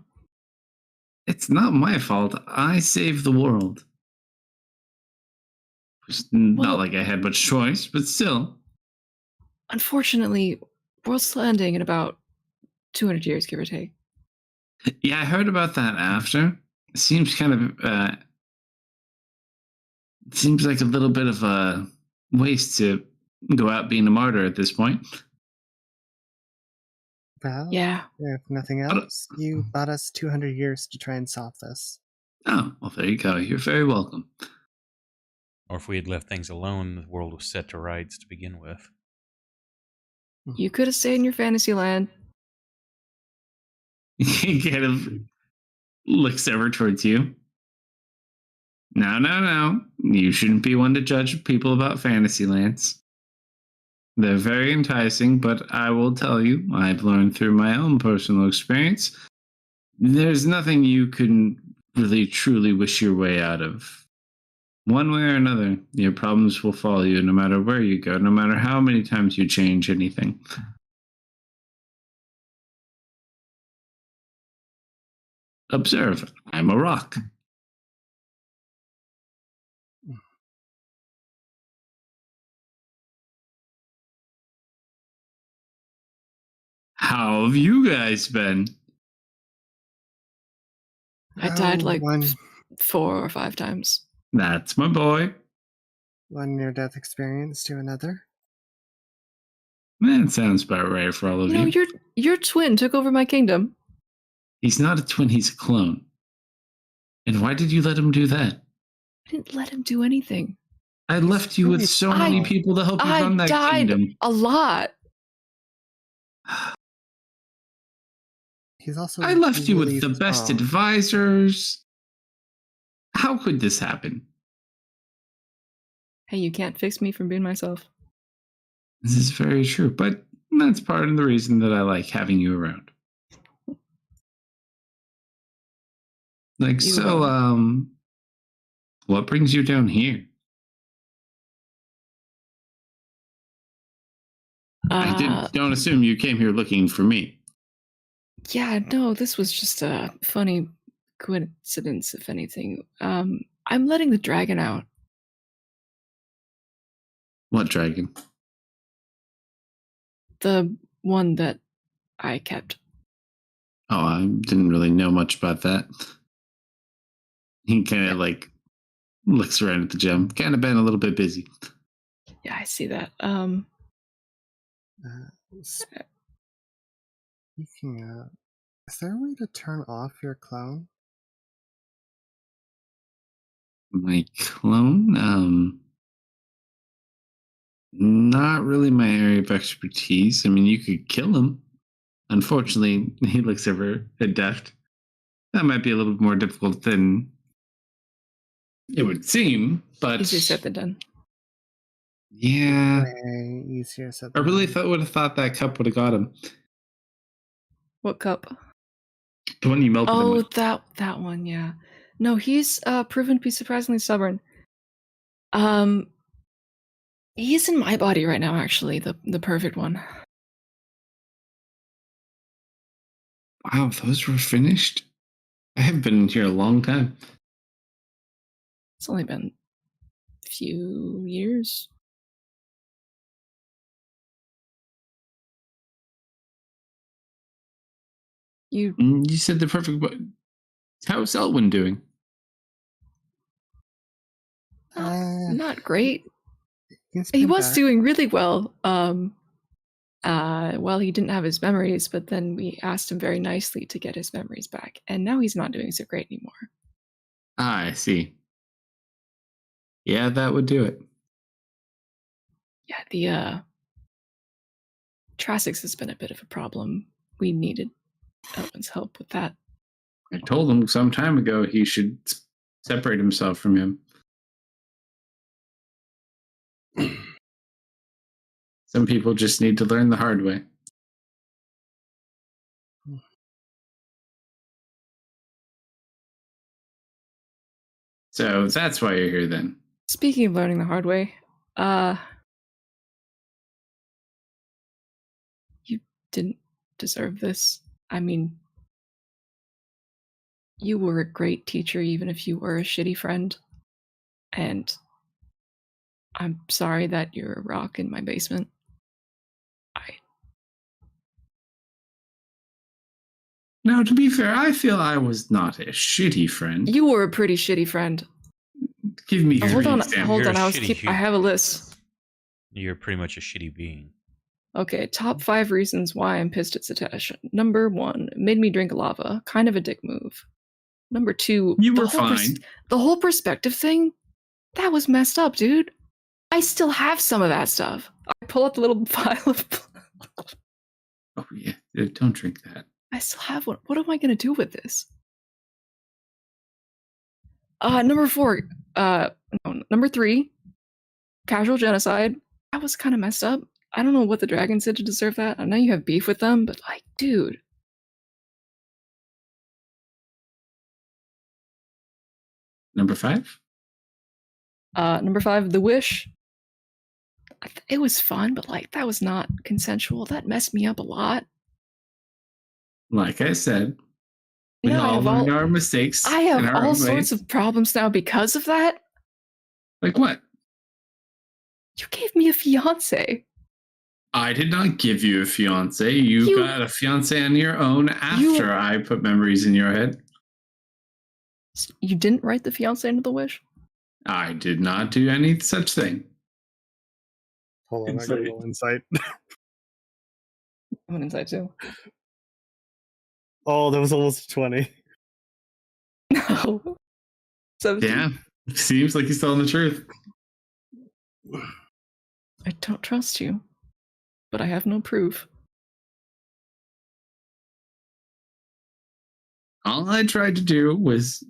It's not my fault. I saved the world. It's not like I had much choice, but still. Unfortunately, world's still ending in about 200 years, give or take. Yeah, I heard about that after. It seems kind of, it seems like a little bit of a waste to go out being a martyr at this point. Well, yeah. If nothing else, you bought us 200 years to try and solve this. Oh, well, there you go. You're very welcome. Or if we had left things alone, the world was set to rights to begin with. You could have stayed in your fantasy land. He kind of looks over towards you. No. You shouldn't be one to judge people about fantasy lands. They're very enticing, but I will tell you, I've learned through my own personal experience, there's nothing you can really truly wish your way out of. One way or another, your problems will follow you no matter where you go, no matter how many times you change anything. Observe, I'm a rock. How have you guys been? I died like 4 or 5 times. That's my boy. One near-death experience to another. That sounds about right for all of you. You know, your twin took over my kingdom. He's not a twin, he's a clone. And why did you let him do that? I didn't let him do anything. I left you with so many people to help you run that kingdom. I died a lot. He's also I left you with the best advisors. How could this happen? Hey, you can't fix me from being myself. This is very true, but that's part of the reason that I like having you around. Like, what brings you down here? Don't assume you came here looking for me. Yeah, no, this was just a funny coincidence, if anything. I'm letting the dragon out. What dragon? The one that I kept. Oh, I didn't really know much about that. He kind of like looks around at the gym. Kind of been a little bit busy. Yeah, I see that. Speaking of, is there a way to turn off your clone? My clone, not really my area of expertise. I mean, you could kill him. Unfortunately, he looks ever adept. That might be a little bit more difficult than it would seem, but easier said than done. yeah, Way easier said I than really done. would have thought that cup would have got him. What cup? The one you melted him Oh, with. that one, yeah. No, he's proven to be surprisingly stubborn. He's in my body right now, actually, the perfect one. Wow, those were finished? I haven't been in here a long time. It's only been a few years. You You said the perfect. How's Elwyn doing? not great. He's He been was back. doing really well. Well, he didn't have his memories, but then we asked him very nicely to get his memories back, and now he's not doing so great anymore. Ah, I see. Yeah, that would do it. Yeah, the Trassix has been a bit of a problem. We needed Elvin's help with that. I told him some time ago he should separate himself from him. Some people just need to learn the hard way. So that's why you're here then. Speaking of learning the hard way, you didn't deserve this. I mean, you were a great teacher, even if you were a shitty friend. And I'm sorry that you're a rock in my basement. Now, to be fair, I feel I was not a shitty friend. You were a pretty shitty friend. Give me hold on, example. hold on. You're a I have a list. You're pretty much a shitty being. Okay, top 5 reasons why I'm pissed at Satesh. Number 1, made me drink lava. Kind of a dick move. Number 2, You were fine. The whole perspective thing, that was messed up, dude. I still have some of that stuff. I pull out the little vial of... Oh, yeah. Don't drink that. I still have one. What am I going to do with this? Number 4, number 3, casual genocide. That was kind of messed up. I don't know what the dragons did to deserve that. I know you have beef with them, but like, dude. Number 5? Number 5, the wish. It was fun, but like, that was not consensual. That messed me up a lot. Like I said, we all learn our mistakes. I have all sorts of problems now because of that. Like what? You gave me a fiance. I did not give you a fiance. You got a fiance on your own after I put memories in your head. You didn't write the fiance into the wish? I did not do any such thing. Hold on, I got a little insight. I'm an insight too. Oh, that was almost 20. No. 17. Yeah, seems like he's telling the truth. I don't trust you, but I have no proof. All I tried to do was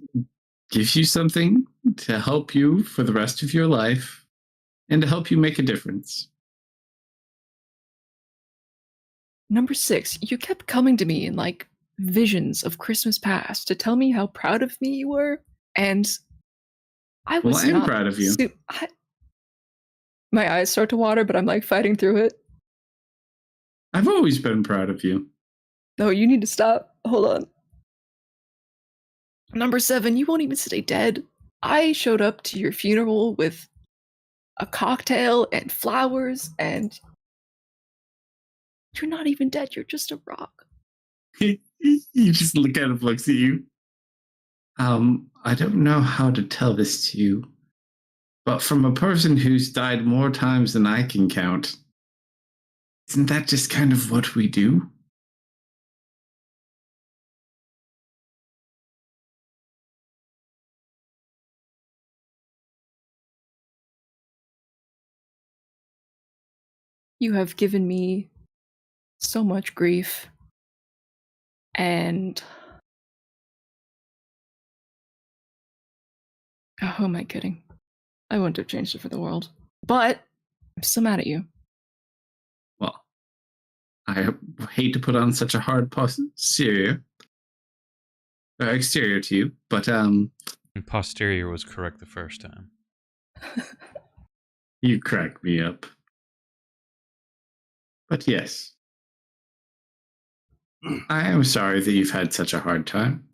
give you something to help you for the rest of your life and to help you make a difference. Number 6, you kept coming to me in like visions of Christmas past to tell me how proud of me you were, and I was not proud of you. My eyes start to water, but I'm like fighting through it. I've always been proud of you. No, you need to stop. Hold on. Number 7, you won't even stay dead. I showed up to your funeral with a cocktail and flowers, and you're not even dead. You're just a rock. You just look at him, looks at you. I don't know how to tell this to you, but from a person who's died more times than I can count, isn't that just kind of what we do? You have given me so much grief, and who am I kidding? I wouldn't have changed it for the world, but I'm still mad at you. Well, I hate to put on such a hard exterior to you, but And posterior was correct the first time. you crack me up. But yes, I am sorry that you've had such a hard time.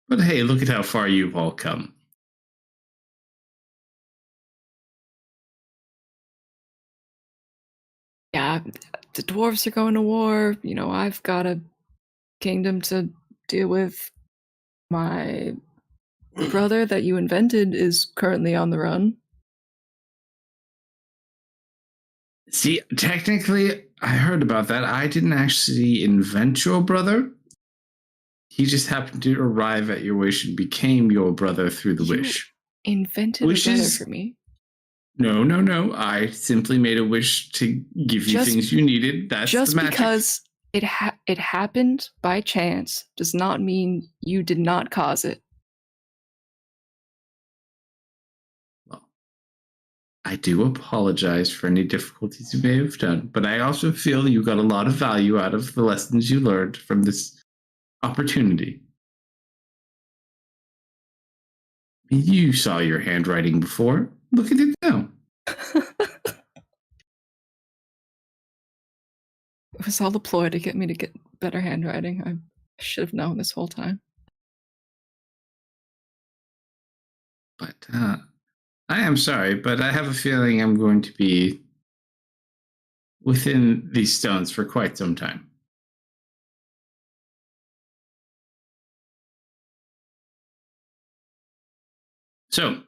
But hey, look at how far you've all come. Yeah, the dwarves are going to war. You know, I've got a kingdom to deal with. My brother that you invented is currently on the run. See, technically, I heard about that. I didn't actually invent your brother. He just happened to arrive at your wish and became your brother through the wish. Invented a brother for me. No. I simply made a wish to give you things you needed. That's just the magic. Because it happened by chance does not mean you did not cause it. Well, I do apologize for any difficulties you may have done, but I also feel you got a lot of value out of the lessons you learned from this opportunity. You saw your handwriting before. Look at it now. It was all a ploy to get me to get better handwriting. I should have known this whole time. But I am sorry, but I have a feeling I'm going to be within these stones for quite some time. So,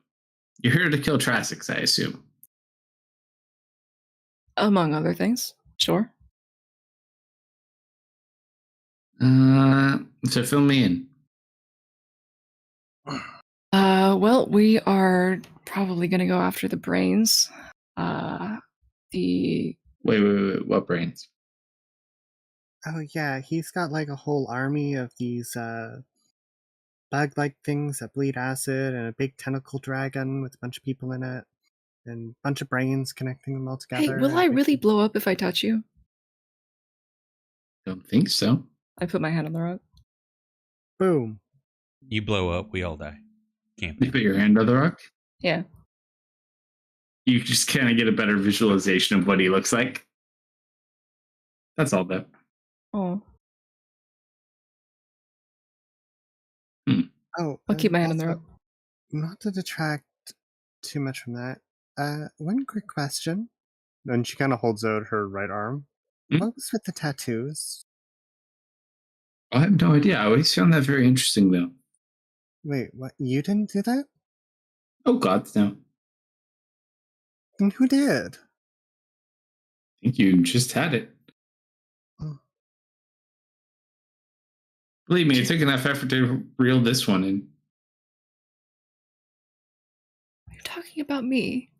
you're here to kill Trassix, I assume. Among other things, sure. So fill me in. Well, we are probably going to go after the brains. Wait, what brains? Oh yeah, he's got like a whole army of these bug-like things that bleed acid, and a big tentacle dragon with a bunch of people in it, and a bunch of brains connecting them all together. Hey, will I really blow up if I touch you? Don't think so. I put my hand on the rock. Boom. You blow up, we all die. You put your hand on the rock? Yeah. You just kind of get a better visualization of what he looks like. That's all, though. Oh. Oh, I'll keep my hand on the rock. Not to detract too much from that. One quick question. And she kind of holds out her right arm. What was with the tattoos? I have no idea. I always found that very interesting, though. Wait, what? You didn't do that? Oh, God, no. Then who did? I think you just had it. Oh. Believe me, it took enough effort to reel this one in. Are you talking about me?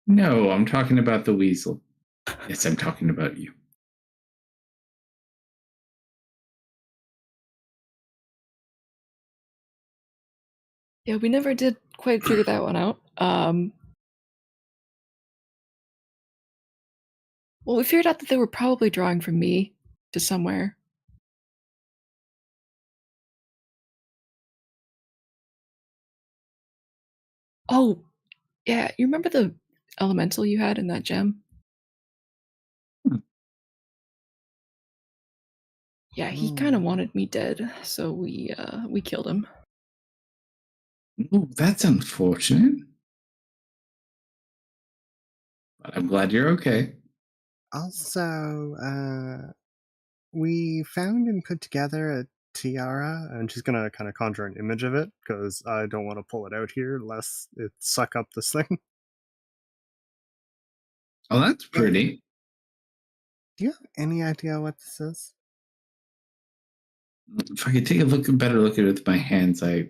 No, I'm talking about the weasel. Yes, I'm talking about you. Yeah, we never did quite figure that one out. Well, we figured out that they were probably drawing from me to somewhere. Oh, yeah, you remember the elemental you had in that gem? Yeah, he kind of wanted me dead, so we killed him. Oh, that's unfortunate. But I'm glad you're okay. Also, we found and put together a tiara, and she's gonna kind of conjure an image of it because I don't want to pull it out here unless it suck up this thing. Oh, that's pretty. Do you have any idea what this is? If I could take a better look at it with my hands, a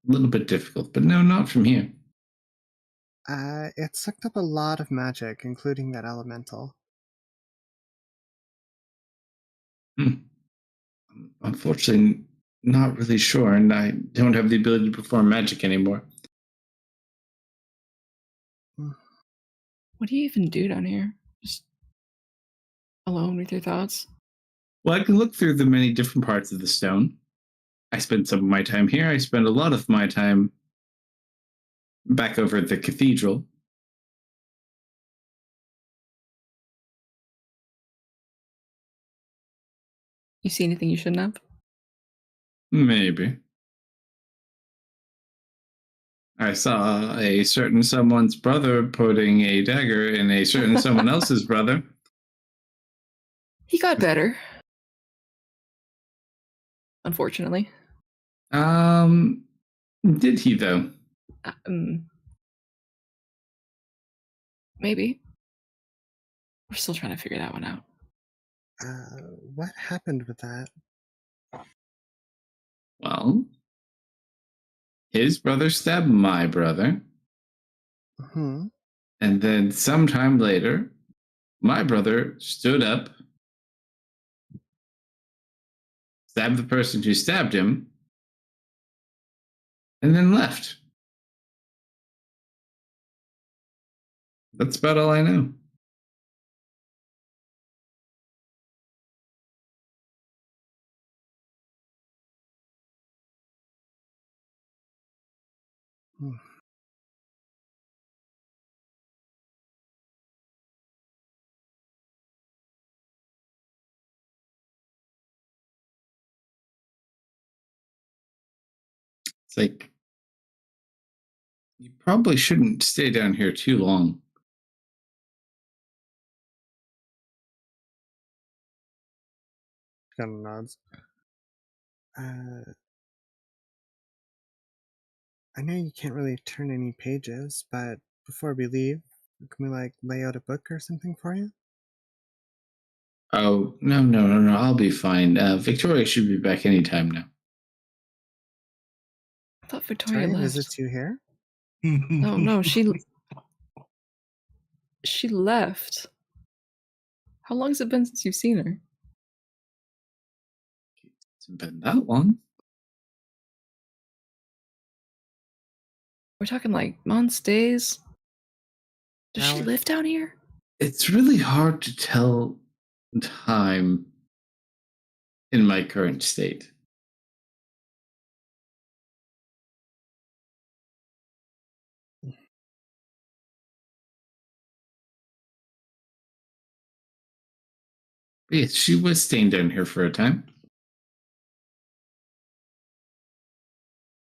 little bit difficult, but no, not from here. It sucked up a lot of magic, including that elemental. Unfortunately, not really sure, and I don't have the ability to perform magic anymore. What do you even do down here? Just alone with your thoughts? Well, I can look through the many different parts of the stone. I spend some of my time here. I spend a lot of my time back over at the cathedral. You see anything you shouldn't have? Maybe. I saw a certain someone's brother putting a dagger in a certain someone else's brother. He got better. Unfortunately. Did he though? Maybe. We're still trying to figure that one out. What happened with that? Well, his brother stabbed my brother. Hmm. And then sometime later, my brother stood up, stabbed the person who stabbed him, and then left. That's about all I know. It's like, you probably shouldn't stay down here too long. Kind of nods. I know you can't really turn any pages, but before we leave, can we lay out a book or something for you? Oh, no. I'll be fine. Victoria should be back anytime now. I thought Victoria left. Visits you here? No, she left. How long has it been since you've seen her? It's been that long. We're talking months, days. Does she Now- live down here? It's really hard to tell time in my current state. Yes, she was staying down here for a time.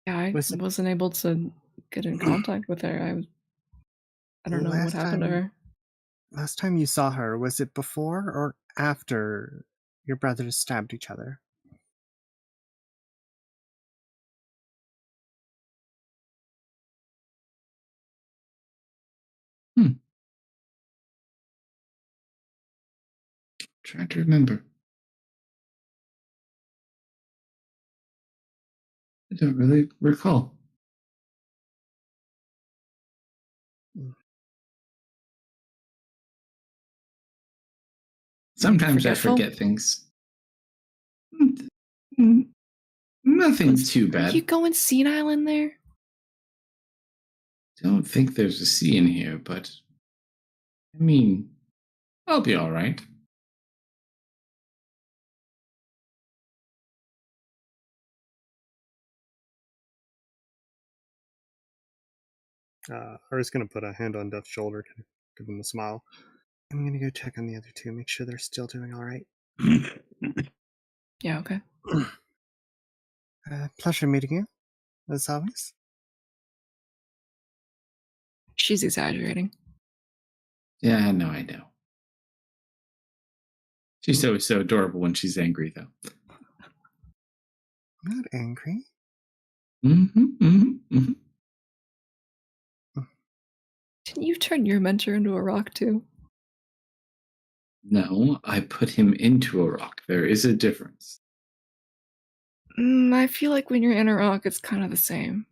Yeah, I wasn't able to get in contact with her. I don't know what happened to her. Last time you saw her, was it before or after your brothers stabbed each other? Trying to remember. I don't really recall. Sometimes I forget things. Nothing too bad. Are you going senile in there? Don't think there's a C in here, but I mean, I'll be all right. Ari's gonna put a hand on Death's shoulder, give him a smile. I'm gonna go check on the other two, make sure they're still doing all right. Yeah, okay. Pleasure meeting you, as always. She's exaggerating. Yeah, I know. She's always so adorable when she's angry, though. I'm not angry. Mm-hmm. Didn't you turn your mentor into a rock too? No, I put him into a rock. There is a difference. I feel like when you're in a rock, it's kind of the same.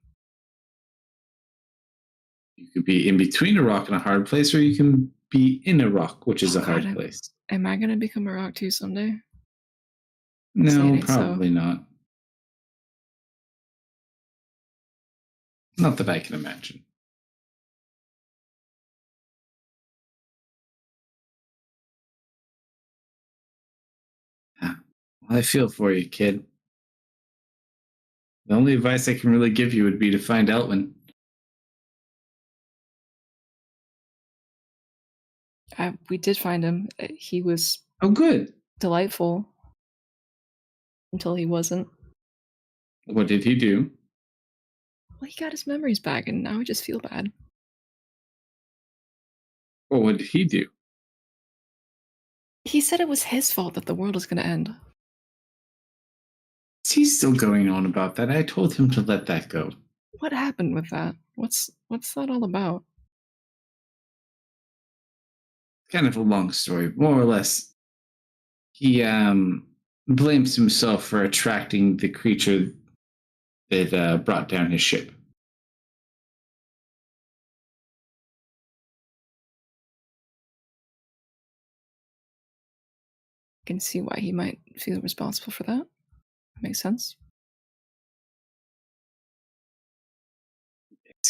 You could be in between a rock and a hard place, or you can be in a rock, which is a hard God, place. Am I going to become a rock too someday? No, Saying so. probably not. Not that I can imagine. I feel for you, kid. The only advice I can really give you would be to find Elwin. We did find him. He was Oh, good. delightful until he wasn't. What did he do? Well, he got his memories back, and now I just feel bad. Well, what did he do? He said it was his fault that the world was going to end. He's still going on about that. I told him to let that go. What happened with that? What's that all about? Kind of a long story, more or less. He blames himself for attracting the creature that brought down his ship. I can see why he might feel responsible for that. Makes sense.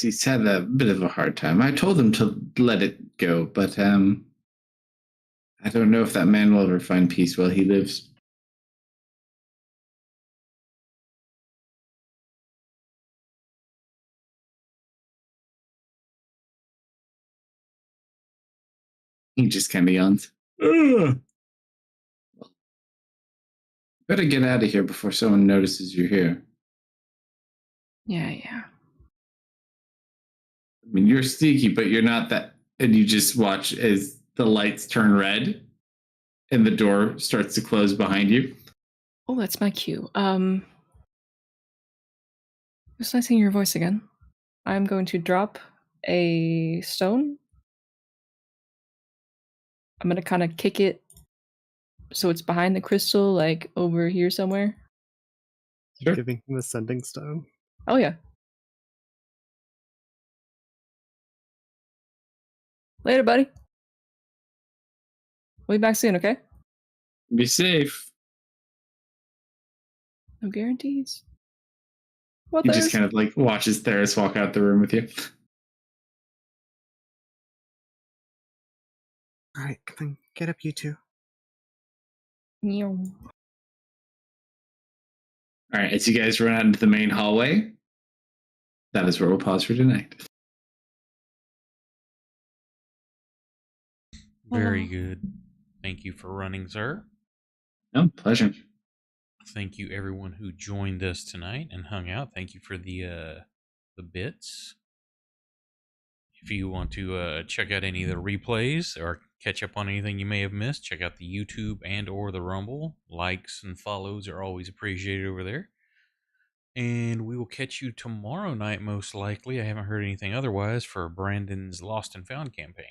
He's had a bit of a hard time. I told him to let it go, but I don't know if that man will ever find peace while he lives. He just kind of yawns. Ugh. Better get out of here before someone notices you're here. Yeah. I mean, you're sneaky, but you're not that. And you just watch as the lights turn red and the door starts to close behind you. Oh, that's my cue. It's nice hearing your voice again. I'm going to drop a stone. I'm going to kind of kick it so it's behind the crystal, like over here somewhere. Sure. Giving him a sending stone. Oh, yeah. Later, buddy. We'll be back soon, okay? Be safe. No guarantees. Well, He just kind of like watches Theris walk out the room with you. All right, come on, get up, you two. Meow. All right, as you guys run out into the main hallway, that is where we'll pause for tonight. Very good. Thank you for running, sir. No, pleasure. Thank you, everyone who joined us tonight and hung out. Thank you for the bits. If you want to check out any of the replays or catch up on anything you may have missed, check out the YouTube and or the Rumble. Likes and follows are always appreciated over there. And we will catch you tomorrow night, most likely. I haven't heard anything otherwise for Brandon's Lost and Found campaign.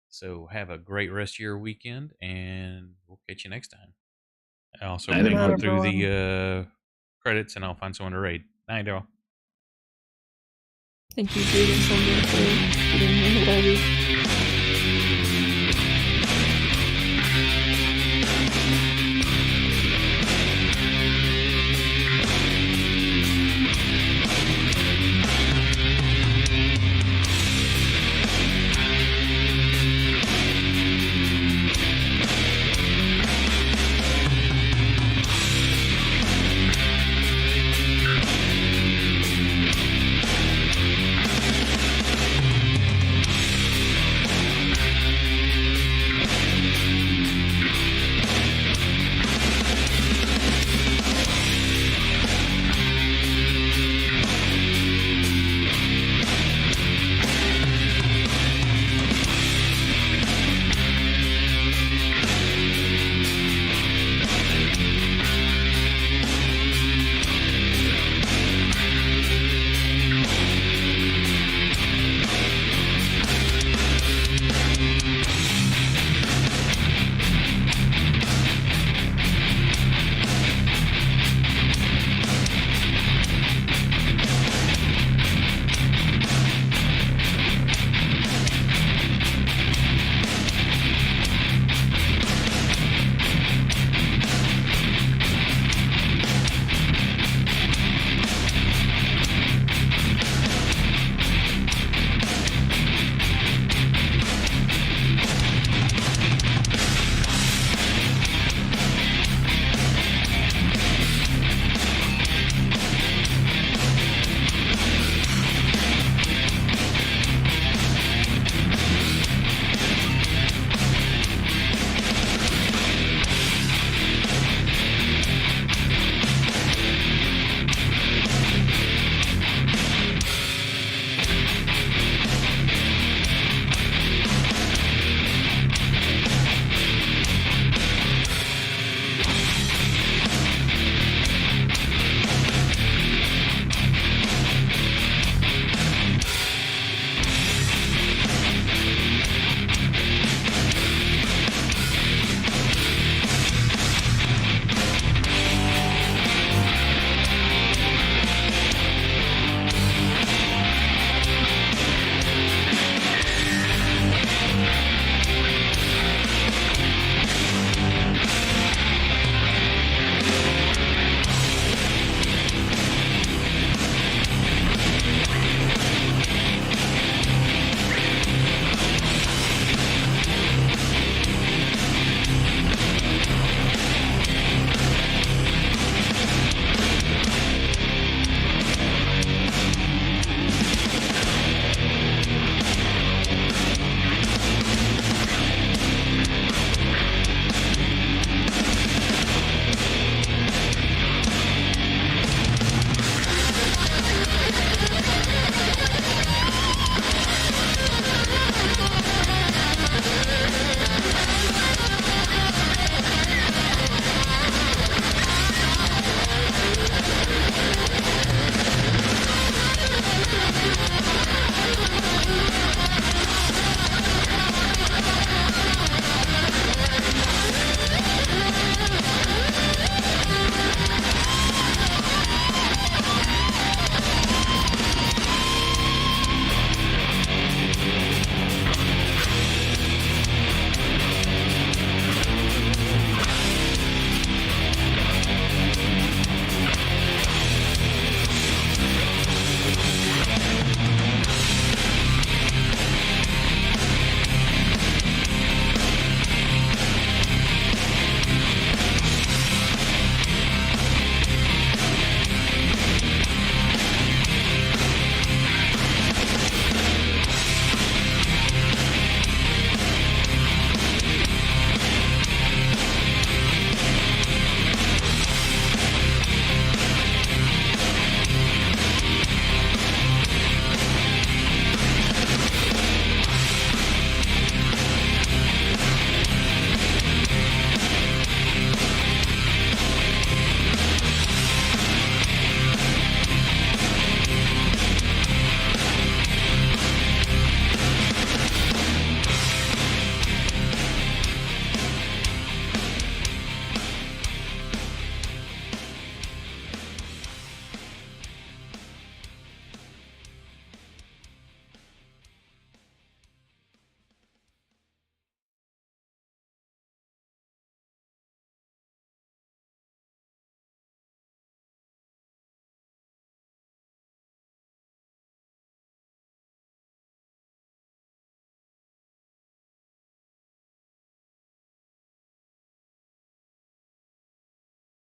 So have a great rest of your weekend, and we'll catch you next time. I also link through the credits, and I'll find someone to raid. Night, y'all. Thank you, Jaden, for being here, Debbie.